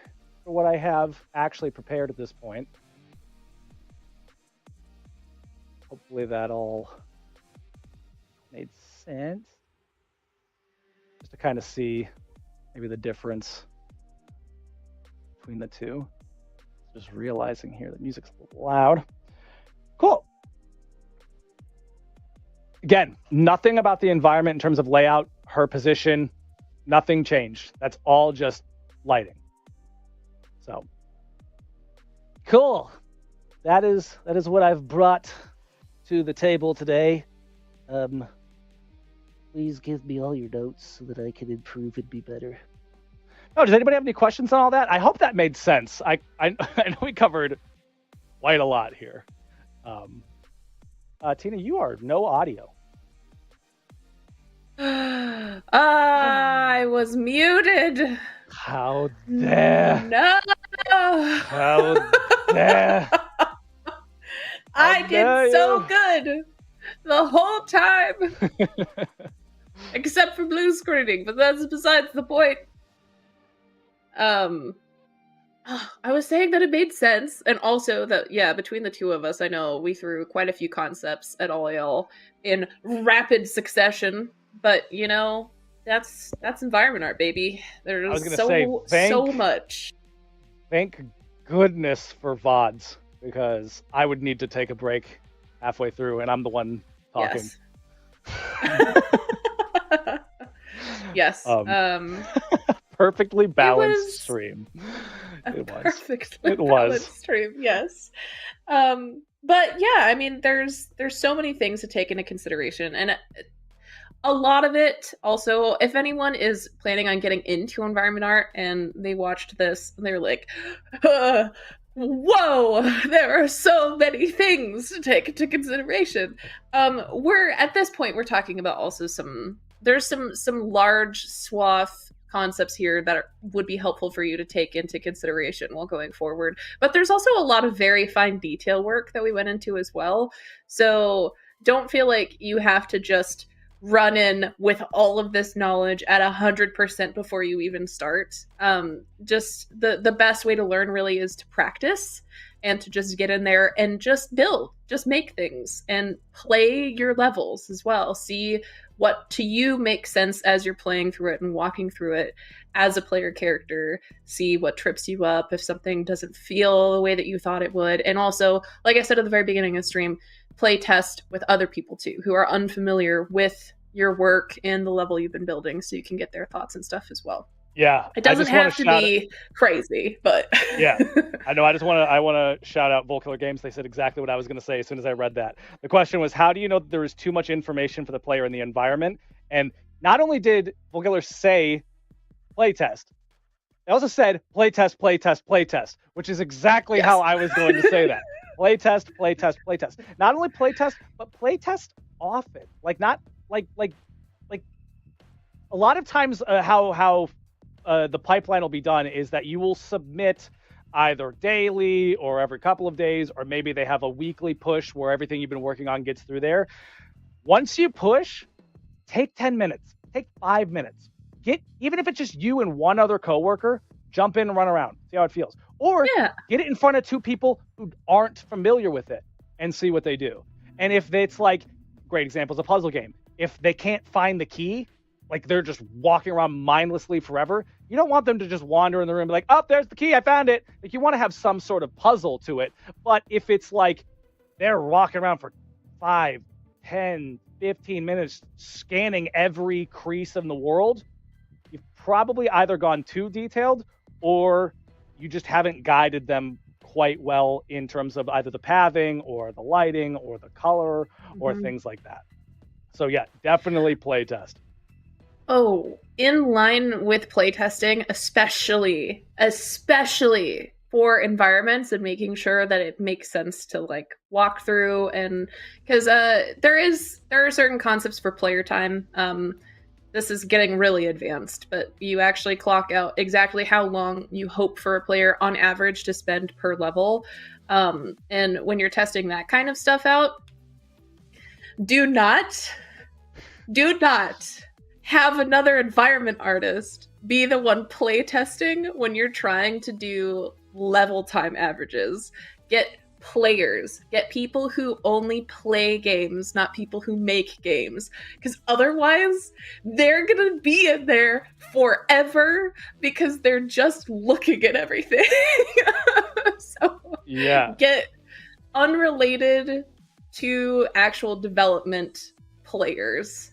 for what I have actually prepared at this point. Hopefully that all made sense. Just to kind of see maybe the difference between the two. Just realizing here that music's a little loud. Cool. Again, nothing about the environment in terms of layout, her position, nothing changed. That's all just lighting. So, cool. That is what I've brought to the table today. Please give me all your notes so that I can improve and be better. Oh, does anybody have any questions on all that? I hope that made sense. I know we covered quite a lot here. Tina, you are no audio. I was muted. How dare? No. How dare? I did so good the whole time. Except for blue screening, but that's besides the point. I was saying that it made sense, and also that, yeah, between the two of us, I know we threw quite a few concepts at all y'all in rapid succession, but, you know, that's environment art, baby. There's so much. Thank goodness for VODs, because I would need to take a break halfway through, and I'm the one talking. Yes. Perfectly balanced stream. It was. Perfectly balanced stream, yes. But yeah, I mean, there's so many things to take into consideration, and a lot of it also, if anyone is planning on getting into environment art and they watched this and they're like, whoa, there are so many things to take into consideration. We're at this point, we're talking about also there's some large swath concepts here that would be helpful for you to take into consideration while going forward. But there's also a lot of very fine detail work that we went into as well. So don't feel like you have to just run in with all of this knowledge at 100% before you even start. Just the best way to learn really is to practice and to just get in there and just build, just make things and play your levels as well. See what to you makes sense as you're playing through it and walking through it as a player character. See what trips you up if something doesn't feel the way that you thought it would. And also, like I said at the very beginning of the stream, play test with other people too, who are unfamiliar with your work and the level you've been building, so you can get their thoughts and stuff as well. Yeah. It doesn't have to be crazy, but yeah. I know. I want to shout out Volkiller Games. They said exactly what I was going to say as soon as I read that. The question was, how do you know that there is too much information for the player in the environment? And not only did Volkiller say playtest, they also said playtest, playtest, playtest, which is exactly how I was going to say that. Playtest, playtest, playtest. Not only playtest, but playtest often. Like not like a lot of times how the pipeline will be done is that you will submit either daily or every couple of days, or maybe they have a weekly push where everything you've been working on gets through there. Once you push, take 10 minutes, take 5 minutes. Even if it's just you and one other coworker, jump in and run around, see how it feels. Or get it in front of two people who aren't familiar with it and see what they do. And if it's like, great example is a puzzle game. If they can't find the key, like they're just walking around mindlessly forever, you don't want them to just wander in the room and be like, oh, there's the key, I found it. Like, you want to have some sort of puzzle to it. But if it's like they're walking around for 5, 10, 15 minutes scanning every crease in the world, you've probably either gone too detailed or you just haven't guided them quite well in terms of either the pathing or the lighting or the color or things like that. So yeah, definitely playtest. Oh, in line with playtesting, especially for environments and making sure that it makes sense to like walk through, and because there are certain concepts for player time. this is getting really advanced, but you actually clock out exactly how long you hope for a player on average to spend per level. And when you're testing that kind of stuff out, do not have another environment artist be the one play testing when you're trying to do level time averages. Get players, get people who only play games, not people who make games, because otherwise they're gonna be in there forever because they're just looking at everything. So yeah, get unrelated to actual development players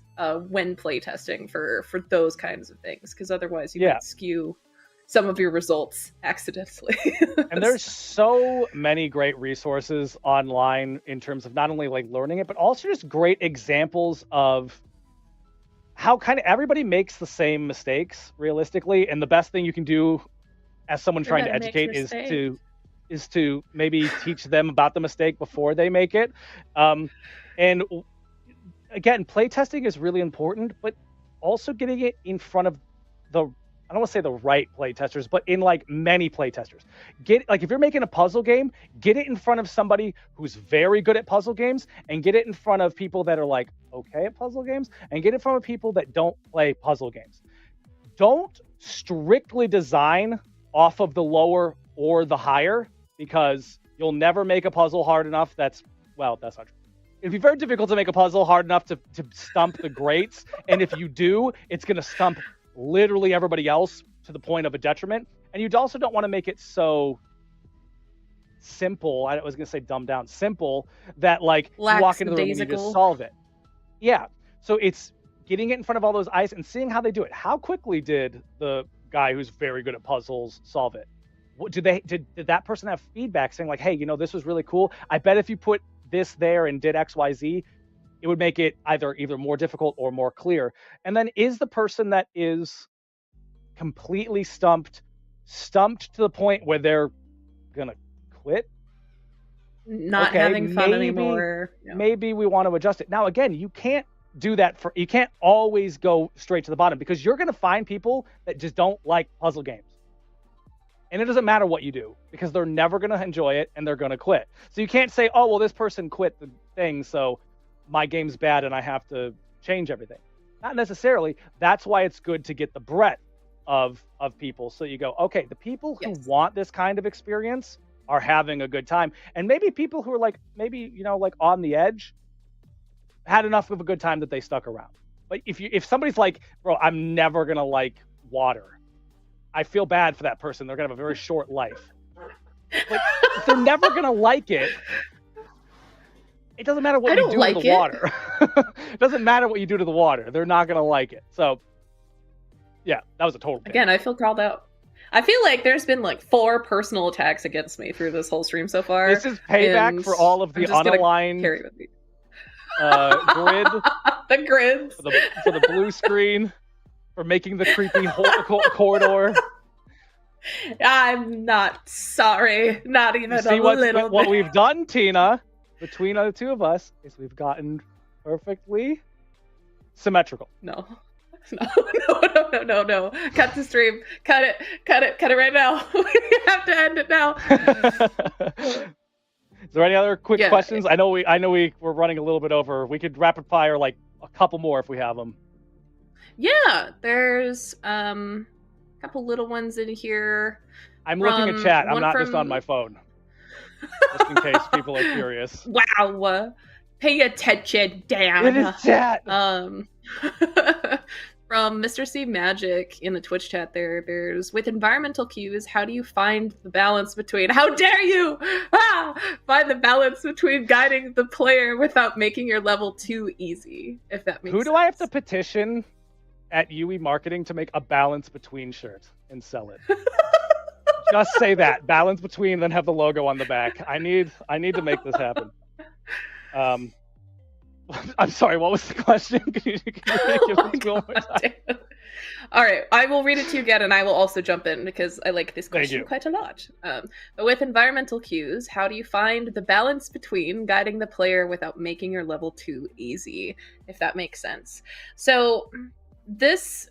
when playtesting for those kinds of things, because otherwise you can skew some of your results accidentally. And there's so many great resources online in terms of not only like learning it, but also just great examples of how kind of everybody makes the same mistakes realistically. And the best thing you can do as someone trying to educate is to maybe teach them about the mistake before they make it. And again, playtesting is really important, but also getting it in front of I don't want to say the right playtesters, but in like many playtesters. If you're making a puzzle game, get it in front of somebody who's very good at puzzle games, and get it in front of people that are like okay at puzzle games, and get it in front of people that don't play puzzle games. Don't strictly design off of the lower or the higher, because you'll never make a puzzle hard enough. That's not true. It'd be very difficult to make a puzzle hard enough to stump the greats, and if you do, it's going to stump literally everybody else to the point of a detriment. And you also don't want to make it so simple. I was going to say dumbed down, simple, that like you walk into the room and you just solve it. Yeah. So it's getting it in front of all those eyes and seeing how they do it. How quickly did the guy who's very good at puzzles solve it? Did that person have feedback saying like, hey, this was really cool. I bet if you put this there and did XYZ, it would make it either more difficult or more clear. And then is the person that is completely stumped to the point where they're gonna quit, not having fun anymore? Maybe we want to adjust it. Now again, you can't do that you can't always go straight to the bottom, because you're gonna find people that just don't like puzzle games. And it doesn't matter what you do, because they're never going to enjoy it and they're going to quit. So you can't say, oh, well, this person quit the thing, so my game's bad and I have to change everything. Not necessarily. That's why it's good to get the breadth of people. So you go, okay, the people who want this kind of experience are having a good time. And maybe people who are like, like on the edge had enough of a good time that they stuck around. But if somebody's like, bro, I'm never going to like water, I feel bad for that person. They're going to have a very short life. But if they're never going to like it, it doesn't matter what you do to the water. It doesn't matter what you do to the water. They're not going to like it. So, yeah, that was a total thing. Again, I feel called out. I feel like there's been like 4 personal attacks against me through this whole stream so far. This is payback for all of the unaligned carry with me. Grid. The grids. For the blue screen. For making the creepy corridor. I'm not sorry. Not even a little what we've done, Tina, between the two of us, is we've gotten perfectly symmetrical. No. Cut the stream. Cut it right now. We have to end it now. Is there any other quick questions? I know we're running a little bit over. We could rapid fire like a couple more if we have them. Yeah, there's a couple little ones in here. I'm looking at chat. I'm not just on my phone. Just in case people are curious. Wow. Pay attention, Dan. It is chat. From Mr. C Magic in the Twitch chat there's, with environmental cues, how do you find the balance between, how dare you find the balance between guiding the player without making your level too easy, if that makes sense. Who do I have to petition at UE Marketing to make a balance between shirt and sell it? Just say that, balance between, then have the logo on the back. I need to make this happen. I'm sorry, what was the question? Can you give it to me one more time? All right, I will read it to you again, and I will also jump in because I like this question quite a lot. But with environmental cues, how do you find the balance between guiding the player without making your level too easy, if that makes sense? So this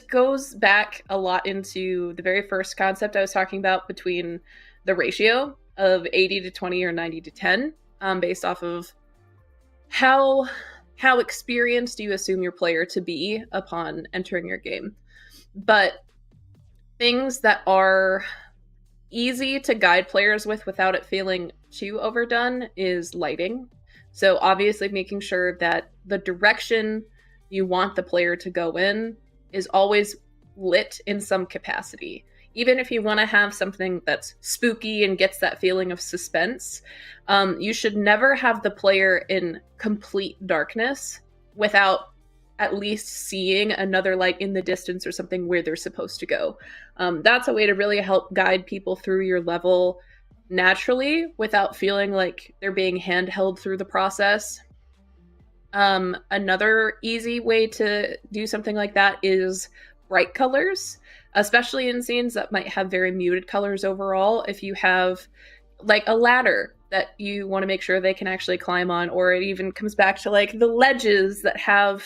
goes back a lot into the very first concept I was talking about between the ratio of 80 to 20 or 90 to 10, based off of how experienced you assume your player to be upon entering your game. But things that are easy to guide players with without it feeling too overdone is lighting. So obviously making sure that the direction you want the player to go in is always lit in some capacity. Even if you want to have something that's spooky and gets that feeling of suspense, you should never have the player in complete darkness without at least seeing another light in the distance or something where they're supposed to go. That's a way to really help guide people through your level naturally without feeling like they're being handheld through the process. Another easy way to do something like that is bright colors, especially in scenes that might have very muted colors overall. If you have like a ladder that you want to make sure they can actually climb on, or it even comes back to like the ledges that have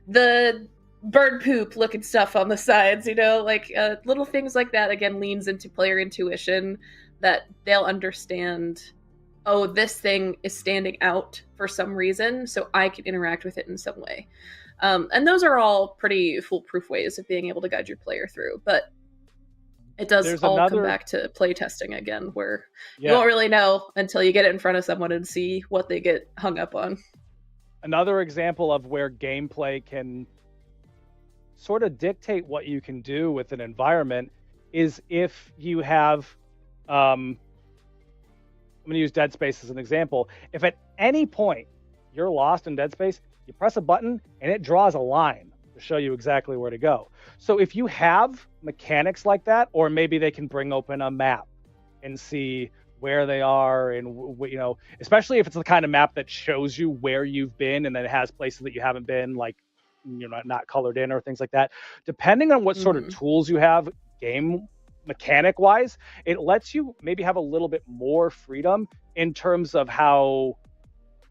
the bird poop looking stuff on the sides, like little things like that, again, leans into player intuition that they'll understand, oh, this thing is standing out for some reason, so I can interact with it in some way. And those are all pretty foolproof ways of being able to guide your player through. But it does come back to play testing again, where you won't really know until you get it in front of someone and see what they get hung up on. Another example of where gameplay can sort of dictate what you can do with an environment is if you have, I'm going to use Dead Space as an example. If at any point you're lost in Dead Space, you press a button and it draws a line to show you exactly where to go. So if you have mechanics like that, or maybe they can bring open a map and see where they are, and especially if it's the kind of map that shows you where you've been and then it has places that you haven't been, like not colored in or things like that. Depending on what sort of tools you have game mechanic wise, it lets you maybe have a little bit more freedom in terms of how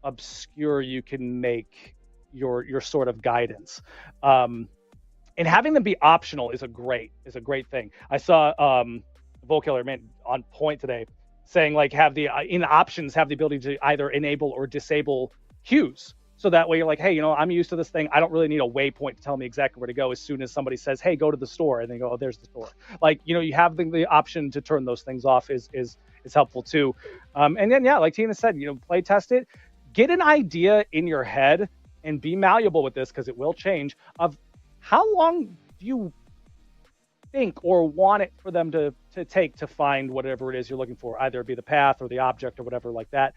obscure you can make your sort of guidance. And having them be optional is a great thing. I saw Volkiller on point today saying, like, in options have the ability to either enable or disable cues. So that way you're like, hey, I'm used to this thing. I don't really need a waypoint to tell me exactly where to go as soon as somebody says, hey, go to the store. And they go, oh, there's the store. Like, you have the option to turn those things off is helpful too. And then, like Tina said, play test it. Get an idea in your head and be malleable with this, because it will change, of how long do you think or want it for them to take to find whatever it is you're looking for, either it be the path or the object or whatever like that.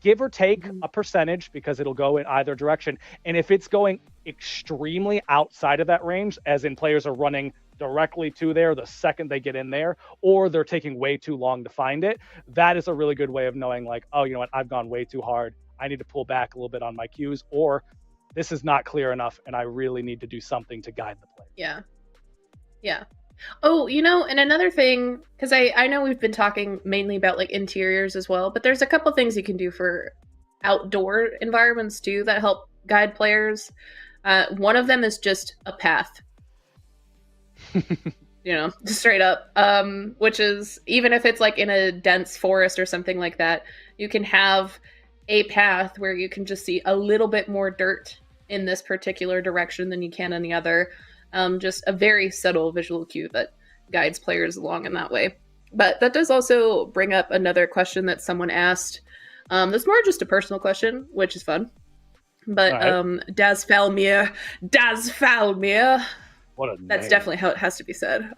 Give or take a percentage, because it'll go in either direction. And if it's going extremely outside of that range, as in players are running directly to there the second they get in there, or they're taking way too long to find it, that is a really good way of knowing, like, oh, you know what, I've gone way too hard. I need to pull back a little bit on my cues, or this is not clear enough and I really need to do something to guide the player. Yeah. Oh, and another thing, because I know we've been talking mainly about like interiors as well, but there's a couple things you can do for outdoor environments too that help guide players. One of them is just a path. Straight up, which is, even if it's like in a dense forest or something like that, you can have a path where you can just see a little bit more dirt in this particular direction than you can in the other. Just a very subtle visual cue that guides players along in that way. But that does also bring up another question that someone asked. That's more just a personal question, which is fun. But right. Das Falmir. What a name. That's definitely how it has to be said.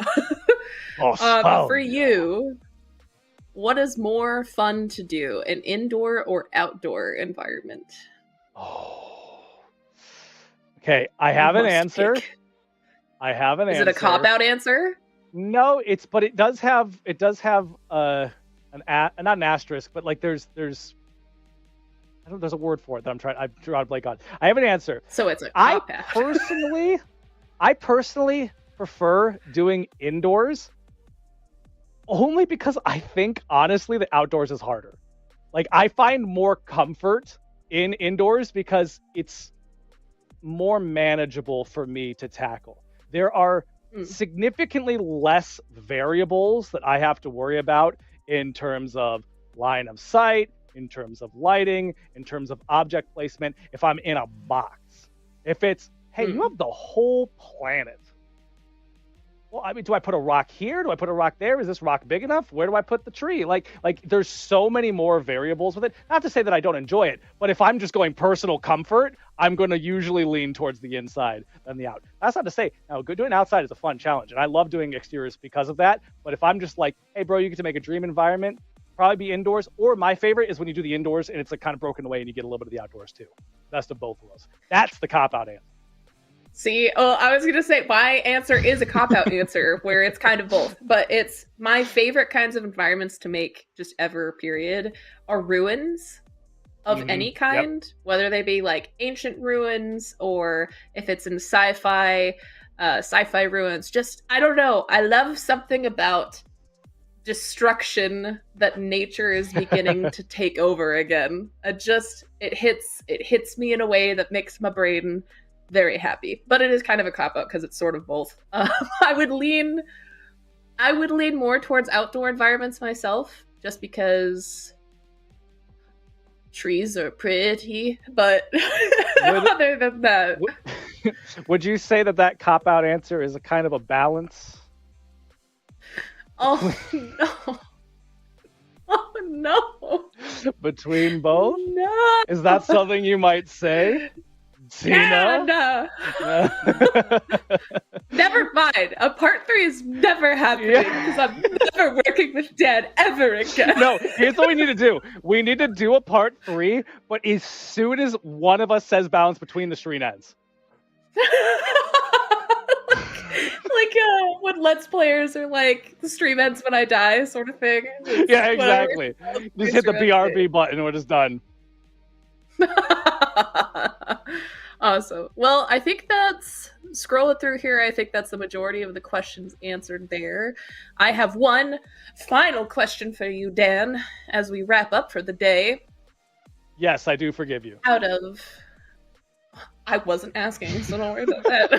For you, what is more fun to do, an indoor or outdoor environment? Oh. Okay, I have an answer. Is it a cop-out answer? No, but it does have not an asterisk, but like there's there's a word for it that I'm drawing a blank on. I have an answer. So it's a cop-out. I personally prefer doing indoors, only because I think honestly the outdoors is harder. Like, I find more comfort in indoors because more manageable for me to tackle. There are significantly less variables that I have to worry about in terms of line of sight, in terms of lighting, in terms of object placement, if I'm in a box. If it's, hey, you have the whole planet. Well, I mean, do I put a rock here? Do I put a rock there? Is this rock big enough? Where do I put the tree? Like there's so many more variables with it. Not to say that I don't enjoy it, but if I'm just going personal comfort, I'm going to usually lean towards the inside than the out. That's not to say, now, doing outside is a fun challenge, and I love doing exteriors because of that. But if I'm just like, hey, bro, you get to make a dream environment, probably be indoors. Or my favorite is when you do the indoors and it's like kind of broken away and you get a little bit of the outdoors too. Best of both worlds. That's the cop-out answer. See, I was going to say my answer is a cop-out answer where it's kind of both. But it's my favorite kinds of environments to make just ever, period, are ruins of any kind, whether they be like ancient ruins or if it's in sci-fi ruins. Just, I don't know. I love something about destruction that nature is beginning to take over again. It hits me in a way that makes my brain very happy. But it is kind of a cop-out because it's sort of both. I would lean more towards outdoor environments myself, just because trees are pretty. But other than that, would you say that cop-out answer is a kind of a balance? Oh no. Oh no. Between both? No. Is that something you might say? Tina? No. Never mind. A part 3 is never happening because I'm never working with Dan ever again. No, here's what we need to do. We need to do a part 3, but as soon as one of us says balance between the stream ends. Like when Let's Players are like, the stream ends when I die sort of thing. Yeah, exactly. Just hit the BRB button when it's done. Awesome. Well, I think that's, scrolling through here, I think that's the majority of the questions answered there. I have one final question for you, Dan, as we wrap up for the day. Yes, I do forgive you. I wasn't asking, so don't worry about that.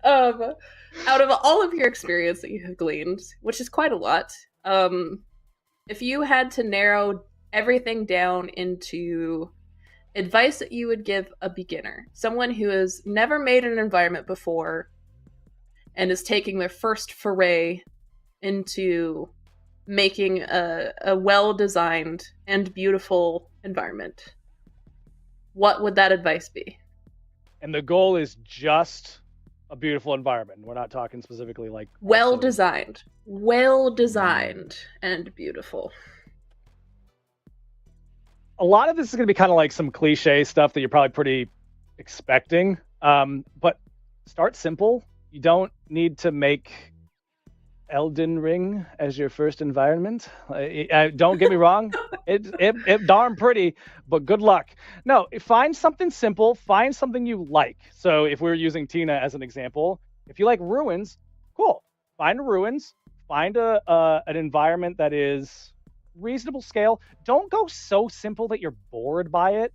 Out of all of your experience that you have gleaned, which is quite a lot, if you had to narrow everything down into advice that you would give a beginner, someone who has never made an environment before and is taking their first foray into making a well-designed and beautiful environment, what would that advice be? And the goal is just a beautiful environment. We're not talking specifically like well-designed and beautiful. A lot of this is going to be kind of like some cliche stuff that you're probably pretty expecting. But start simple. You don't need to make Elden Ring as your first environment. Don't get me wrong. It darn pretty, but good luck. No, find something simple. Find something you like. So if we're using Tina as an example, if you like ruins, cool. Find ruins. Find an environment that is reasonable scale. Don't go so simple that you're bored by it.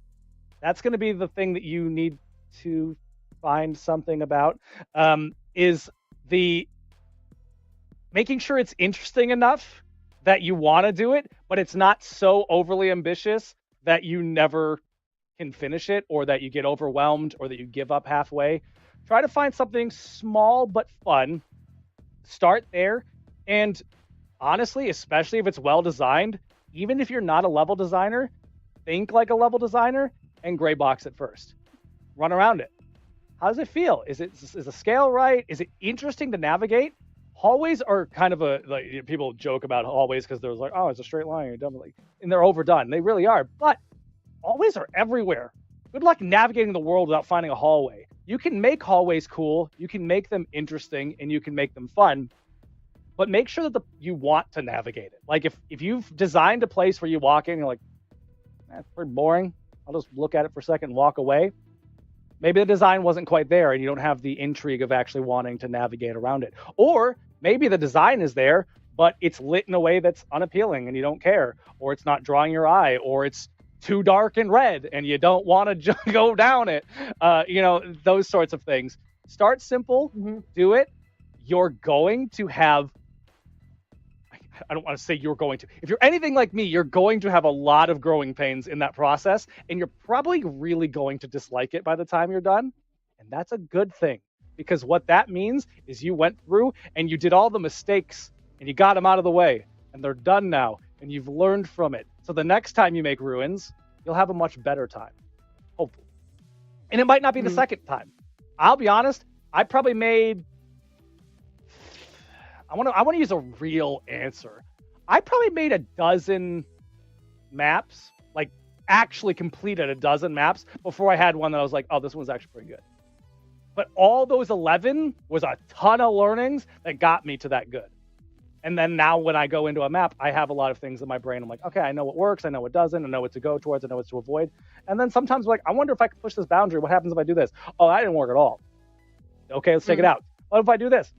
That's going to be the thing that you need to find something about. Is the making sure it's interesting enough that you want to do it, but it's not so overly ambitious that you never can finish it, or that you get overwhelmed, or that you give up halfway. Try to find something small but fun. Start there. And honestly, especially if it's well designed, even if you're not a level designer, think like a level designer and gray box it first. Run around it. How does it feel? Is the scale right? Is it interesting to navigate? Hallways are kind of people joke about hallways because they're like, oh, it's a straight line, you're dumb, and they're overdone. They really are, but hallways are everywhere. Good luck navigating the world without finding a hallway. You can make hallways cool, you can make them interesting, and you can make them fun, but make sure that you want to navigate it. Like if you've designed a place where you walk in and you're like, that's pretty boring, I'll just look at it for a second and walk away. Maybe the design wasn't quite there and you don't have the intrigue of actually wanting to navigate around it. Or maybe the design is there, but it's lit in a way that's unappealing and you don't care, or it's not drawing your eye, or it's too dark and red and you don't want to go down it. Those sorts of things. Start simple, do it. You're going to have, I don't want to say you're going to. If you're anything like me, you're going to have a lot of growing pains in that process, and you're probably really going to dislike it by the time you're done. And that's a good thing, because what that means is you went through and you did all the mistakes and you got them out of the way, and they're done now, and you've learned from it. So the next time you make ruins, you'll have a much better time, hopefully. And it might not be the second time. I'll be honest, I probably made... I want to use a real answer. I probably made a dozen maps, like actually completed a dozen maps before I had one that I was like, oh, this one's actually pretty good. But all those 11 was a ton of learnings that got me to that good. And then now when I go into a map, I have a lot of things in my brain. I'm like, okay, I know what works. I know what doesn't. I know what to go towards. I know what to avoid. And then sometimes I'm like, I wonder if I can push this boundary. What happens if I do this? Oh, that didn't work at all. Okay, let's take it out. What if I do this?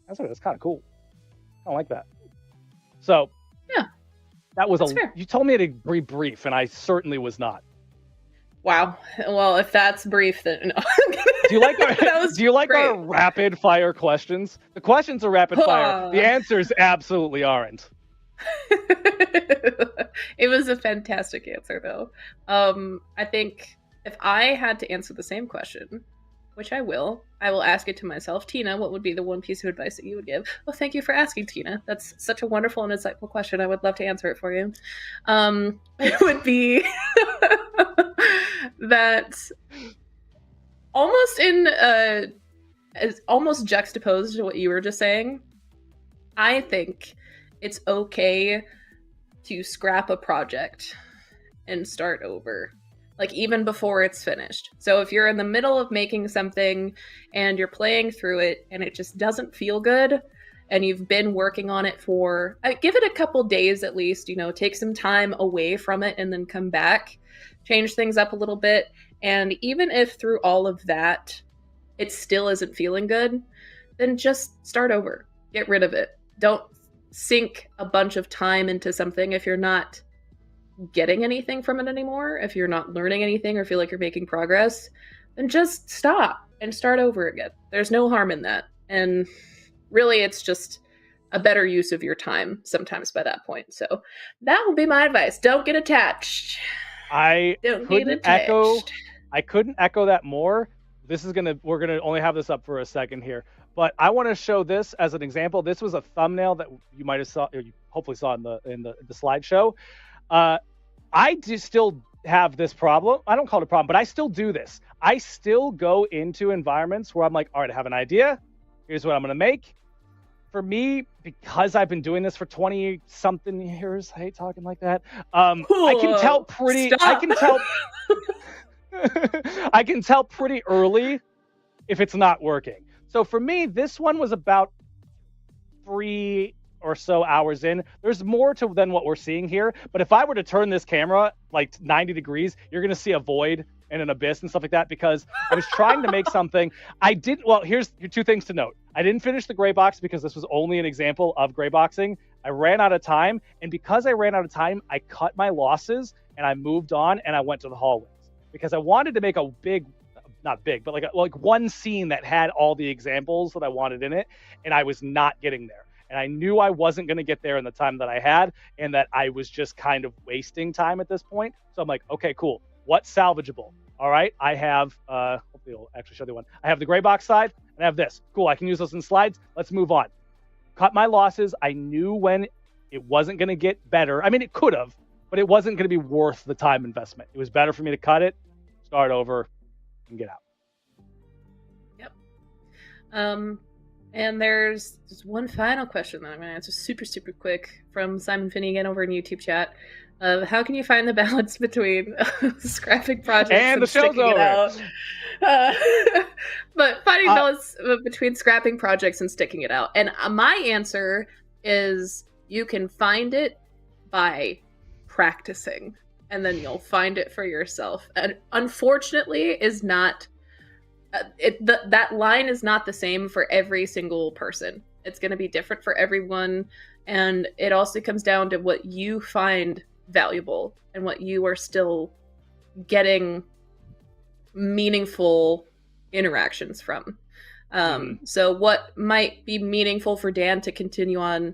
That's kind of cool. I don't like that. So, yeah, that was fair. You told me to be brief, and I certainly was not. Wow. Well, if that's brief, then no. Do you like our rapid fire questions? The questions are rapid fire. The answers absolutely aren't. It was a fantastic answer, though. I think if I had to answer the same question, which I will ask it to myself. Tina, what would be the one piece of advice that you would give? Well, thank you for asking, Tina. That's such a wonderful and insightful question. I would love to answer it for you. It would be that almost juxtaposed to what you were just saying. I think it's okay to scrap a project and start over. Like, even before it's finished. So if you're in the middle of making something and you're playing through it and it just doesn't feel good and you've been working on it give it a couple days at least, take some time away from it and then come back, change things up a little bit. And even if through all of that, it still isn't feeling good, then just start over. Get rid of it. Don't sink a bunch of time into something if you're not getting anything from it anymore. If you're not learning anything or feel like you're making progress, then just stop and start over again. There's no harm in that. And really, it's just a better use of your time sometimes by that point. So that would be my advice. Don't get attached. I couldn't echo that more. We're gonna only have this up for a second here, but I want to show this as an example. This was a thumbnail that you might have saw, or you hopefully saw in the slideshow. I do still have this problem. I don't call it a problem, but I still do this. I still go into environments where I'm like, all right, I have an idea. Here's what I'm going to make. For me, because I've been doing this for 20 something years, I hate talking like that. I can tell pretty, I can tell pretty early if it's not working. So for me, this one was about 3 or so hours in. There's more to than what we're seeing here, but if I were to turn this camera like 90 degrees, you're going to see a void and an abyss and stuff like that, because I was trying to make something. Here's your 2 things to note. I didn't finish the gray box because this was only an example of gray boxing. I ran out of time, and because I ran out of time, I cut my losses and I moved on and I went to the hallways because I wanted to make a big, not big, but like one scene that had all the examples that I wanted in it, and I was not getting there. And I knew I wasn't going to get there in the time that I had, and that I was just kind of wasting time at this point. So I'm like, okay, cool. What's salvageable? All right, I have, hopefully it'll actually show the one. I have the gray box side, and I have this. Cool, I can use those in slides. Let's move on. Cut my losses. I knew when it wasn't going to get better. I mean, it could have, but it wasn't going to be worth the time investment. It was better for me to cut it, start over, and get out. Yep. And there's just one final question that I'm going to answer super, super quick from Simon Finney again over in YouTube chat. How can you find the balance between scrapping projects and the show's sticking it out? But finding balance between scrapping projects and sticking it out. And my answer is you can find it by practicing, and then you'll find it for yourself. And unfortunately, is not... that line is not the same for every single person. It's going to be different for everyone, and it also comes down to what you find valuable and what you are still getting meaningful interactions from. So what might be meaningful for Dan to continue on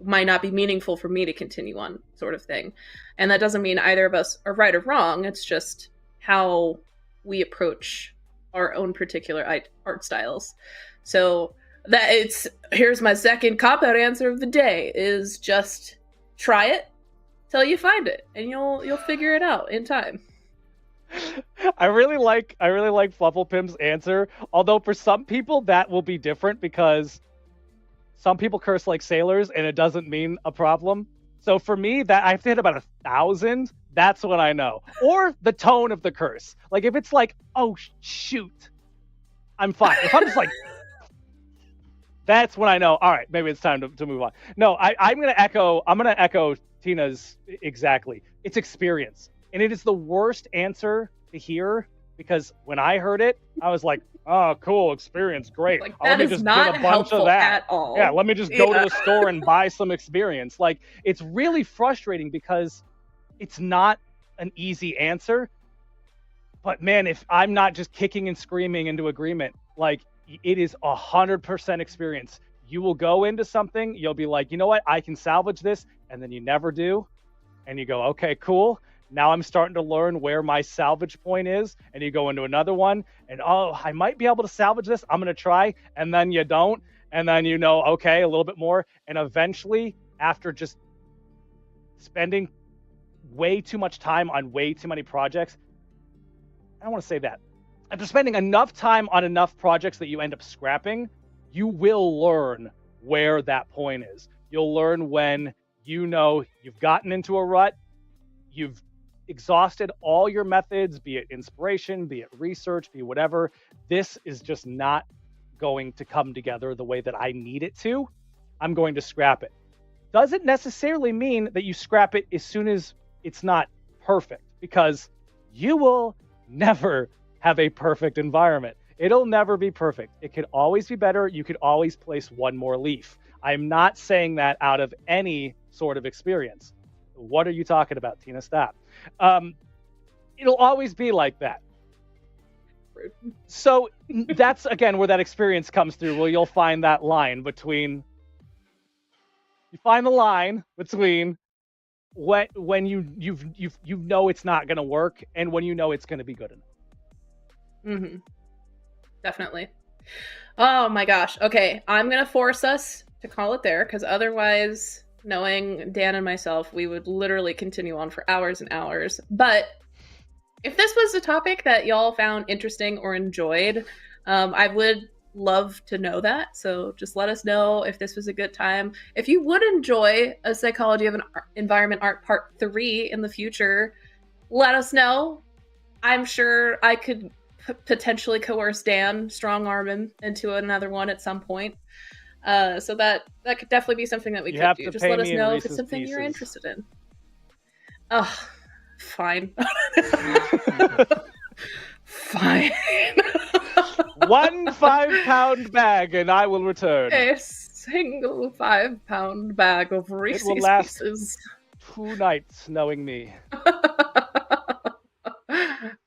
might not be meaningful for me to continue on, sort of thing. And that doesn't mean either of us are right or wrong. It's just how we approach our own particular art styles. So here's my second cop-out answer of the day, is just try it till you find it, and you'll figure it out in time. I really like Flufflepim's answer, although for some people that will be different, because some people curse like sailors and it doesn't mean a problem. So for me, that I have to hit about 1,000. That's when I know. Or the tone of the curse. Like if it's like, oh shoot, I'm fine. If I'm just like, that's when I know, all right, maybe it's time to move on. No, I'm gonna echo Tina's exactly. It's experience. And it is the worst answer to hear, because when I heard it, I was like, oh, cool, experience, great. Like, that is not helpful at all. Yeah, let me just go to the store and buy some experience. Like, it's really frustrating because it's not an easy answer. But man, if I'm not just kicking and screaming into agreement, like, it is 100% experience. You will go into something, you'll be like, you know what, I can salvage this, and then you never do. And you go, okay, cool. Now I'm starting to learn where my salvage point is, and you go into another one, and oh, I might be able to salvage this. I'm going to try, and then you don't, and then you know, okay, a little bit more, and eventually, after just spending way too much time on way too many projects, I don't want to say that. After spending enough time on enough projects that you end up scrapping, you will learn where that point is. You'll learn when you know you've gotten into a rut, you've exhausted all your methods, be it inspiration, be it research, be it whatever. This is just not going to come together the way that I need it to. I'm going to scrap it. Doesn't necessarily mean that you scrap it as soon as it's not perfect, because you will never have a perfect environment. It'll never be perfect. It could always be better. You could always place one more leaf. I'm not saying that out of any sort of experience. What are you talking about, Tina? Stop. It'll always be like that. So that's, again, where that experience comes through. Well, you'll find that line between... You find the line between when you know it's not going to work and when you know it's going to be good enough. Mm-hmm. Definitely. Oh my gosh. Okay, I'm going to force us to call it there, because otherwise, knowing Dan and myself, we would literally continue on for hours and hours. But if this was a topic that y'all found interesting or enjoyed, I would love to know that. So just let us know if this was a good time. If you would enjoy a Psychology of an Environment Art Part 3 in the future, let us know. I'm sure I could potentially coerce Dan, strong arm him into another one at some point. So that could definitely be something that we could do. Just let us know if it's something you're interested in. Oh, fine. Fine. 1 5-pound bag and I will return. A single 5-pound bag of Reese's It will last Pieces. 2 nights, knowing me.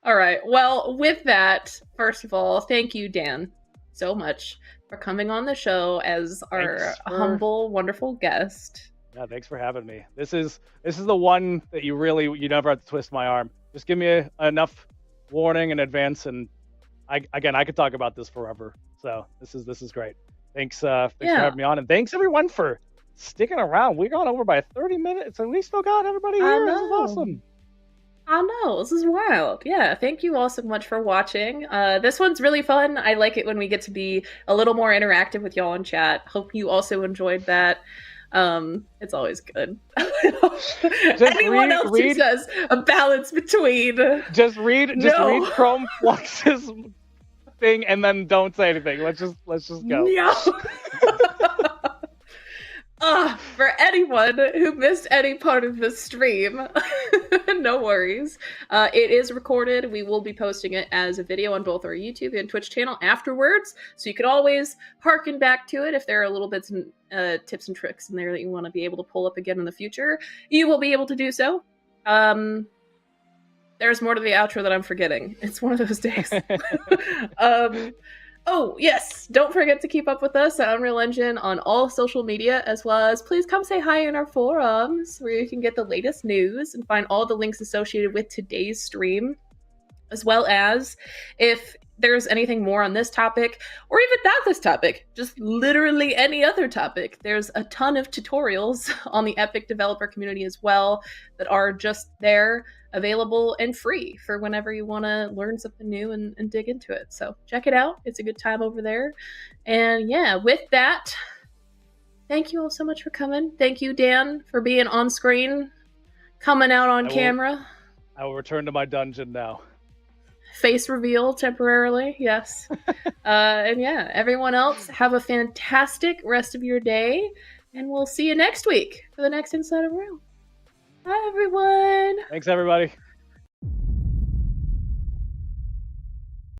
All right. Well, with that, first of all, thank you, Dan, so much for coming on the show as our humble, wonderful guest. Yeah, thanks for having me. This is the one that you never have to twist my arm. Just give me enough warning in advance, and I could talk about this forever. So this is great. Thanks for having me on, and thanks everyone for sticking around. We got over by 30 minutes, and we still got everybody here. This is awesome. I know, this is wild. Yeah, thank you all so much for watching. This one's really fun. I like it when we get to be a little more interactive with y'all in chat. Hope you also enjoyed that. It's always good. Anyone else who says a balance between... Just read Chrome Flux's thing and then don't say anything. Let's just go. No. For anyone who missed any part of the stream, no worries. It is recorded. We will be posting it as a video on both our YouTube and Twitch channel afterwards, so you can always harken back to it if there are little bits and tips and tricks in there that you want to be able to pull up again in the future. You will be able to do so. There's more to the outro that I'm forgetting. It's one of those days. Oh, yes. Don't forget to keep up with us at Unreal Engine on all social media, as well as please come say hi in our forums where you can get the latest news and find all the links associated with today's stream, as well as if there's anything more on this topic, or even not this topic, just literally any other topic. There's a ton of tutorials on the Epic developer community as well that are just there, available and free for whenever you want to learn something new and dig into it. So check it out. It's a good time over there. And yeah, with that, thank you all so much for coming. Thank you, Dan, for being on screen, coming out on camera. I will return to my dungeon now. Face reveal temporarily, yes. And yeah, everyone else, have a fantastic rest of your day, and we'll see you next week for the next Inside of Realm. Bye, everyone. Thanks, everybody.